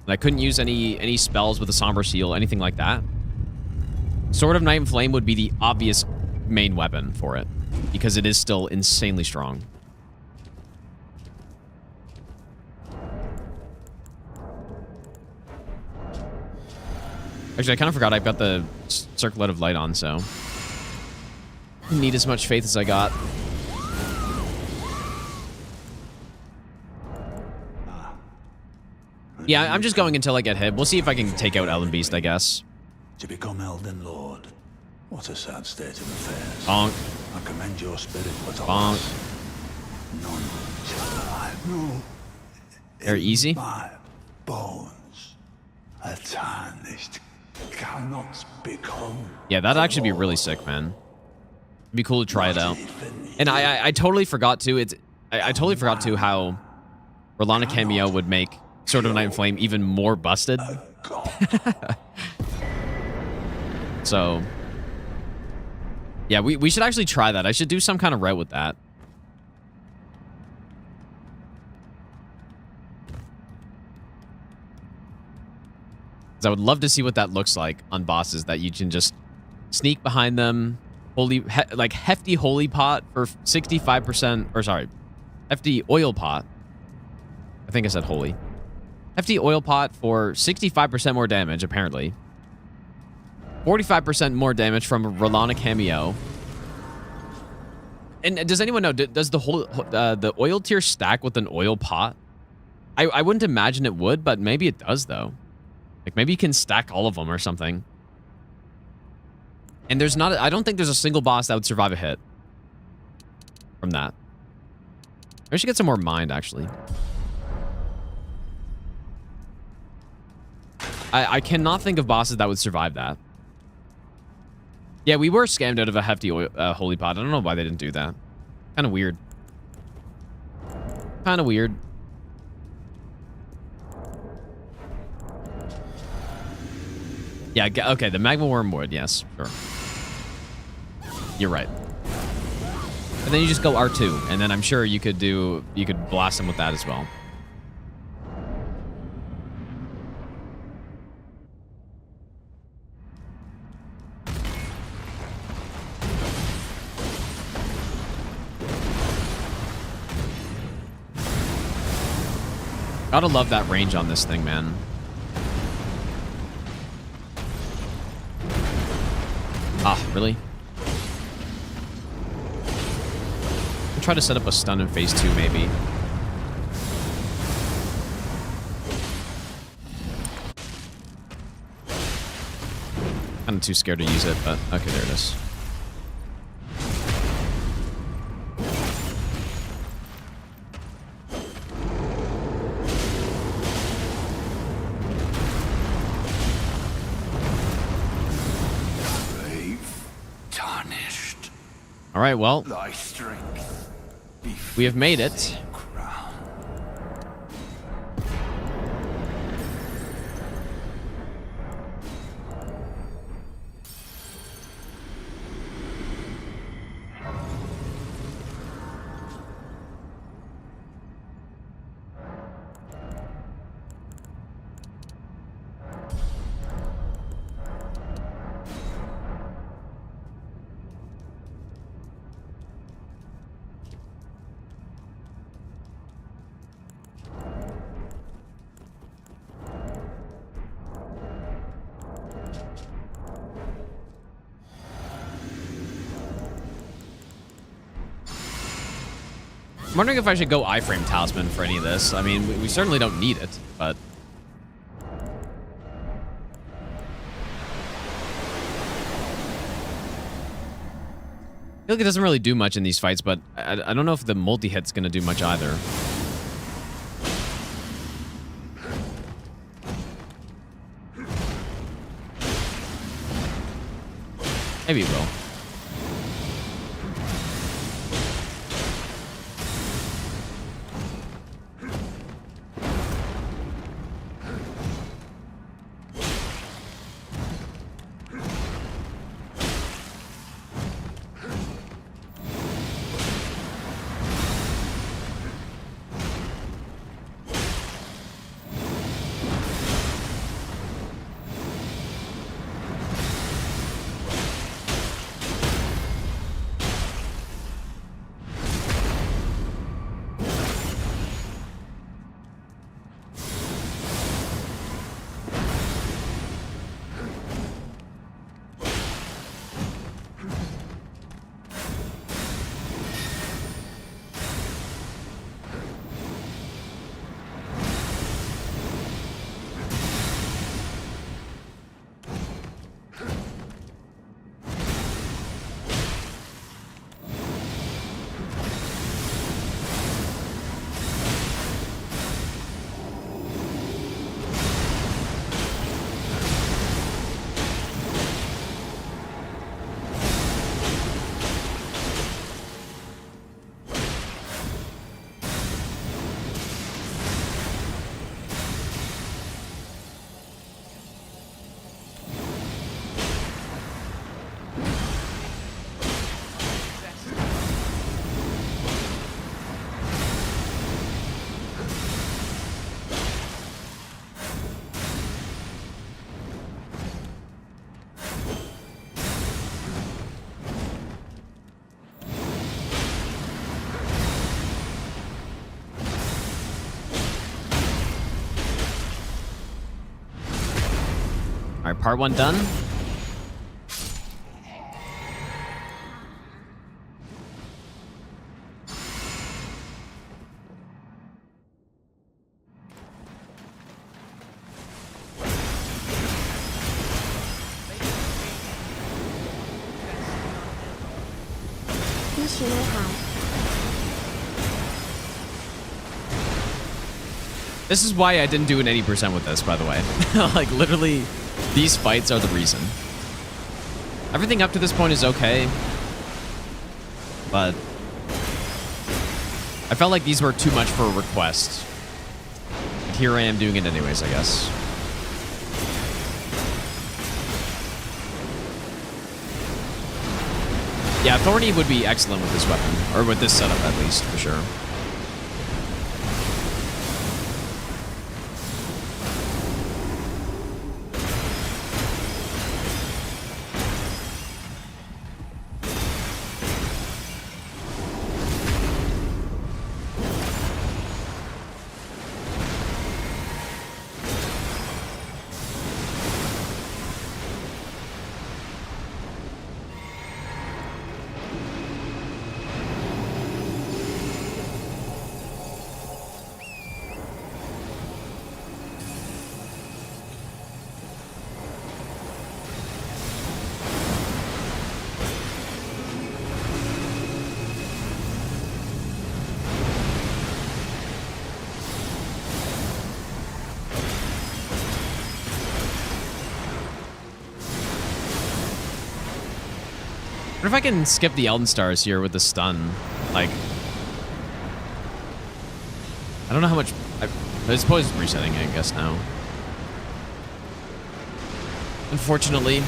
And I couldn't use any spells with a Somber Seal, anything like that. Sword of Night and Flame would be the obvious main weapon for it, because it is still insanely strong. Actually, I kind of forgot I've got the Circlet of Light on, so I didn't need as much faith as I got. Yeah, I'm just going until I get hit. We'll see if I can take out Elden Beast, I guess. To become Elden Lord. What a sad state of affairs. Bonk. I commend your spirit, but Bonk. none shall survive. No. They're easy. My bones, a tarnished, cannot become. Yeah, that'd actually be really sick, man. It'd be cool to try it out. And I totally forgot to. I totally forgot to how Rolana Cameo would make Sword of Night and Flame even more busted. So, yeah, we should actually try that. I should do some kind of route with that. 'Cause I would love to see what that looks like on bosses, that you can just sneak behind them, like hefty holy pot for 65%, or sorry, hefty oil pot. I think I said holy. Hefty oil pot for 65% more damage, apparently. 45% more damage from Rolana Cameo. And does anyone know, does the oil tier stack with an oil pot? I wouldn't imagine it would, but maybe it does, though. Like, maybe you can stack all of them or something. And there's not, I don't think there's a single boss that would survive a hit from that. I should get some more mind, actually. I cannot think of bosses that would survive that. Yeah, we were scammed out of a hefty holy pot. I don't know why they didn't do that. Kind of weird. Kind of weird. Yeah, okay, the magma worm would, yes, sure. You're right. And then you just go R2, and then I'm sure you could blast them with that as well. Gotta love that range on this thing, man. Ah, really? I'll try to set up a stun in phase 2, maybe. I'm too scared to use it, but okay, there it is. All right, well, we have made it. I'm wondering if I should go iframe talisman for any of this. I mean, we certainly don't need it, but I feel like it doesn't really do much in these fights, but I don't know if the multi-hit's going to do much either. Maybe it will. right, part 1 done. This is why I didn't do an 80% with this, by the way. Like, literally, these fights are the reason. Everything up to this point is okay. But I felt like these were too much for a request. And here I am doing it anyways, I guess. Yeah, Thorny would be excellent with this weapon. Or with this setup, at least, for sure. What if I can skip the Elden Stars here with the stun? Like, I don't know how much. I suppose it's resetting, I guess, now. Unfortunately.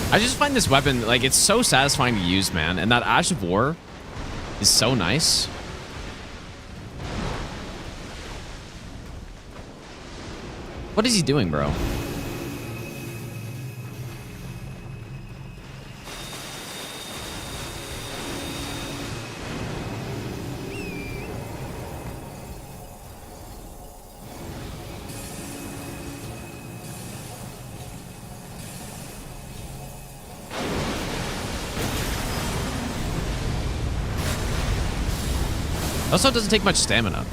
I just find this weapon, like, it's so satisfying to use, man. And that Ash of War is so nice. What is he doing, bro? Also, it doesn't take much stamina.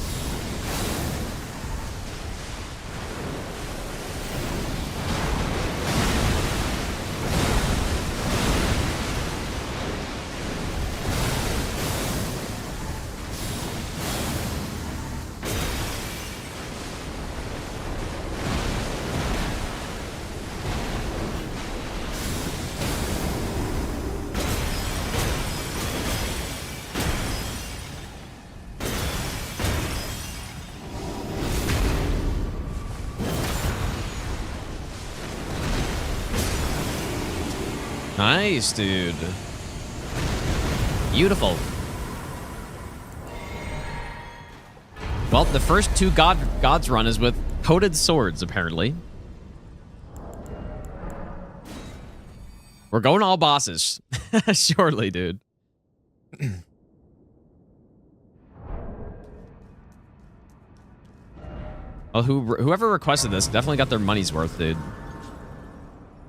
Nice, dude. Beautiful. Well, the first two gods run is with coated swords, apparently. We're going all bosses. Surely, dude. Well, whoever requested this definitely got their money's worth, dude.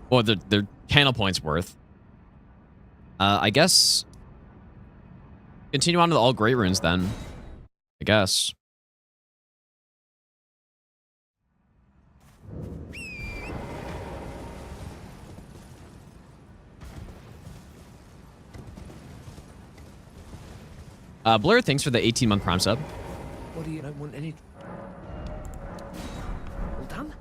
Or their channel points worth. I guess... Continue on to the all great runes, then. I guess. Blur, thanks for the 18-month Prime sub. What do you don't want any? All done?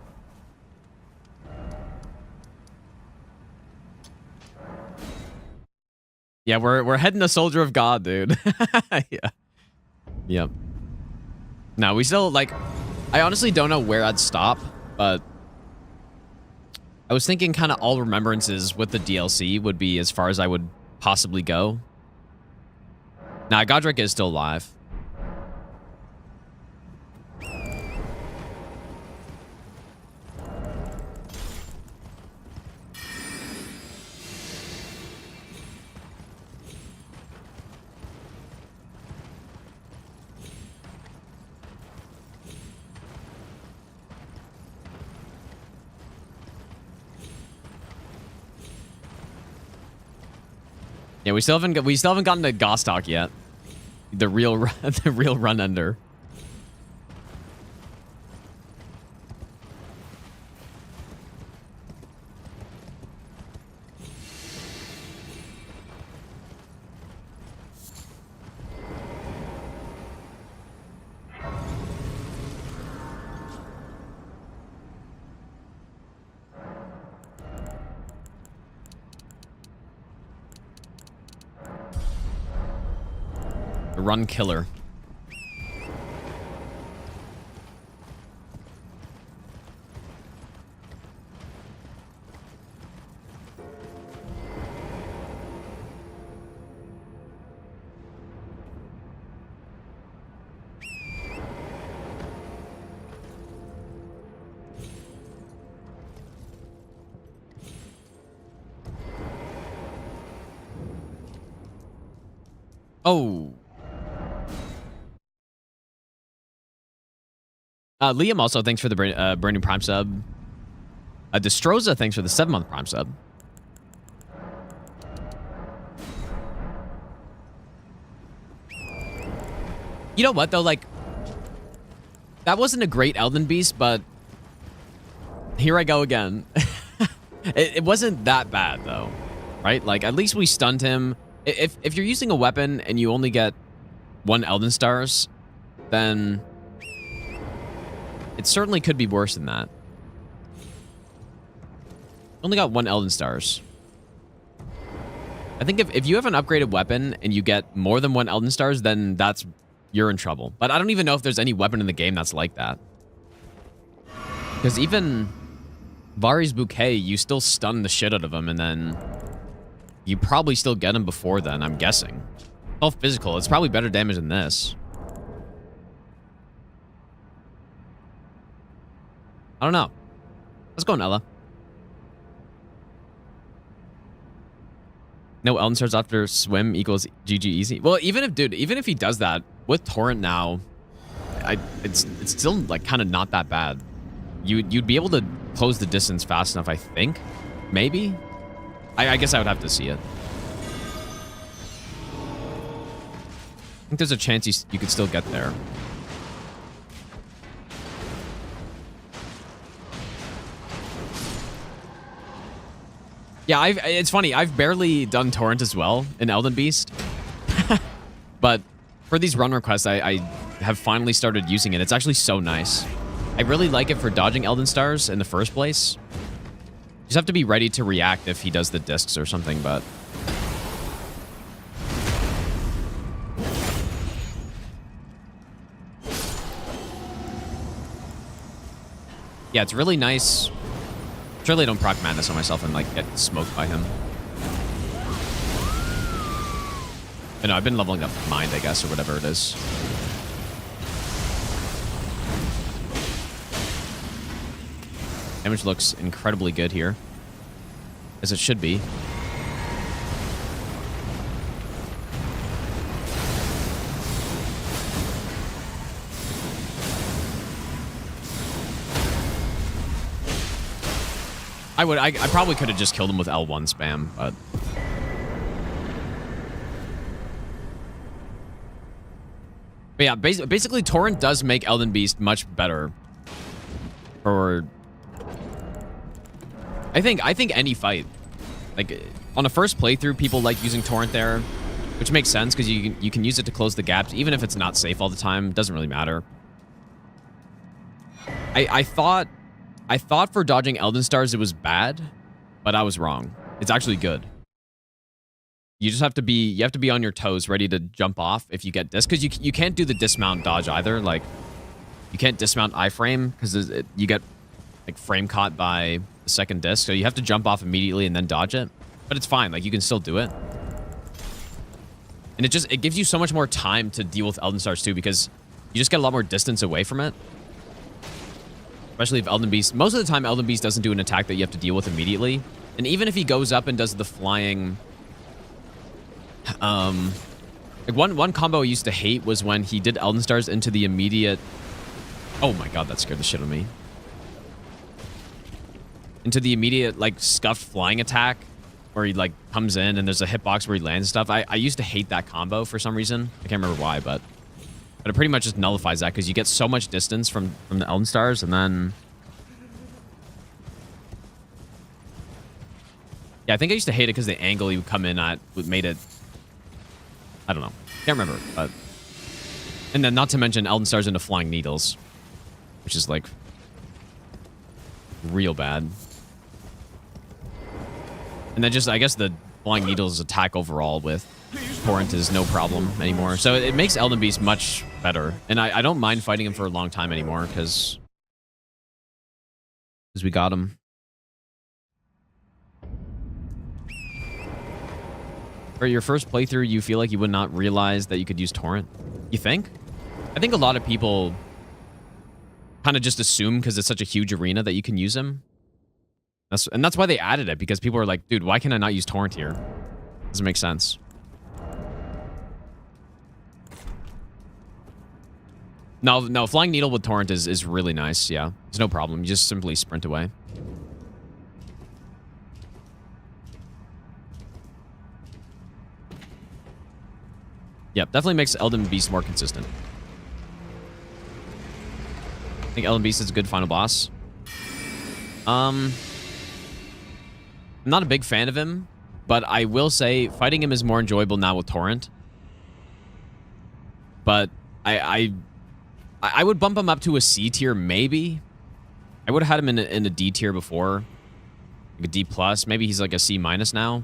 Yeah, we're heading to Soldier of God, dude. Yeah. Yep. No, we still, like... I honestly don't know where I'd stop, but... I was thinking kind of all remembrances with the DLC would be as far as I would possibly go. Nah, Godric is still alive. Yeah, we still haven't gotten to Gostock yet. The real run ender. The run killer. Oh. Liam also, thanks for the brand new Prime sub. Destroza, thanks for the 7-month Prime sub. You know what, though? Like, that wasn't a great Elden Beast, but here I go again. It wasn't that bad, though, right? Like, at least we stunned him. If you're using a weapon and you only get 1 Elden Stars, then... it certainly could be worse than that. Only got 1 Elden Stars. I think if you have an upgraded weapon and you get more than 1 Elden Stars, then you're in trouble. But I don't even know if there's any weapon in the game that's like that. Because even Vari's Bouquet, you still stun the shit out of him, and then you probably still get him before then, I'm guessing. All physical. It's probably better damage than this. I don't know. Let's go, Nella. No Elden Stars after swim equals GG easy. Well, even if he does that with Torrent now, it's still like kind of not that bad. You'd be able to close the distance fast enough, I think. Maybe. I guess I would have to see it. I think there's a chance you could still get there. Yeah, it's funny. I've barely done Torrent as well in Elden Beast. But for these run requests, I have finally started using it. It's actually so nice. I really like it for dodging Elden Stars in the first place. You just have to be ready to react if he does the discs or something, but... yeah, it's really nice. Surely I don't proc madness on myself and like get smoked by him. I know, I've been leveling up mind, I guess, or whatever it is. Damage looks incredibly good here. As it should be. I probably could have just killed him with L1 spam, but... But yeah, basically Torrent does make Elden Beast much better for... I think any fight. Like, on a first playthrough, people like using Torrent there, which makes sense because you can use it to close the gaps, even if it's not safe all the time. Doesn't really matter. I thought for dodging Elden Stars it was bad, but I was wrong. It's actually good. You just have to be on your toes, ready to jump off if you get dis, because you can't do the dismount dodge either. Like, you can't dismount iframe because you get like frame caught by the second disc, so you have to jump off immediately and then dodge it. But it's fine, like you can still do it. And it gives you so much more time to deal with Elden Stars too, because you just get a lot more distance away from it. Especially if Elden Beast, most of the time Elden Beast doesn't do an attack that you have to deal with immediately. And even if he goes up and does the flying, like one combo I used to hate was when he did Elden Stars into the immediate, oh my god, that scared the shit out of me. Into the immediate like scuffed flying attack where he like comes in and there's a hitbox where he lands stuff. I used to hate that combo for some reason. I can't remember why, but it pretty much just nullifies that because you get so much distance from the Elden Stars, and then... Yeah, I think I used to hate it because the angle he would come in at made it... I don't know. Can't remember, but... And then not to mention Elden Stars into Flying Needles, which is like... real bad. And then just, I guess the Flying Needles attack overall with Torrent is no problem anymore. So it makes Elden Beast much better. And I don't mind fighting him for a long time anymore because we got him. For your first playthrough, you feel like you would not realize that you could use Torrent? You think? I think a lot of people kind of just assume because it's such a huge arena that you can use him. And that's why they added it, because people are like, dude, why can I not use Torrent here? Doesn't make sense. No, Flying Needle with Torrent is really nice, yeah. There's no problem. You just simply sprint away. Yep, definitely makes Elden Beast more consistent. I think Elden Beast is a good final boss. I'm not a big fan of him, but I will say fighting him is more enjoyable now with Torrent. But I would bump him up to a C tier, maybe. I would have had him in a D tier before. Like a D plus. Maybe he's like a C minus now.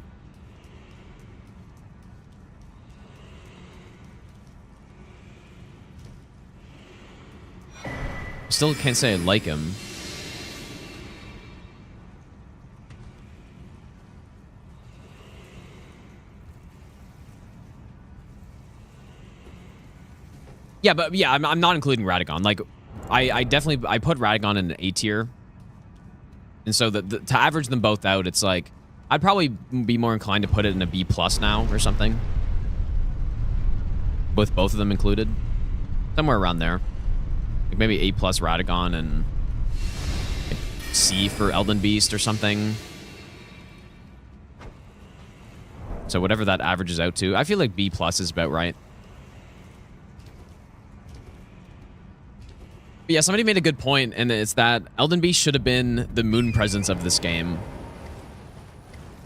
Still can't say I like him. Yeah, but yeah, I'm not including Radagon. Like, I definitely put Radagon in an A tier, and so to average them both out, it's like I'd probably be more inclined to put it in a B plus now or something, with both of them included, somewhere around there. Like maybe A plus Radagon and like C for Elden Beast or something. So whatever that averages out to, I feel like B plus is about right. But yeah, somebody made a good point, and it's that Elden Beast should have been the moon presence of this game,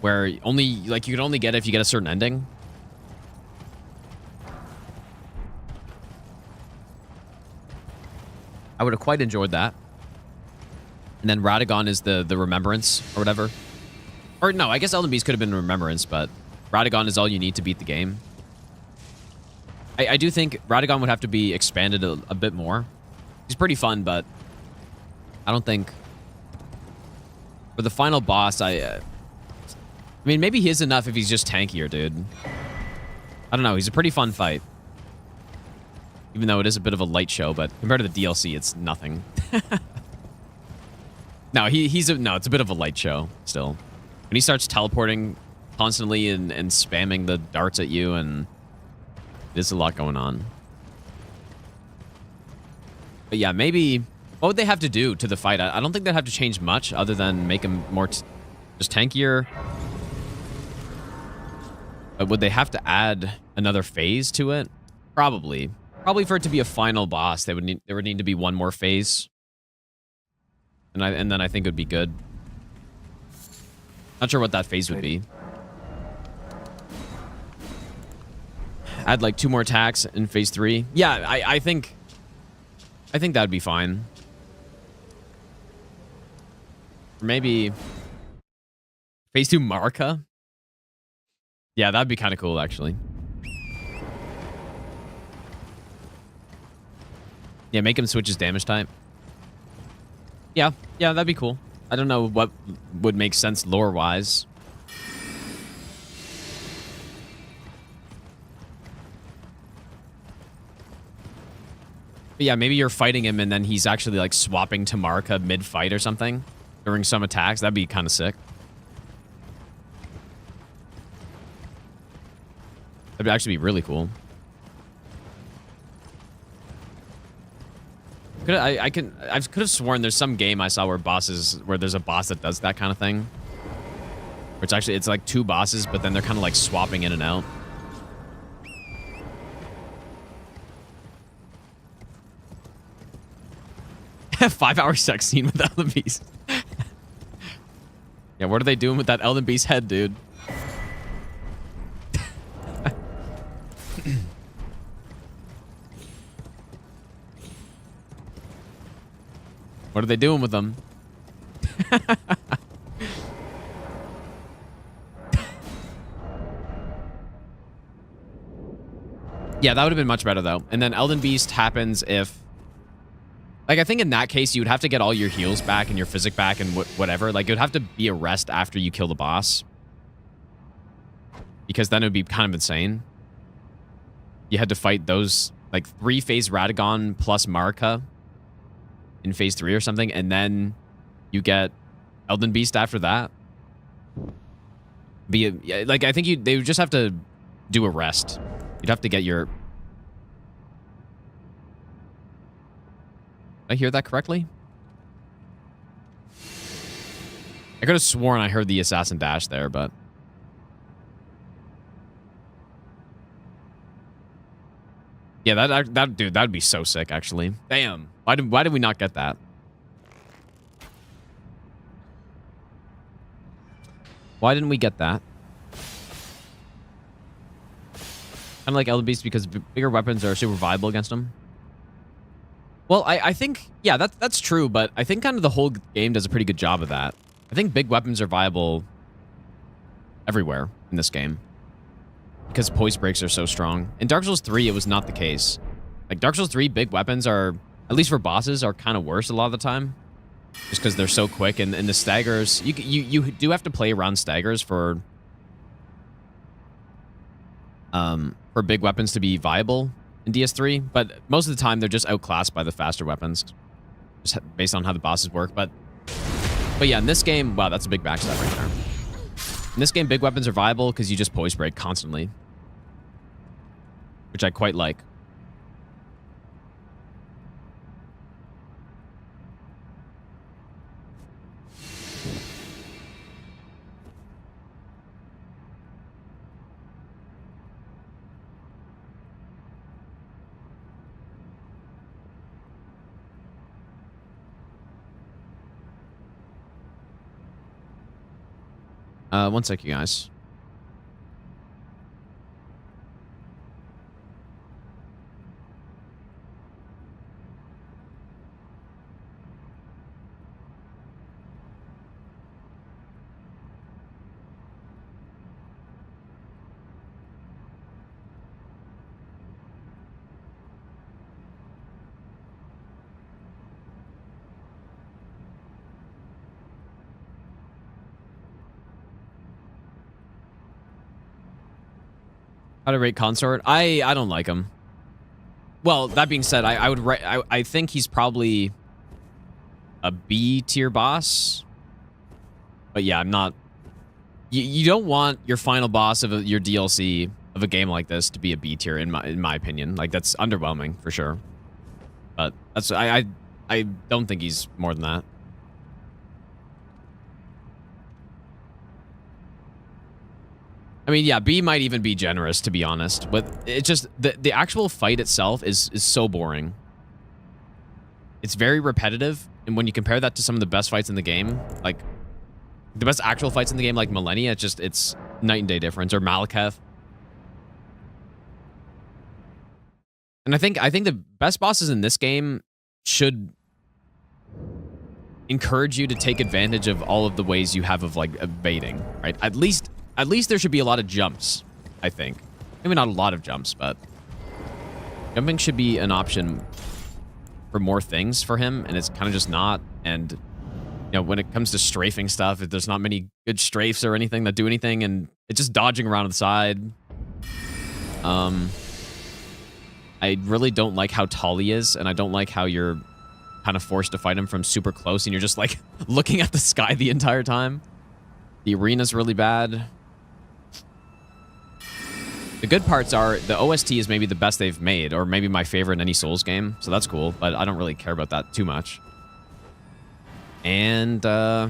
where only like you could only get it if you get a certain ending. I would have quite enjoyed that. And then Radagon is the Remembrance or whatever. Or no, I guess Elden Beast could have been Remembrance, but Radagon is all you need to beat the game. I do think Radagon would have to be expanded a bit more. He's pretty fun, but I don't think... For the final boss, I mean, maybe he is enough if he's just tankier, dude. I don't know. He's a pretty fun fight. Even though it is a bit of a light show, but compared to the DLC, it's nothing. No, no, it's a bit of a light show still. When he starts teleporting constantly and spamming the darts at you, and there's a lot going on. But yeah, maybe what would they have to do to the fight? I don't think they'd have to change much other than make him more just tankier. But would they have to add another phase to it? Probably. Probably for it to be a final boss, there would need to be one more phase. And then I think it would be good. Not sure what that phase would be. Add like 2 more attacks in phase 3. Yeah, I think that'd be fine. Or maybe phase 2 Marika. Yeah, that'd be kind of cool actually. Yeah, make him switch his damage type. Yeah, that'd be cool. I don't know what would make sense lore-wise. But yeah, maybe you're fighting him and then he's actually like swapping to Marika mid-fight or something during some attacks. That'd be kind of sick. That'd actually be really cool. I could have sworn there's some game I saw where there's a boss that does that kind of thing. Where it's like 2 bosses, but then they're kind of like swapping in and out. A 5-hour sex scene with Elden Beast. Yeah, what are they doing with that Elden Beast head, dude? What are they doing with them? Yeah, that would have been much better, though. And then Elden Beast happens if... Like, I think in that case, you would have to get all your heals back and your physic back and whatever. Like, it would have to be a rest after you kill the boss. Because then it would be kind of insane. You had to fight those, like, 3-phase Radagon plus Marika in phase 3 or something, and then you get Elden Beast after that. Like, I think they would just have to do a rest. You'd have to get your... Did I hear that correctly? I could have sworn I heard the assassin dash there, but... Yeah, dude, that'd be so sick, actually. Damn. Why did we not get that? Why didn't we get that? Kind of like Elden Beast because bigger weapons are super viable against them. Well, I think, yeah, that's true, but I think kind of the whole game does a pretty good job of that. I think big weapons are viable everywhere in this game because poise breaks are so strong. In Dark Souls 3, it was not the case. Like, Dark Souls 3, big weapons are, at least for bosses, are kind of worse a lot of the time. Just because they're so quick, and the staggers... You do have to play around staggers for big weapons to be viable in DS3, but most of the time, they're just outclassed by the faster weapons. Just based on how the bosses work, but yeah, in this game... Wow, that's a big backstab right there. In this game, big weapons are viable because you just poise break constantly. Which I quite like. One sec, you guys. How to rate Consort? I don't like him. Well, that being said, I think he's probably a B tier boss. But yeah, I'm not... You don't want your final boss of your DLC of a game like this to be a B tier, in my opinion. Like, that's underwhelming, for sure. But that's... I don't think he's more than that. I mean, yeah, B might even be generous, to be honest. But it's just... The actual fight itself is so boring. It's very repetitive. And when you compare that to some of the best fights in the game, like... the best actual fights in the game, like Millennia, it's night and day difference. Or Malekith. And I think the best bosses in this game should encourage you to take advantage of all of the ways you have of, like, evading, right? At least there should be a lot of jumps, I think. Maybe not a lot of jumps, but jumping should be an option for more things for him, and it's kind of just not. And, you know, when it comes to strafing stuff, there's not many good strafes or anything that do anything, and it's just dodging around to the side. I really don't like how tall he is, and I don't like how you're kind of forced to fight him from super close, and you're just, like, looking at the sky the entire time. The arena's really bad. The good parts are the OST is maybe the best they've made, or maybe my favorite in any Souls game, so that's cool, but I don't really care about that too much. And, I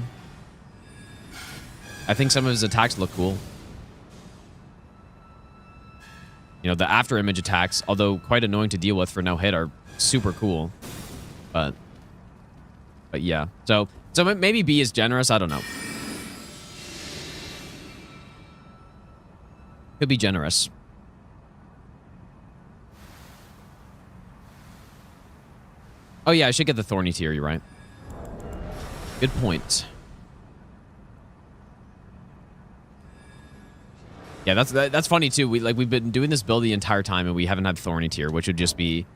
think some of his attacks look cool. You know, the after image attacks, although quite annoying to deal with for no hit, are super cool. But yeah. So maybe B is generous, I don't know. Could be generous. Oh yeah, I should get the Thorny tier, you're right. Good point. Yeah, that's funny too. We've been doing this build the entire time and we haven't had Thorny tier, which would just be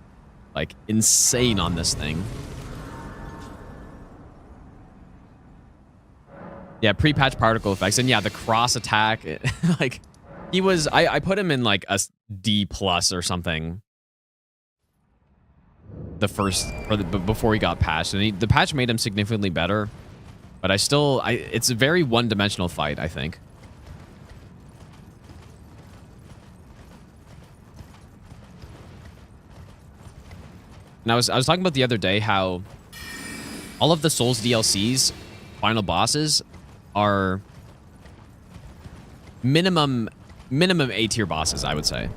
like insane on this thing. Yeah, pre-patch particle effects, and yeah, the cross attack. Like, he was. I put him in like a D+ or something. Before he got patched, and the patch made him significantly better. But it's a very one-dimensional fight, I think. And I was talking about the other day how all of the Souls DLCs, final bosses, are minimum A tier bosses, I would say.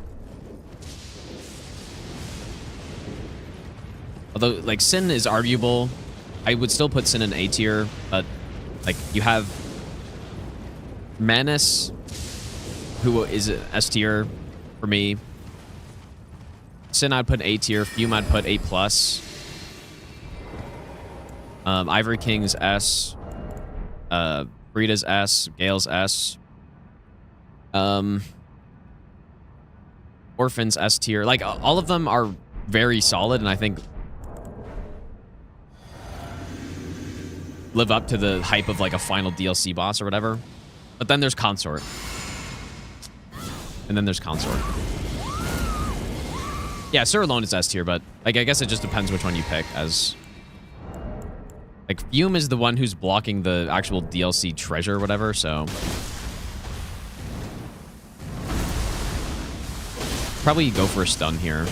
Although, like, Sin is arguable. I would still put Sin in A tier, but, like, you have Manus, who is S tier for me. Sin I'd put A tier. Fume I'd put A+. Ivory King's S. Frida's S. Gale's S. Orphan's S tier. Like, all of them are very solid, and I think live up to the hype of, like, a final DLC boss or whatever. But then there's Consort. And then there's Consort. Yeah, Sir alone is S tier, but, like, I guess it just depends which one you pick, as... Like, Fume is the one who's blocking the actual DLC treasure or whatever, so... Probably go for a stun here.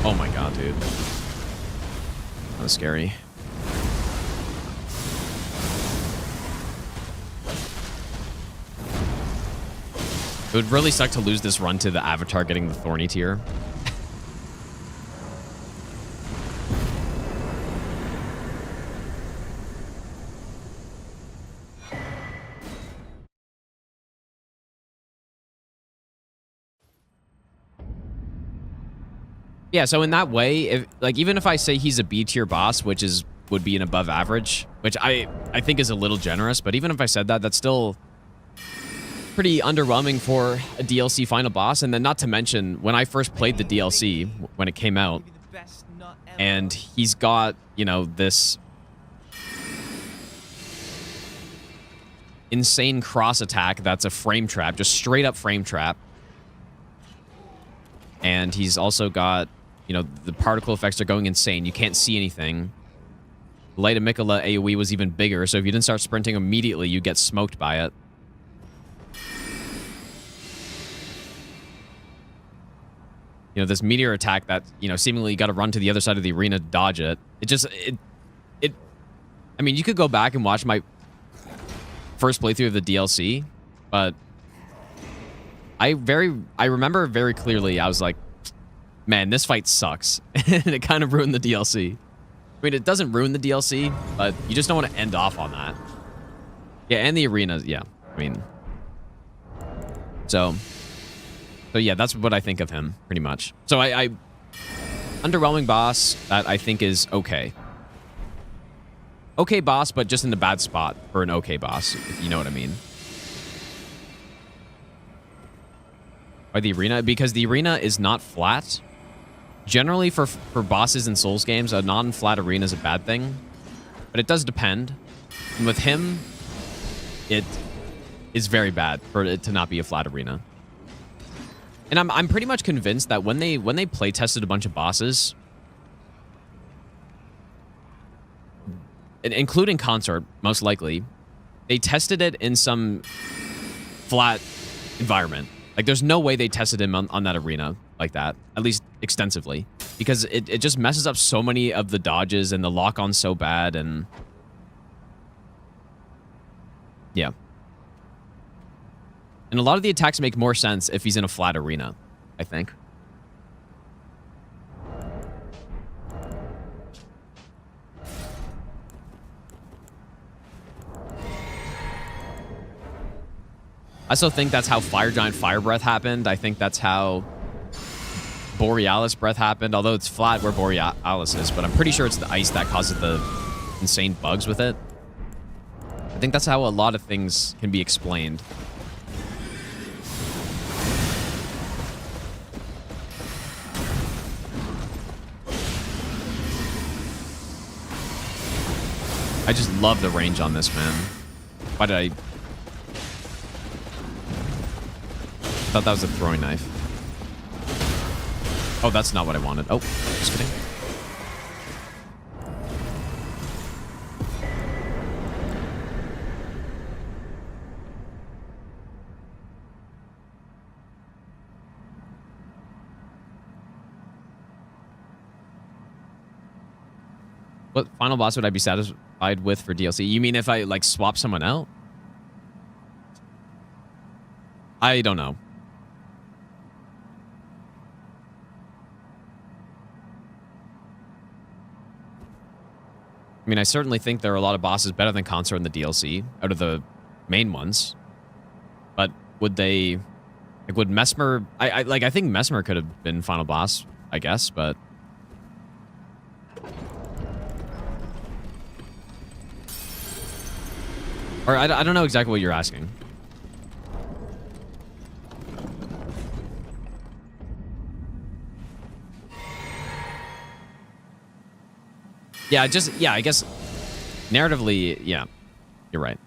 Oh my god, dude. That was scary. It would really suck to lose this run to the Avatar getting the Thorny tier. Yeah, so in that way, even if I say he's a B tier boss, which would be an above average, which I think is a little generous, but even if I said that, that's still pretty underwhelming for a DLC final boss. And then not to mention, when I first played the DLC, when it came out, and he's got, you know, this insane cross attack that's a frame trap, just straight up frame trap. And he's also got, you know, the particle effects are going insane. You can't see anything. Light of Mikola AoE was even bigger, so if you didn't start sprinting immediately, you get smoked by it. You know, this meteor attack that, you know, seemingly you got to run to the other side of the arena to dodge it. I mean, you could go back and watch my first playthrough of the DLC, but I remember very clearly, I was like, man, this fight sucks. And it kind of ruined the DLC. I mean, it doesn't ruin the DLC, but you just don't want to end off on that. Yeah, and the arenas, yeah. I mean, so yeah, that's what I think of him, pretty much. So I underwhelming boss that I think is okay. Okay boss, but just in the bad spot for an okay boss, if you know what I mean. Or the arena, because the arena is not flat. Generally, for bosses in Souls games, a non-flat arena is a bad thing. But it does depend. And with him, it is very bad for it to not be a flat arena. And I'm pretty much convinced that when they play tested a bunch of bosses, including Consort, most likely, they tested it in some flat environment. Like, there's no way they tested him on that arena like that, at least extensively, because it just messes up so many of the dodges and the lock-on so bad, and yeah. And a lot of the attacks make more sense if he's in a flat arena, I think. I still think that's how Fire Giant Fire Breath happened. I think that's how Borealis Breath happened, although it's flat where Borealis is, but I'm pretty sure it's the ice that causes the insane bugs with it. I think that's how a lot of things can be explained. I just love the range on this, man. Why did I thought that was a throwing knife. Oh, that's not what I wanted. Oh, just kidding. What final boss would I be satisfied with for DLC? You mean if I, like, swap someone out? I don't know. I mean, I certainly think there are a lot of bosses better than Consort in the DLC, out of the main ones. But would they... Like, would Mesmer... I think Mesmer could have been final boss, I guess, but... Or I don't know exactly what you're asking. Yeah, I guess narratively, yeah, you're right.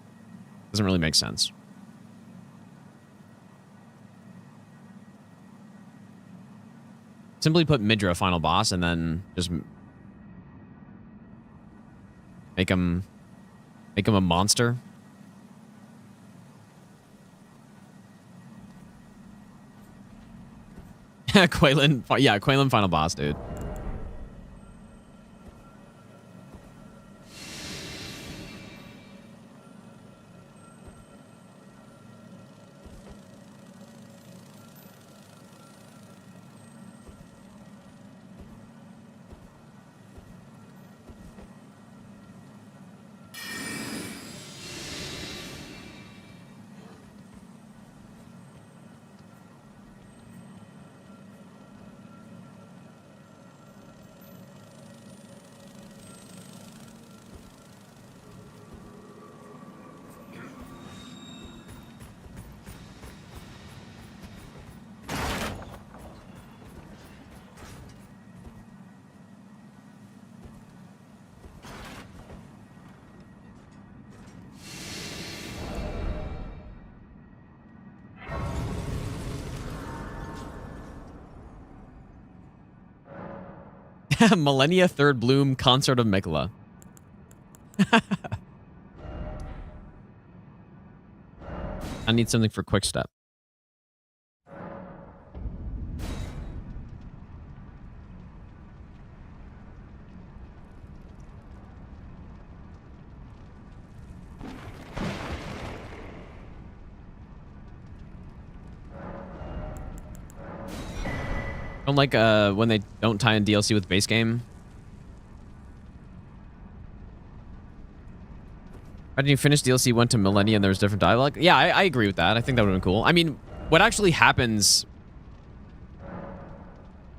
Doesn't really make sense. Simply put Midra final boss and then just make him a monster. Quaylen, yeah, Quaylen final boss, dude. Millennia Third Bloom Concert of Mikola. I need something for Quick Step. I don't like when they don't tie in DLC with base game. Why didn't you finish DLC, went to Millennia, and there was different dialogue? Yeah, I agree with that. I think that would have been cool. I mean, what actually happens...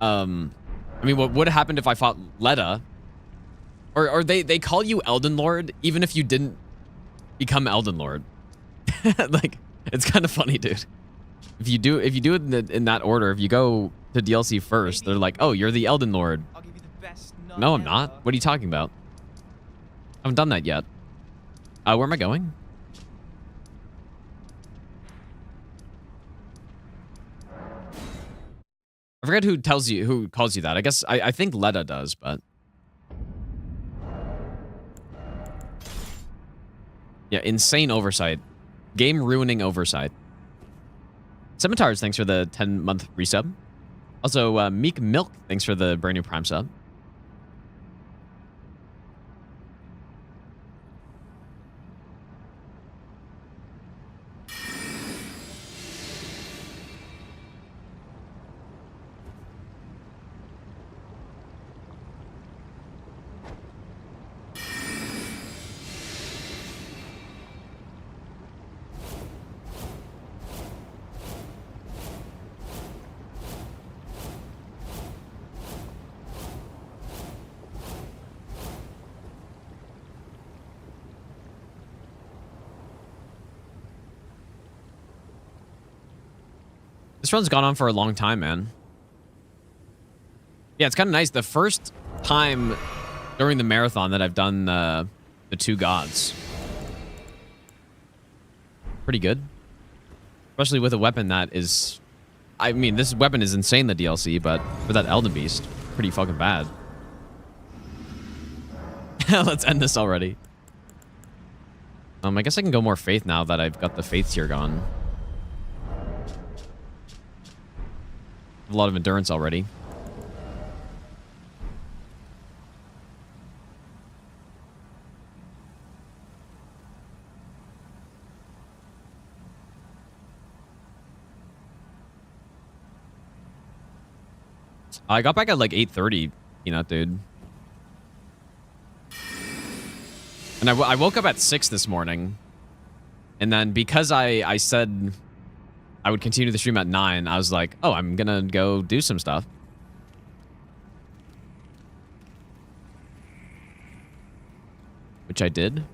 I mean, what would have happened if I fought Leda? Or they call you Elden Lord, even if you didn't become Elden Lord. Like, it's kind of funny, dude. If you do it in that order, if you go to DLC first, they're like, oh, you're the Elden Lord. I'll give you the best nut No, I'm ever. not. What are you talking about? I haven't done that yet. Where am I going? I forget who calls you that. I guess I think Leda does, but yeah, insane oversight. Game ruining oversight. Scimitars, thanks for the 10-month resub. Also, Meek Milk, thanks for the brand new Prime sub. This run's gone on for a long time, man. Yeah, it's kind of nice. The first time during the marathon that I've done the two gods. Pretty good. Especially with a weapon that is... I mean, this weapon is insane, the DLC, but for that Elden Beast, pretty fucking bad. Let's end this already. I guess I can go more faith now that I've got the faith tier gone. A lot of endurance already. I got back at like 8:30, Peanut, dude. And I woke up at 6 this morning. And then because I said I would continue the stream at 9, I was like, oh, I'm gonna go do some stuff. Which I did.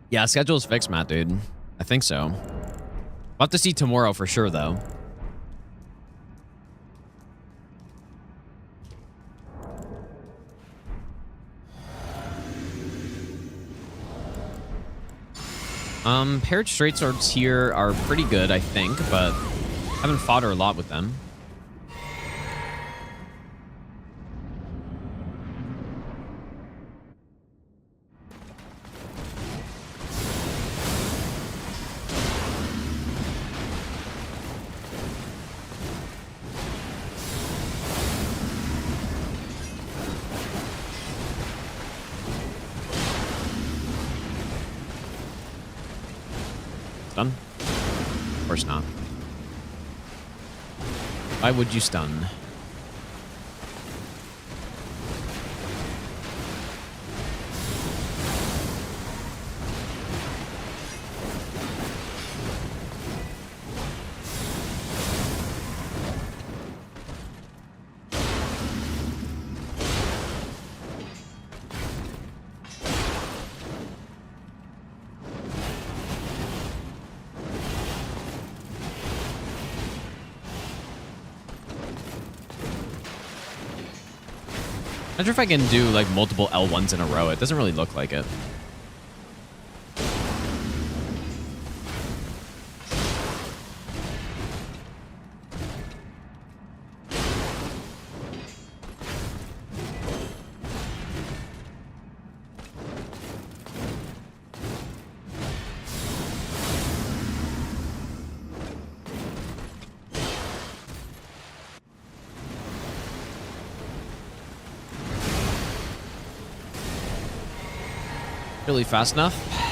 Yeah, schedule's fixed, Matt, dude. I think so. We'll have to see tomorrow for sure, though. Paired straight swords here are pretty good, I think, but I haven't fought her a lot with them. Stun? Of course not. Why would you stun? Not sure if I can do like multiple L1s in a row. It doesn't really look like it. Really fast enough.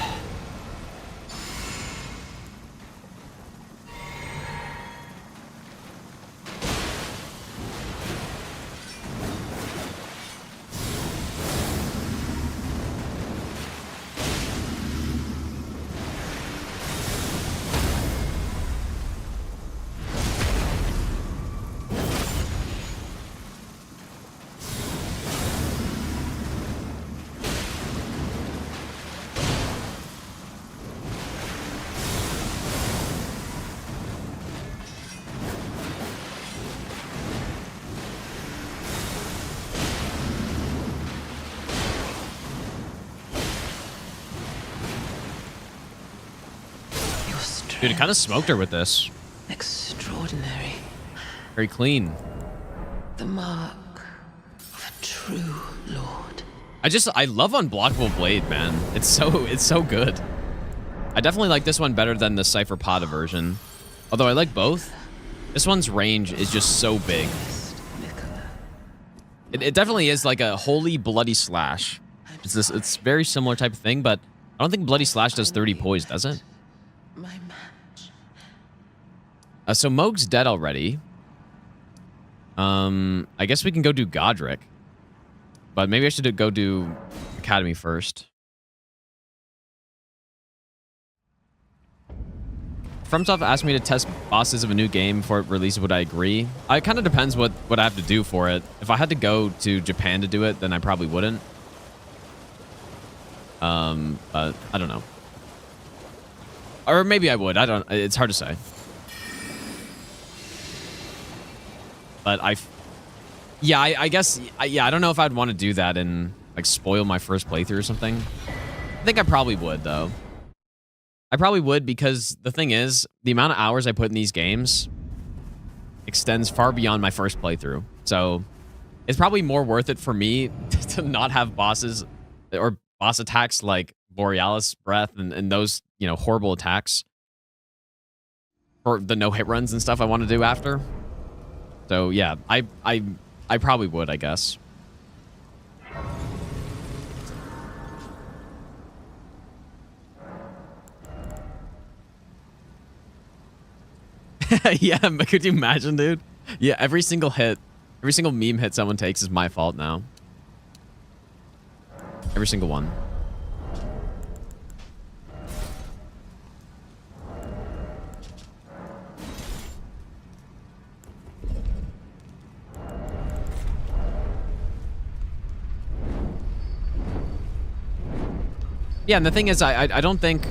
Dude, it kind of smoked her with this. Extraordinary. Very clean. The mark of a true lord. I love Unblockable Blade, man. It's so good. I definitely like this one better than the Cypher Potta version. Although I like both. This one's range is just so big. It definitely is like a holy bloody slash. It's very similar type of thing, but I don't think bloody slash does 30 poise, does it? My match. So Moog's dead already. I guess we can go do Godric. But maybe I should go do Academy first. FromSoft asked me to test bosses of a new game before it releases. Would I agree? It kind of depends what I have to do for it. If I had to go to Japan to do it, then I probably wouldn't. But I don't know. Or maybe I would. I don't. It's hard to say. But I guess. I don't know if I'd want to do that and like spoil my first playthrough or something. I think I probably would though. I probably would because the thing is, the amount of hours I put in these games extends far beyond my first playthrough. So it's probably more worth it for me to not have bosses or boss attacks like Borealis Breath and those, you know, horrible attacks for the no-hit runs and stuff I want to do after. So yeah, I probably would, I guess. Yeah, but could you imagine, dude? Yeah, every single meme hit someone takes is my fault now. Every single one. Yeah, and the thing is, I don't think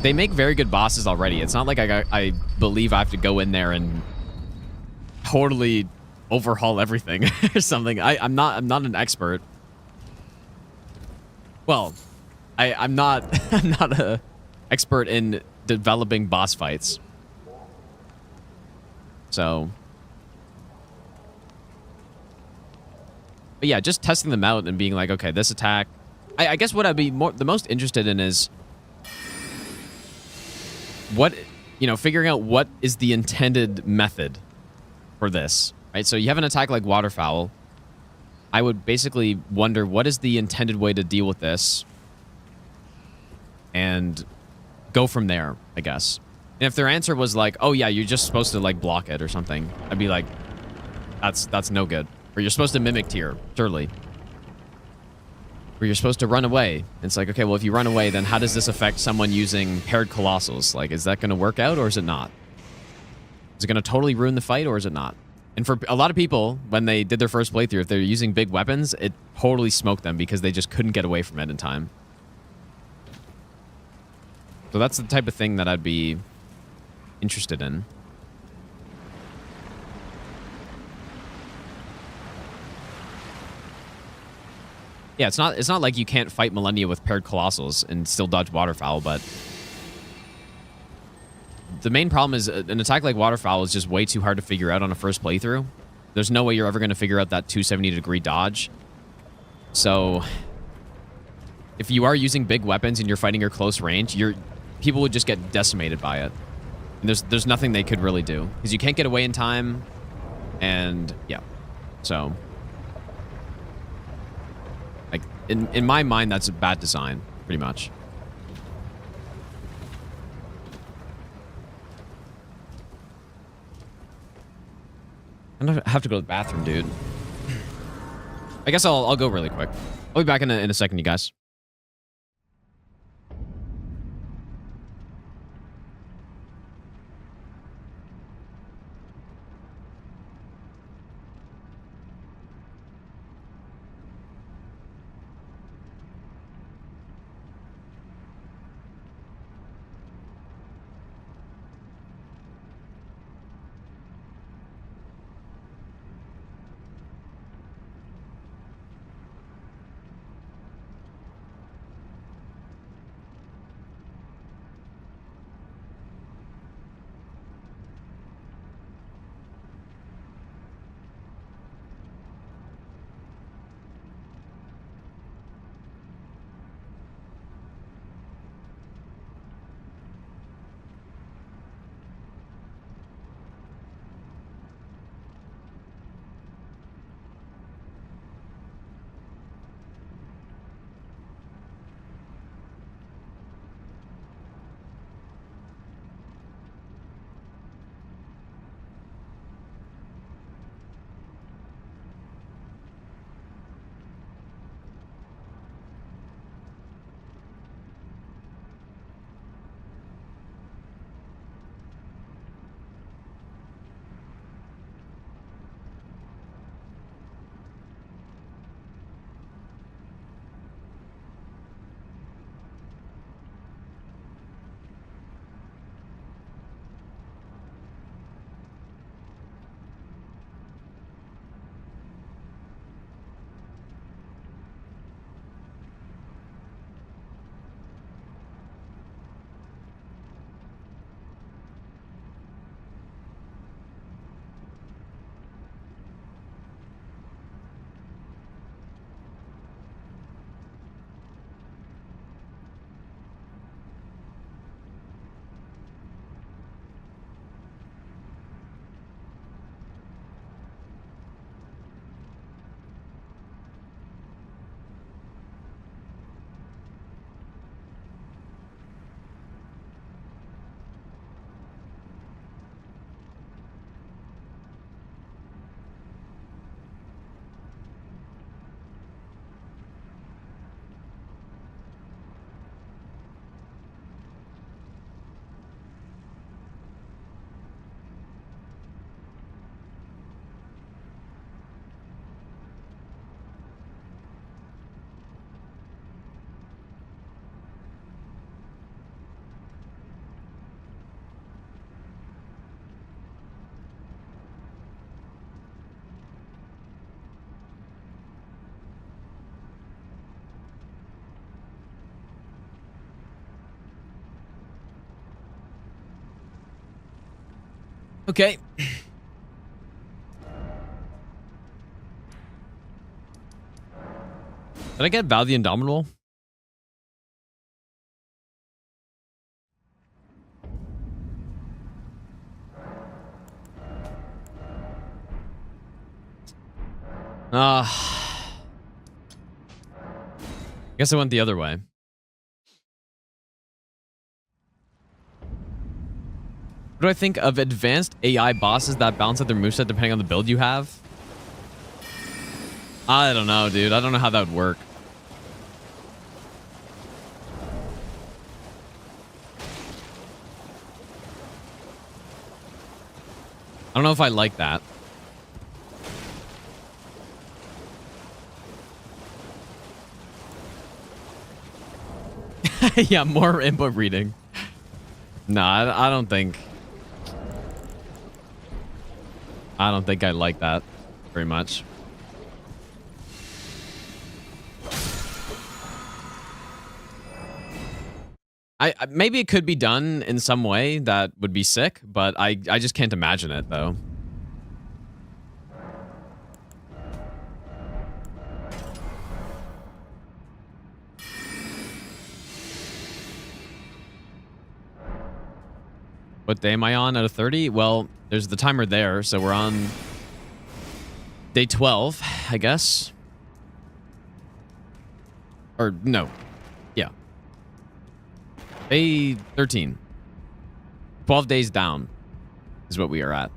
they make very good bosses already. It's not like I believe I have to go in there and totally overhaul everything or something. I'm not an expert. Well, I'm not a expert in developing boss fights. So, but yeah, just testing them out and being like, okay, this attack. I guess what I'd be the most interested in is what, you know, figuring out what is the intended method for this, right? So you have an attack like Waterfowl. I would basically wonder what is the intended way to deal with this and go from there, I guess. And if their answer was like, oh yeah, you're just supposed to like block it or something, I'd be like, that's no good. Or you're supposed to mimic tier, surely. Or you're supposed to run away. It's like, okay, well, if you run away, then how does this affect someone using paired colossals? Like, is that going to work out or is it not? Is it going to totally ruin the fight or is it not? And for a lot of people, when they did their first playthrough, if they're using big weapons, it totally smoked them because they just couldn't get away from it in time. So that's the type of thing that I'd be interested in. Yeah, it's not like you can't fight Millennia with paired Colossals and still dodge Waterfowl, but the main problem is an attack like Waterfowl is just way too hard to figure out on a first playthrough. There's no way you're ever going to figure out that 270-degree dodge. So if you are using big weapons and you're fighting your close range, people would just get decimated by it. And there's nothing they could really do because you can't get away in time. And yeah, so like in my mind, that's a bad design, pretty much. I have to go to the bathroom, dude. I guess I'll go really quick. I'll be back in a second, you guys. Okay. Did I get Val the Indomitable? Guess I went the other way. What do I think of advanced AI bosses that bounce at their moveset depending on the build you have? I don't know, dude. I don't know how that would work. I don't know if I like that. Yeah, more input reading. No, I don't think I like that very much. Maybe it could be done in some way that would be sick, but I just can't imagine it though. What day am I on out of 30? Well, there's the timer there, so we're on day 12, I guess. Or no. Yeah. Day 13. 12 days down is what we are at.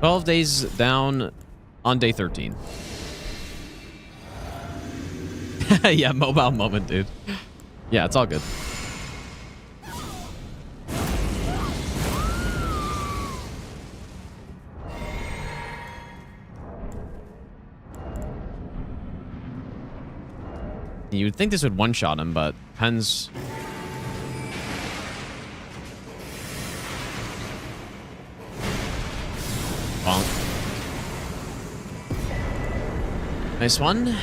"12 days down on day 13. Yeah, mobile moment, dude. Yeah, it's all good. You would think this would one-shot him, but depends. Bonk. Nice one.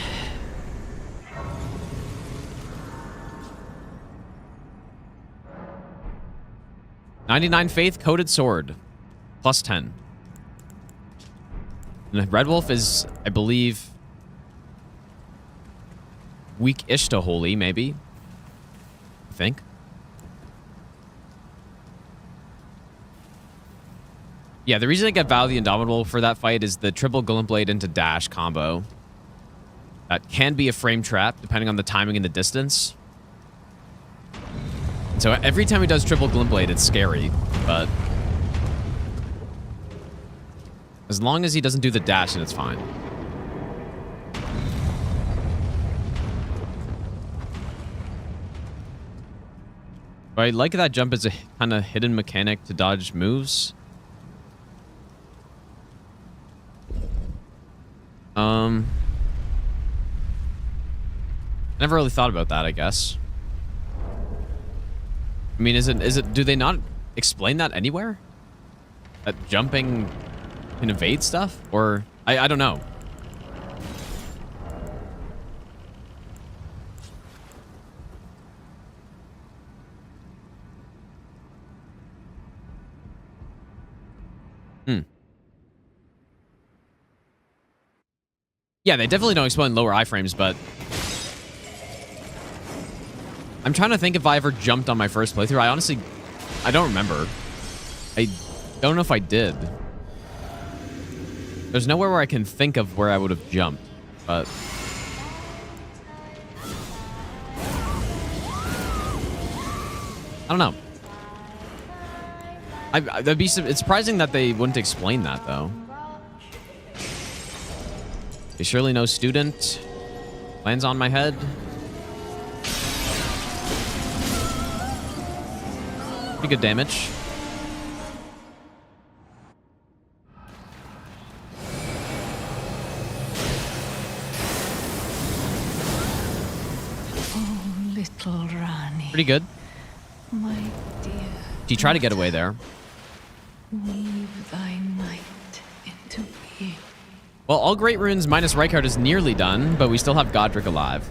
"99 faith, coated sword. Plus 10. And Red Wolf is, I believe, weak-ish to holy, maybe. I think. Yeah, the reason I get Val the Indomitable for that fight is the triple Golem Blade into dash combo. That can be a frame trap, depending on the timing and the distance. So every time he does triple Golem Blade, it's scary, but as long as he doesn't do the dash, then it's fine. But I like that jump as a kind of hidden mechanic to dodge moves. Never really thought about that, I guess. I mean, is it, do they not explain that anywhere? That jumping can evade stuff? Or, I don't know. Yeah, they definitely don't explain lower iframes, but I'm trying to think if I ever jumped on my first playthrough. I don't remember. I don't know if I did. There's nowhere where I can think of where I would have jumped, but I don't know. It's surprising that they wouldn't explain that, though. Okay, surely no student lands on my head. Pretty good damage. Oh, little Rani. Pretty good. My dear. She tried to get away there. Weave thy might into being. Well, all Great Runes minus Rykard is nearly done, but we still have Godric alive.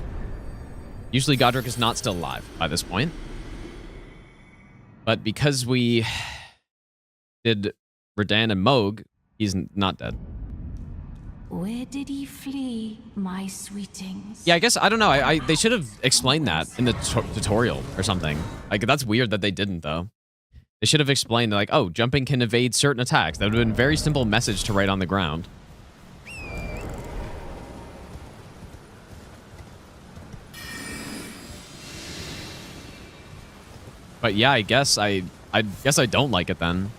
Usually Godric is not still alive by this point. But because we did Redan and Moog, he's not dead. Where did he flee, my sweetings? Yeah, I guess, I don't know. They should have explained that in the tutorial or something. Like, that's weird that they didn't, though. They should have explained, like, oh, jumping can evade certain attacks. That would have been a very simple message to write on the ground. But yeah, I guess I don't like it then.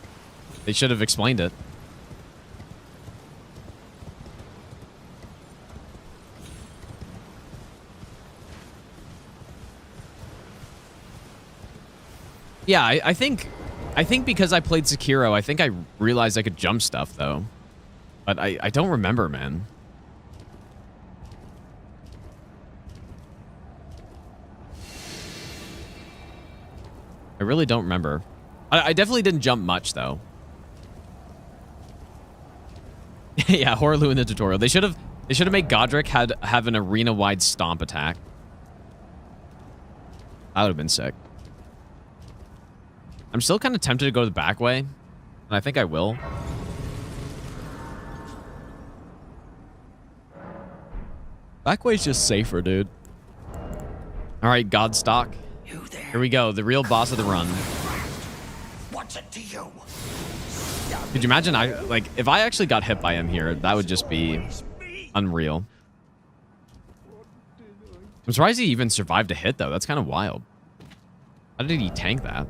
They should have explained it. Yeah, I think because I played Sekiro, I think I realized I could jump stuff though. But I don't remember, man. I really don't remember. I definitely didn't jump much, though. Yeah, Horlu in the tutorial. They should have They should have made Godric have an arena-wide stomp attack. That would have been sick. I'm still kind of tempted to go the back way, and I think I will. Back way's just safer, dude. All right, Godstock. Here we go, the real boss of the run. What's it to you? Could you imagine if I actually got hit by him here, that would just be unreal. I'm surprised he even survived a hit though. That's kind of wild. How did he tank that?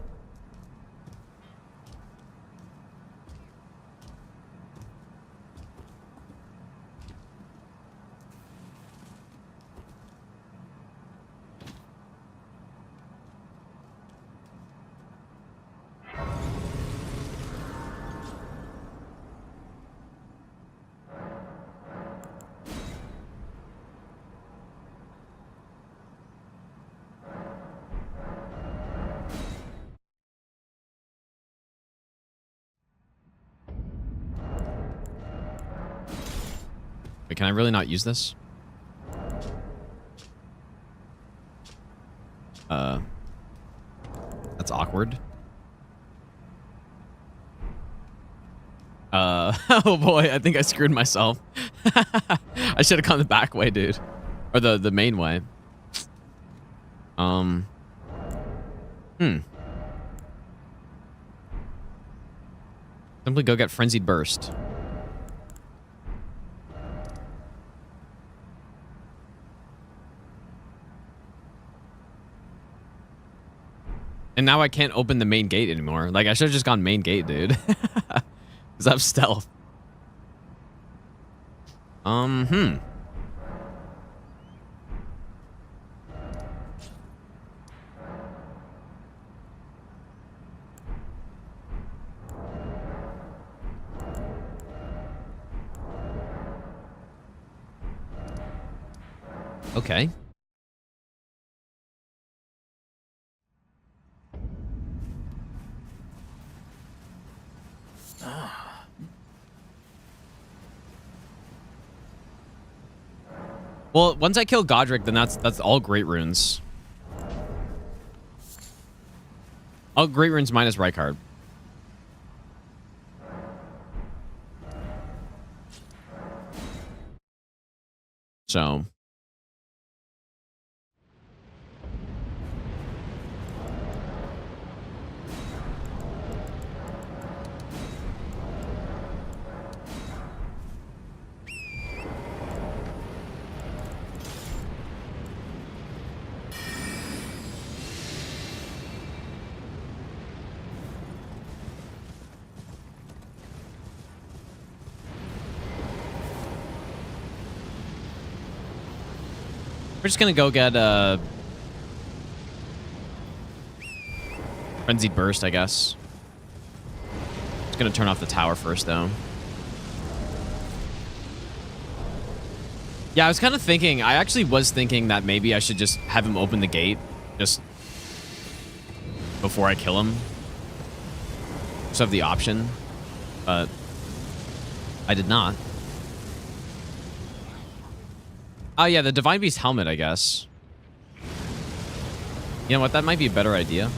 Wait, can I really not use this? That's awkward. Oh boy, I think I screwed myself. I should have gone the back way, dude. Or the main way. Simply go get Frenzied Burst. And now I can't open the main gate anymore. Like, I should have just gone main gate, dude. Because I have stealth. Okay. Well, once I kill Godric, then that's all Great Runes. All Great Runes minus Rykard. So. We're just gonna go get Frenzied Burst, I guess. Just gonna turn off the tower first, though. Yeah, I was kind of thinking, I actually was thinking that maybe I should just have him open the gate just before I kill him. Just have the option, but I did not. Oh, yeah, the Divine Beast helmet, I guess. You know what? That might be a better idea.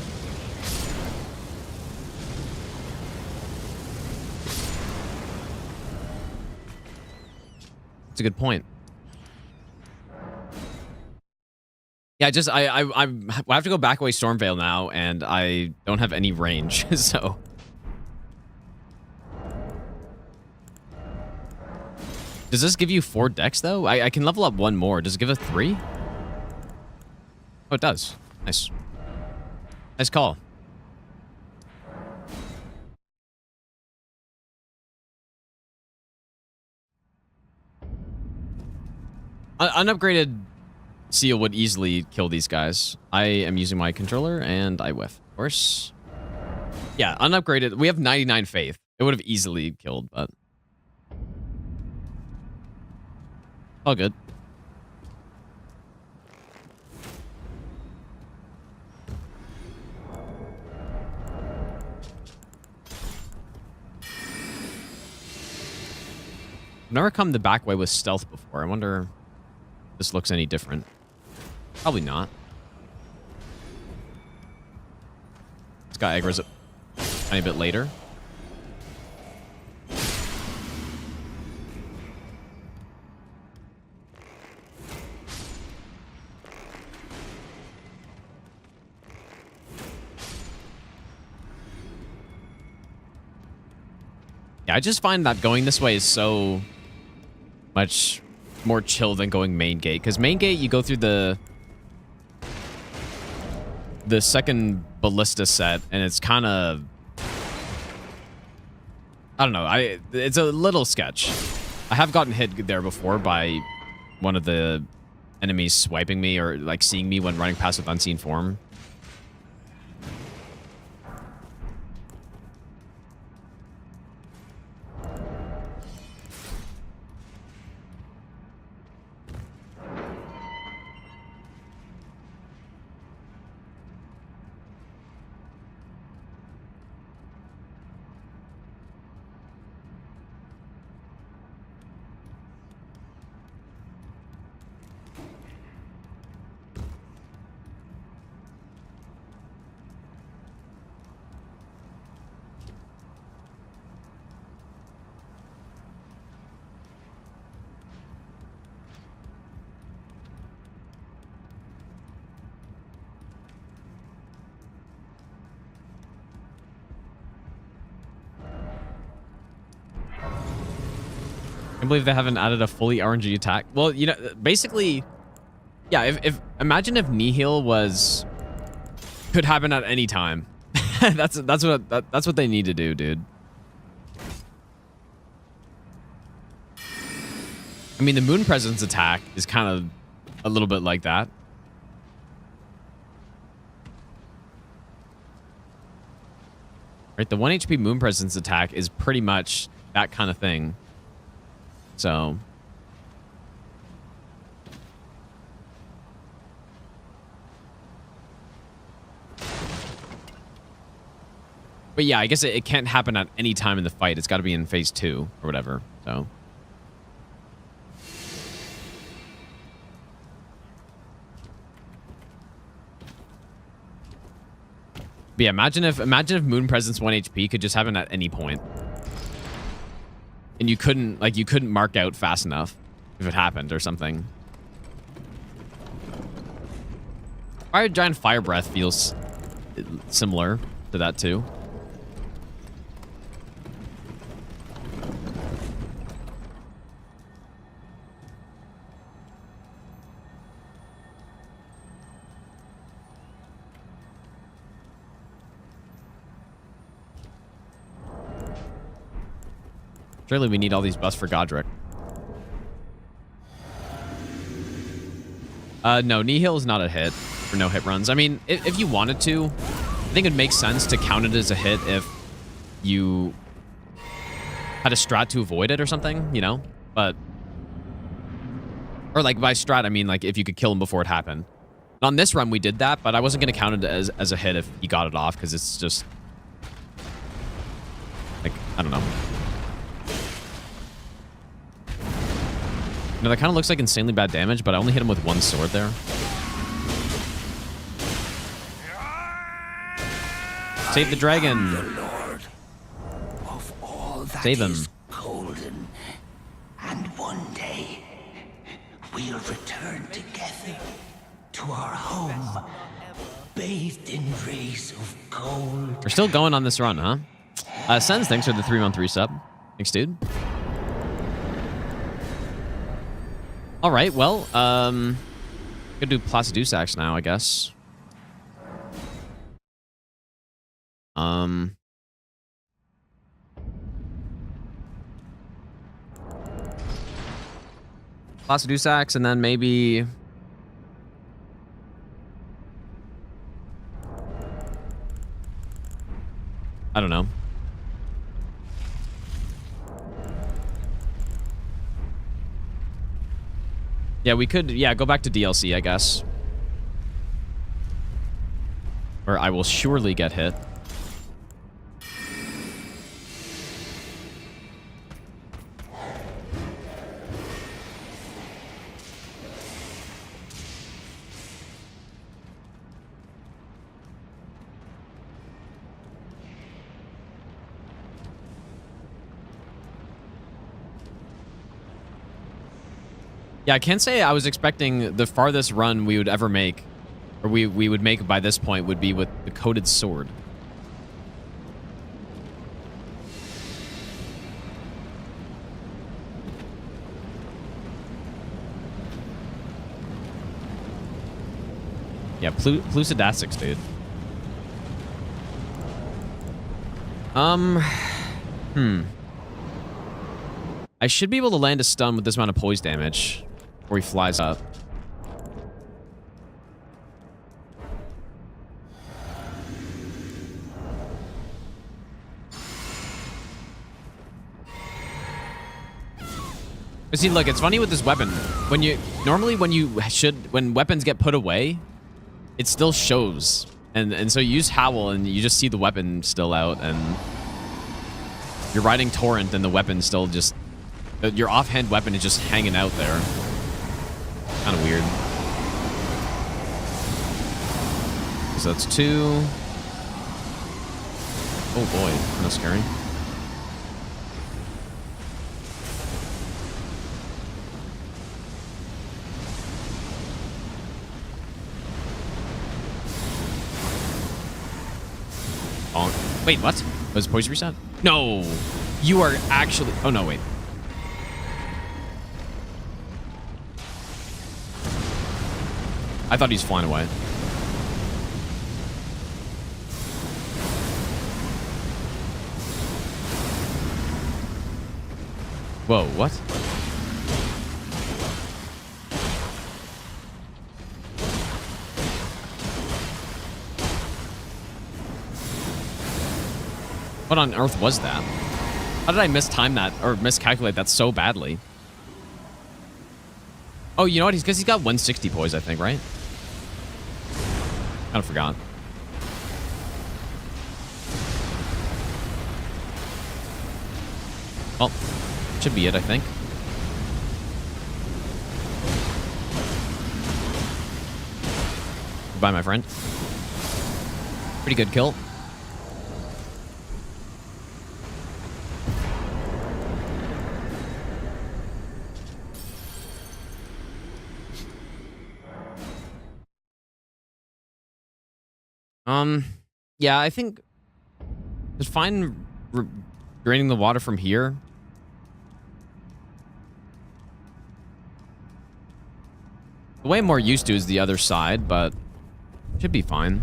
That's a good point. Yeah, just I have to go back away Stormveil now, and I don't have any range, so. Does this give you 4 decks, though? I can level up 1 more. Does it give it 3? Oh, it does. Nice. Nice call. Unupgraded Seal would easily kill these guys. I am using my controller, and I whiff. Of course. Yeah, unupgraded. We have 99 faith. It would have easily killed, but... all good. I've never come the back way with stealth before. I wonder if this looks any different. Probably not. This guy aggro's a tiny bit later. Yeah, I just find that going this way is so much more chill than going main gate. Because main gate, you go through the second ballista set, and it's kind of... I don't know. It's a little sketch. I have gotten hit there before by one of the enemies swiping me or like seeing me when running past with unseen form. I can't believe they haven't added a fully RNG attack. Well, you know, basically, yeah. If imagine if Nihil could happen at any time. that's what they need to do, dude. I mean, the Moon Presence attack is kind of a little bit like that. Right, the 1 HP Moon Presence attack is pretty much that kind of thing. So, but yeah, I guess it can't happen at any time in the fight. It's got to be in phase 2 or whatever. So, but yeah, imagine if Moon Presence 1 HP could just happen at any point. And you couldn't mark out fast enough if it happened or something. Giant Fire Breath feels similar to that too. Surely we need all these buffs for Godric. No, Nihil is not a hit for no hit runs. I mean, if you wanted to, I think it makes sense to count it as a hit if you had a strat to avoid it or something, you know? But, or like by strat, I mean like if you could kill him before it happened. On this run, we did that, but I wasn't going to count it as a hit if he got it off because it's just, like, I don't know. No, that kind of looks like insanely bad damage, but I only hit him with one sword there. Save the dragon. The Lord of all that Save him. is golden. And one day, we'll return together to our home, bathed in rays of gold. We're still going on this run, huh? Sens, thanks for the 3-month resub. Thanks, dude. All right, well, gonna do Placidusax now, I guess. Placidusax, and then maybe I don't know. Yeah, we could, yeah, go back to DLC, I guess. Or I will surely get hit. Yeah, I can't say I was expecting the farthest run we would ever make, or we would make by this point, would be with the coated sword. Yeah, Plusidasics, dude. I should be able to land a stun with this amount of poise damage before he flies up. But see, look, it's funny with this weapon. When weapons get put away, it still shows. And so you use Howl and you just see the weapon still out, and you're riding Torrent and the weapon still just, your offhand weapon is just hanging out there. Kind of weird. So that's 2. Oh boy, kind of scary. Oh, wait, what? Was poison reset? No, you are actually. Oh no, wait. I thought he was flying away. Whoa, what? What on earth was that? How did I mistime that or miscalculate that so badly? Oh, you know what? Because he's got 160 poise, I think, right? Kind of forgot. Well, should be it, I think. Goodbye, my friend. Pretty good kill. Yeah, I think it's fine draining the water from here. The way I'm more used to is the other side, but should be fine.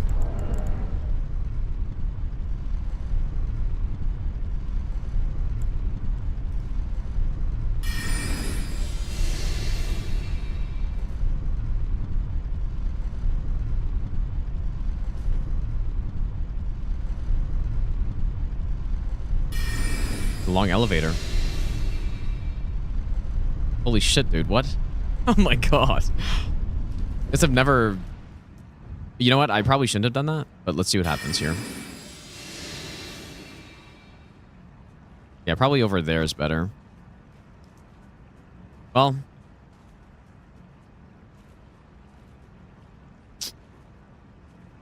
Long elevator. Holy shit, dude. What? Oh my god. Guess I've never... You know what? I probably shouldn't have done that, but let's see what happens here. Yeah, probably over there is better. Well...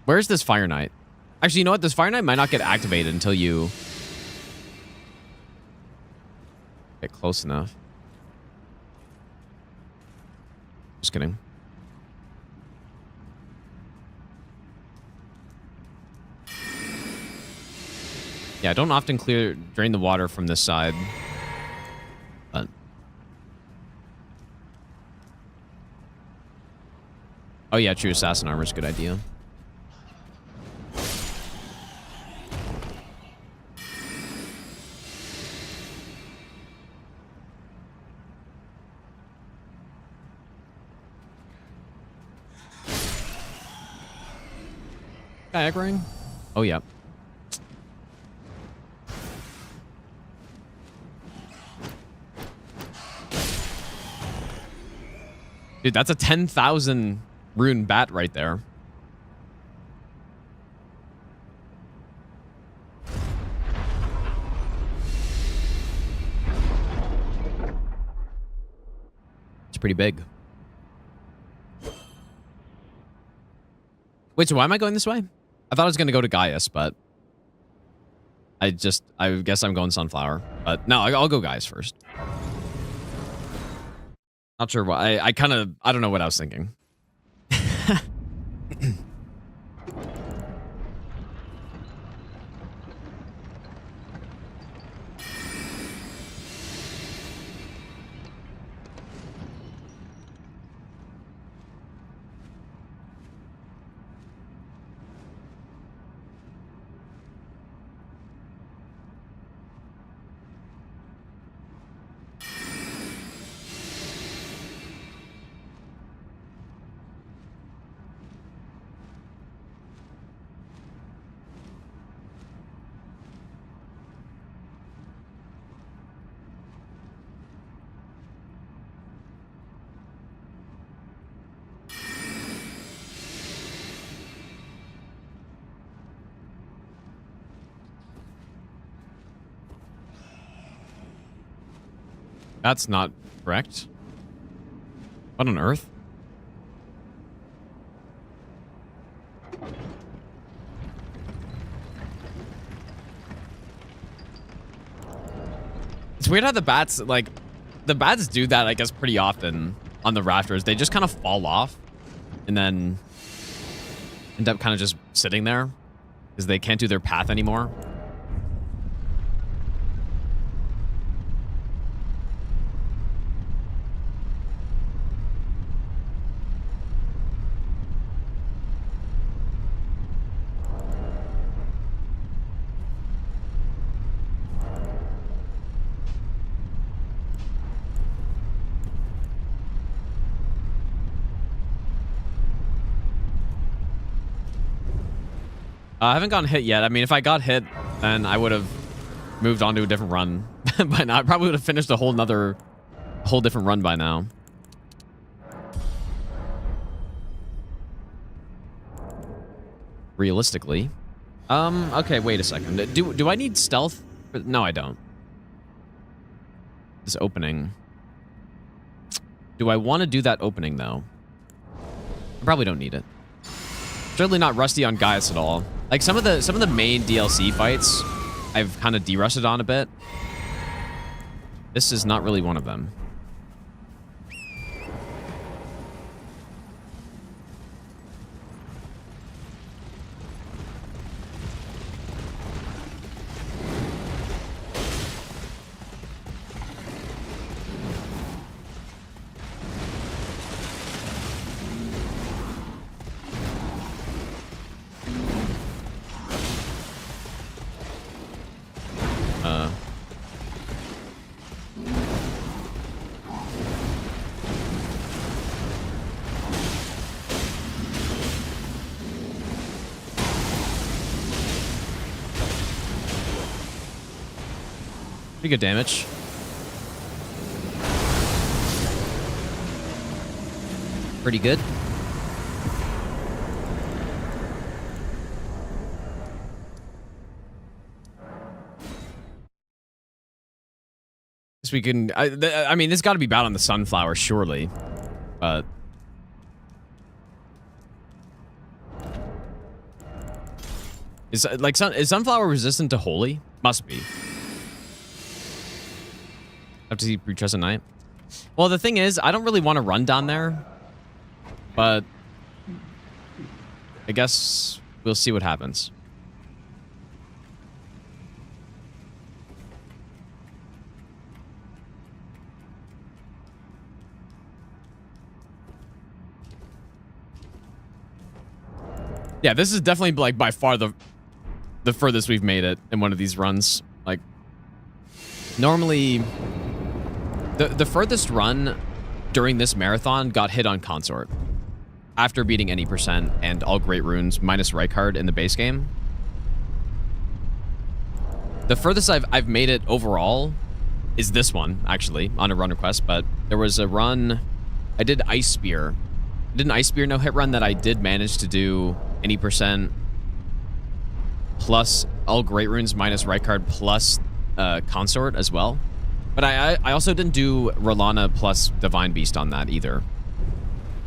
Where's this Fire Knight? Actually, you know what? This Fire Knight might not get activated until you... get close enough. Just kidding. Yeah, I don't often drain the water from this side. But oh yeah, true, assassin armor is a good idea. Kayak ring? Oh, yeah. Dude, that's a 10,000 rune bat right there. It's pretty big. Wait, so why am I going this way? I thought I was going to go to Gaius, but I guess I'm going Sunflower. But no, I'll go Gaius first. Not sure why. I kind of, I don't know what I was thinking. That's not correct. What on earth? It's weird how the bats, like, the bats do that, I guess, pretty often on the rafters. They just kind of fall off and then end up kind of just sitting there because they can't do their path anymore. I haven't gotten hit yet. I mean, if I got hit, then I would have moved on to a different run by now. I probably would have finished a whole different run by now. Realistically. Okay, wait a second. Do I need stealth? No, I don't. This opening. Do I want to do that opening, though? I probably don't need it. Certainly not rusty on Gaius at all. Like some of the main DLC fights, I've kind of de-rusted on a bit. This is not really one of them. Pretty good damage. Pretty good. Guess we can. I mean, this got to be bad on the sunflower, surely, but. Is sunflower resistant to holy? Must be. Have to see Pre-Trust at night. Well, the thing is, I don't really want to run down there, but I guess we'll see what happens. Yeah, this is definitely like by far the furthest we've made it in one of these runs. Like normally the furthest run during this marathon got hit on Consort after beating any percent and all great runes minus Rykard in the base game. The furthest I've made it overall is this one, actually, on a run request, but there was a run I did Ice Spear. I did an Ice Spear no-hit run that I did manage to do any percent plus all great runes minus Rykard plus Consort as well. But I also didn't do Rolana plus Divine Beast on that either.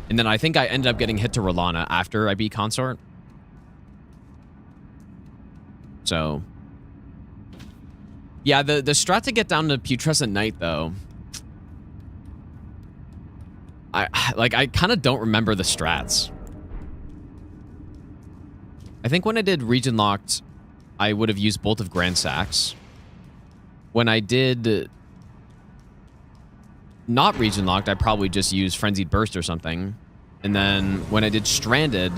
And then I think I ended up getting hit to Rolana after I beat Consort. So yeah, the strat to get down to Putrescent Knight though. I kind of don't remember the strats. I think when I did region locked, I would have used Bolt of Grand Sax. When I did not region locked, I probably just used Frenzied Burst or something. And then when I did Stranded,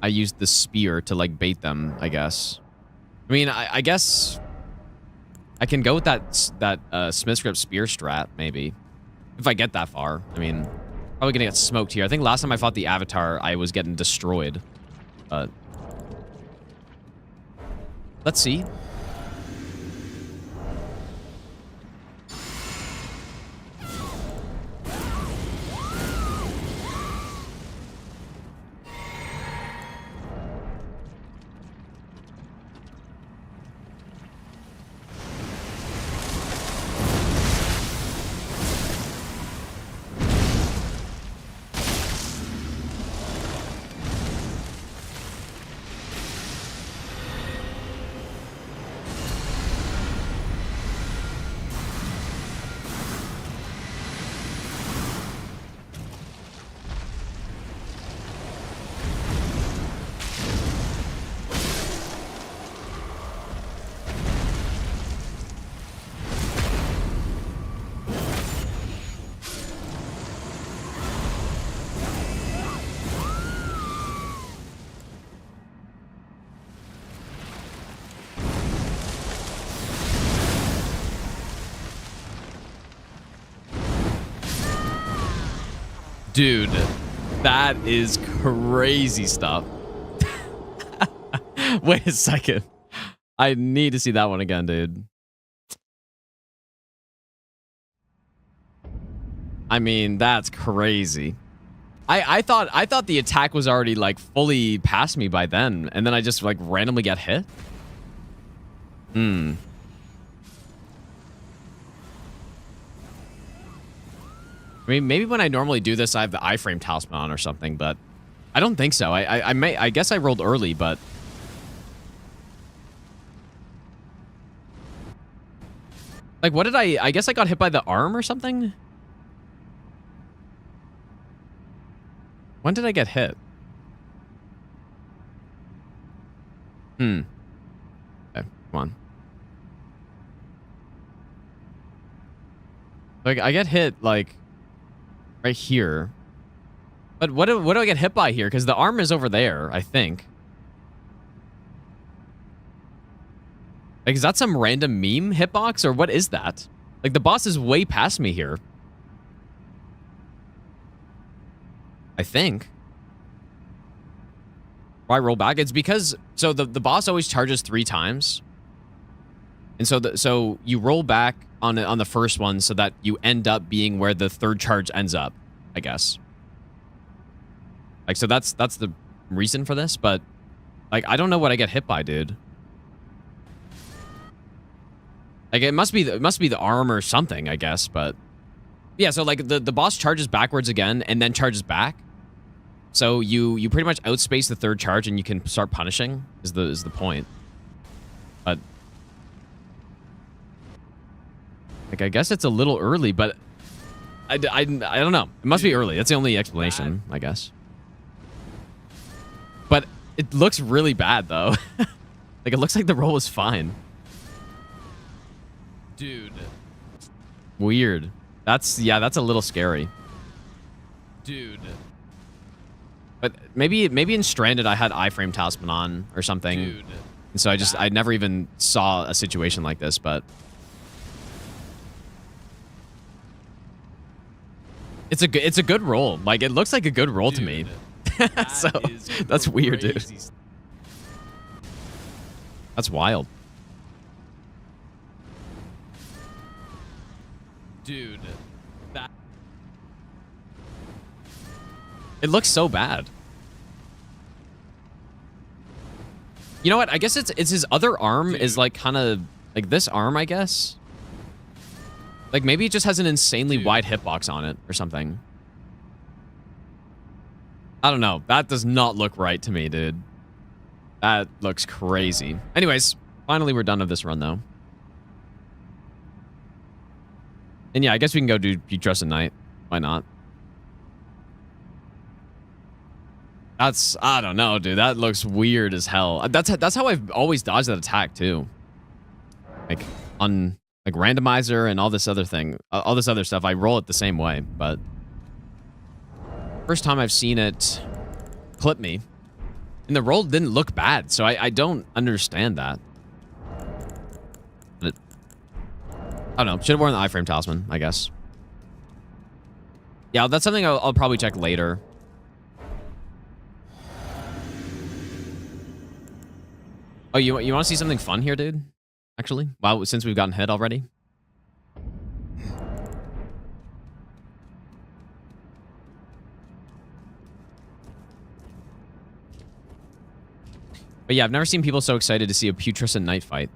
I used the Spear to like bait them, I guess. I mean, I guess I can go with that Smith's Grip Spear strat, maybe. If I get that far. I mean, probably gonna get smoked here. I think last time I fought the Avatar, I was getting destroyed. But let's see. Dude, that is crazy stuff. Wait a second. I need to see that one again, dude. I mean, that's crazy. I thought the attack was already like fully past me by then, and then I just like randomly get hit. I mean, maybe when I normally do this, I have the iframe talisman on or something, but I don't think so. I guess I rolled early, but like, what did I guess I got hit by the arm or something? When did I get hit? Okay, come on. Like, I get hit, like, right here. But what do I get hit by here? Because the arm is over there, I think. Like, is that some random meme hitbox, or what is that? Like, the boss is way past me here. I think. Why roll back? It's because, so the boss always charges 3 times. And so you roll back on the first one so that you end up being where the third charge ends up, I guess. Like, so that's the reason for this, but like, I don't know what I get hit by, dude. Like, it must be the arm or something, I guess, but yeah, so like the boss charges backwards again and then charges back. So you pretty much outspace the third charge and you can start punishing is the point. But like, I guess it's a little early, but I don't know. It must be early. That's the only explanation, I guess. But it looks really bad, though. Like, it looks like the roll was fine. Dude. Weird. That's a little scary. Dude. But maybe in Stranded I had iframe talisman on or something. Dude. And so I never even saw a situation like this, but it's a good roll. Like, it looks like a good roll to me. So that's weird, dude. That's wild. Dude, it looks so bad. You know what? I guess it's his other arm is like kind of like this arm, I guess. Like, maybe it just has an insanely wide hitbox on it or something. I don't know. That does not look right to me, dude. That looks crazy. Anyways, finally we're done with this run, though. And yeah, I guess we can go do Dress at Night Why not? I don't know, dude. That looks weird as hell. That's how I've always dodged that attack too. Like on like randomizer and all this other thing, all this other stuff. I roll it the same way, but first time I've seen it clip me, and the roll didn't look bad. So I don't understand that. But I don't know. Should have worn the iframe talisman, I guess. Yeah, that's something I'll probably check later. Oh, you want to see something fun here, dude? Actually, wow, since we've gotten hit already. But yeah, I've never seen people so excited to see a putrescent knight fight.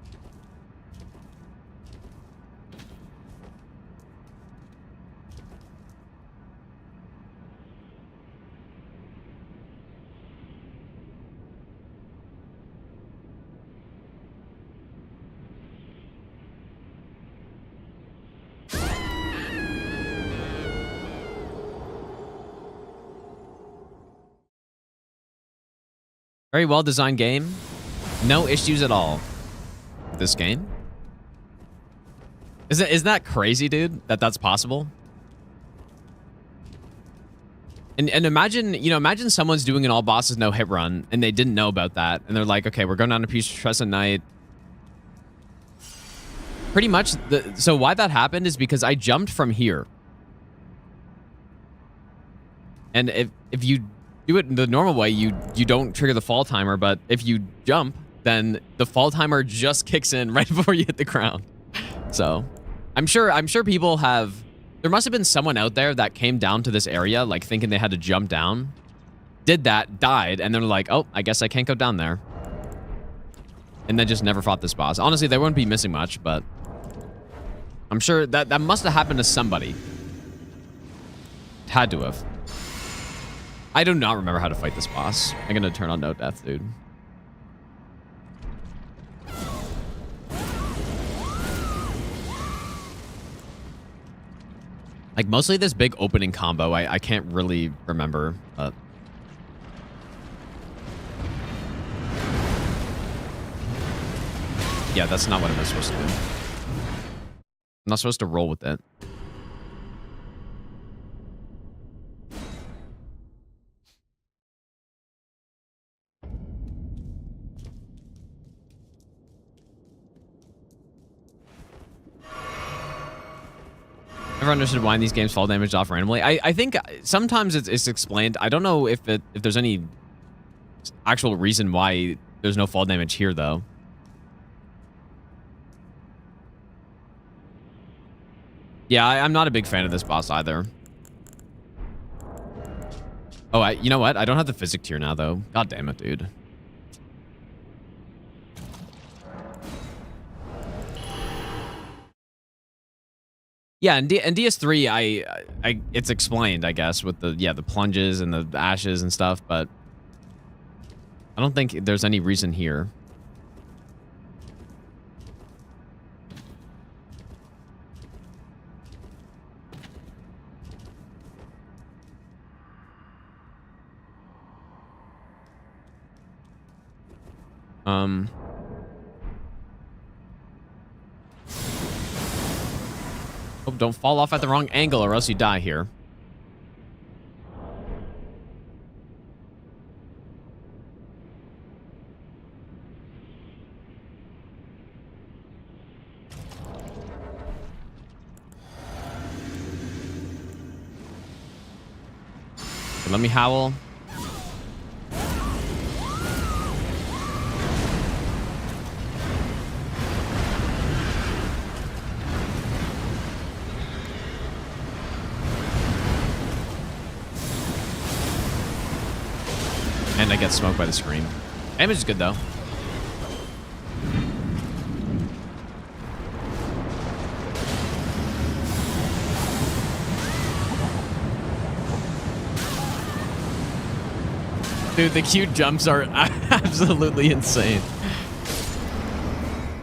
Very well designed game. No issues at all with this game. Isn't that crazy, dude? That's possible? And imagine, you know, imagine someone's doing an all bosses no hit run and they didn't know about that. And they're like, okay, we're going down to putrescent knight. Pretty much, so why that happened is because I jumped from here. And if you do it the normal way, you don't trigger the fall timer, but if you jump, then the fall timer just kicks in right before you hit the ground. So I'm sure people have, there must have been someone out there that came down to this area like thinking they had to jump down, did that, died, and they're like, oh, I guess I can't go down there. And then just never fought this boss. Honestly, they wouldn't be missing much, but I'm sure that must have happened to somebody. It had to have. I do not remember how to fight this boss. I'm gonna turn on no death, dude. Like mostly this big opening combo, I can't really remember, but yeah, that's not what I'm supposed to do. I'm not supposed to roll with it. Never understood why in these games fall damage off randomly. I think sometimes it's explained. I don't know if there's any actual reason why there's no fall damage here, though. Yeah, I'm not a big fan of this boss either. Oh, you know what? I don't have the physic tier now, though. God damn it, dude. Yeah, in DS3, it's explained, I guess, with the plunges and the ashes and stuff, but I don't think there's any reason here. Oh, don't fall off at the wrong angle or else you die here. Okay, let me howl. And I get smoked by the screen. Damage is good, though. Dude, the cute jumps are absolutely insane.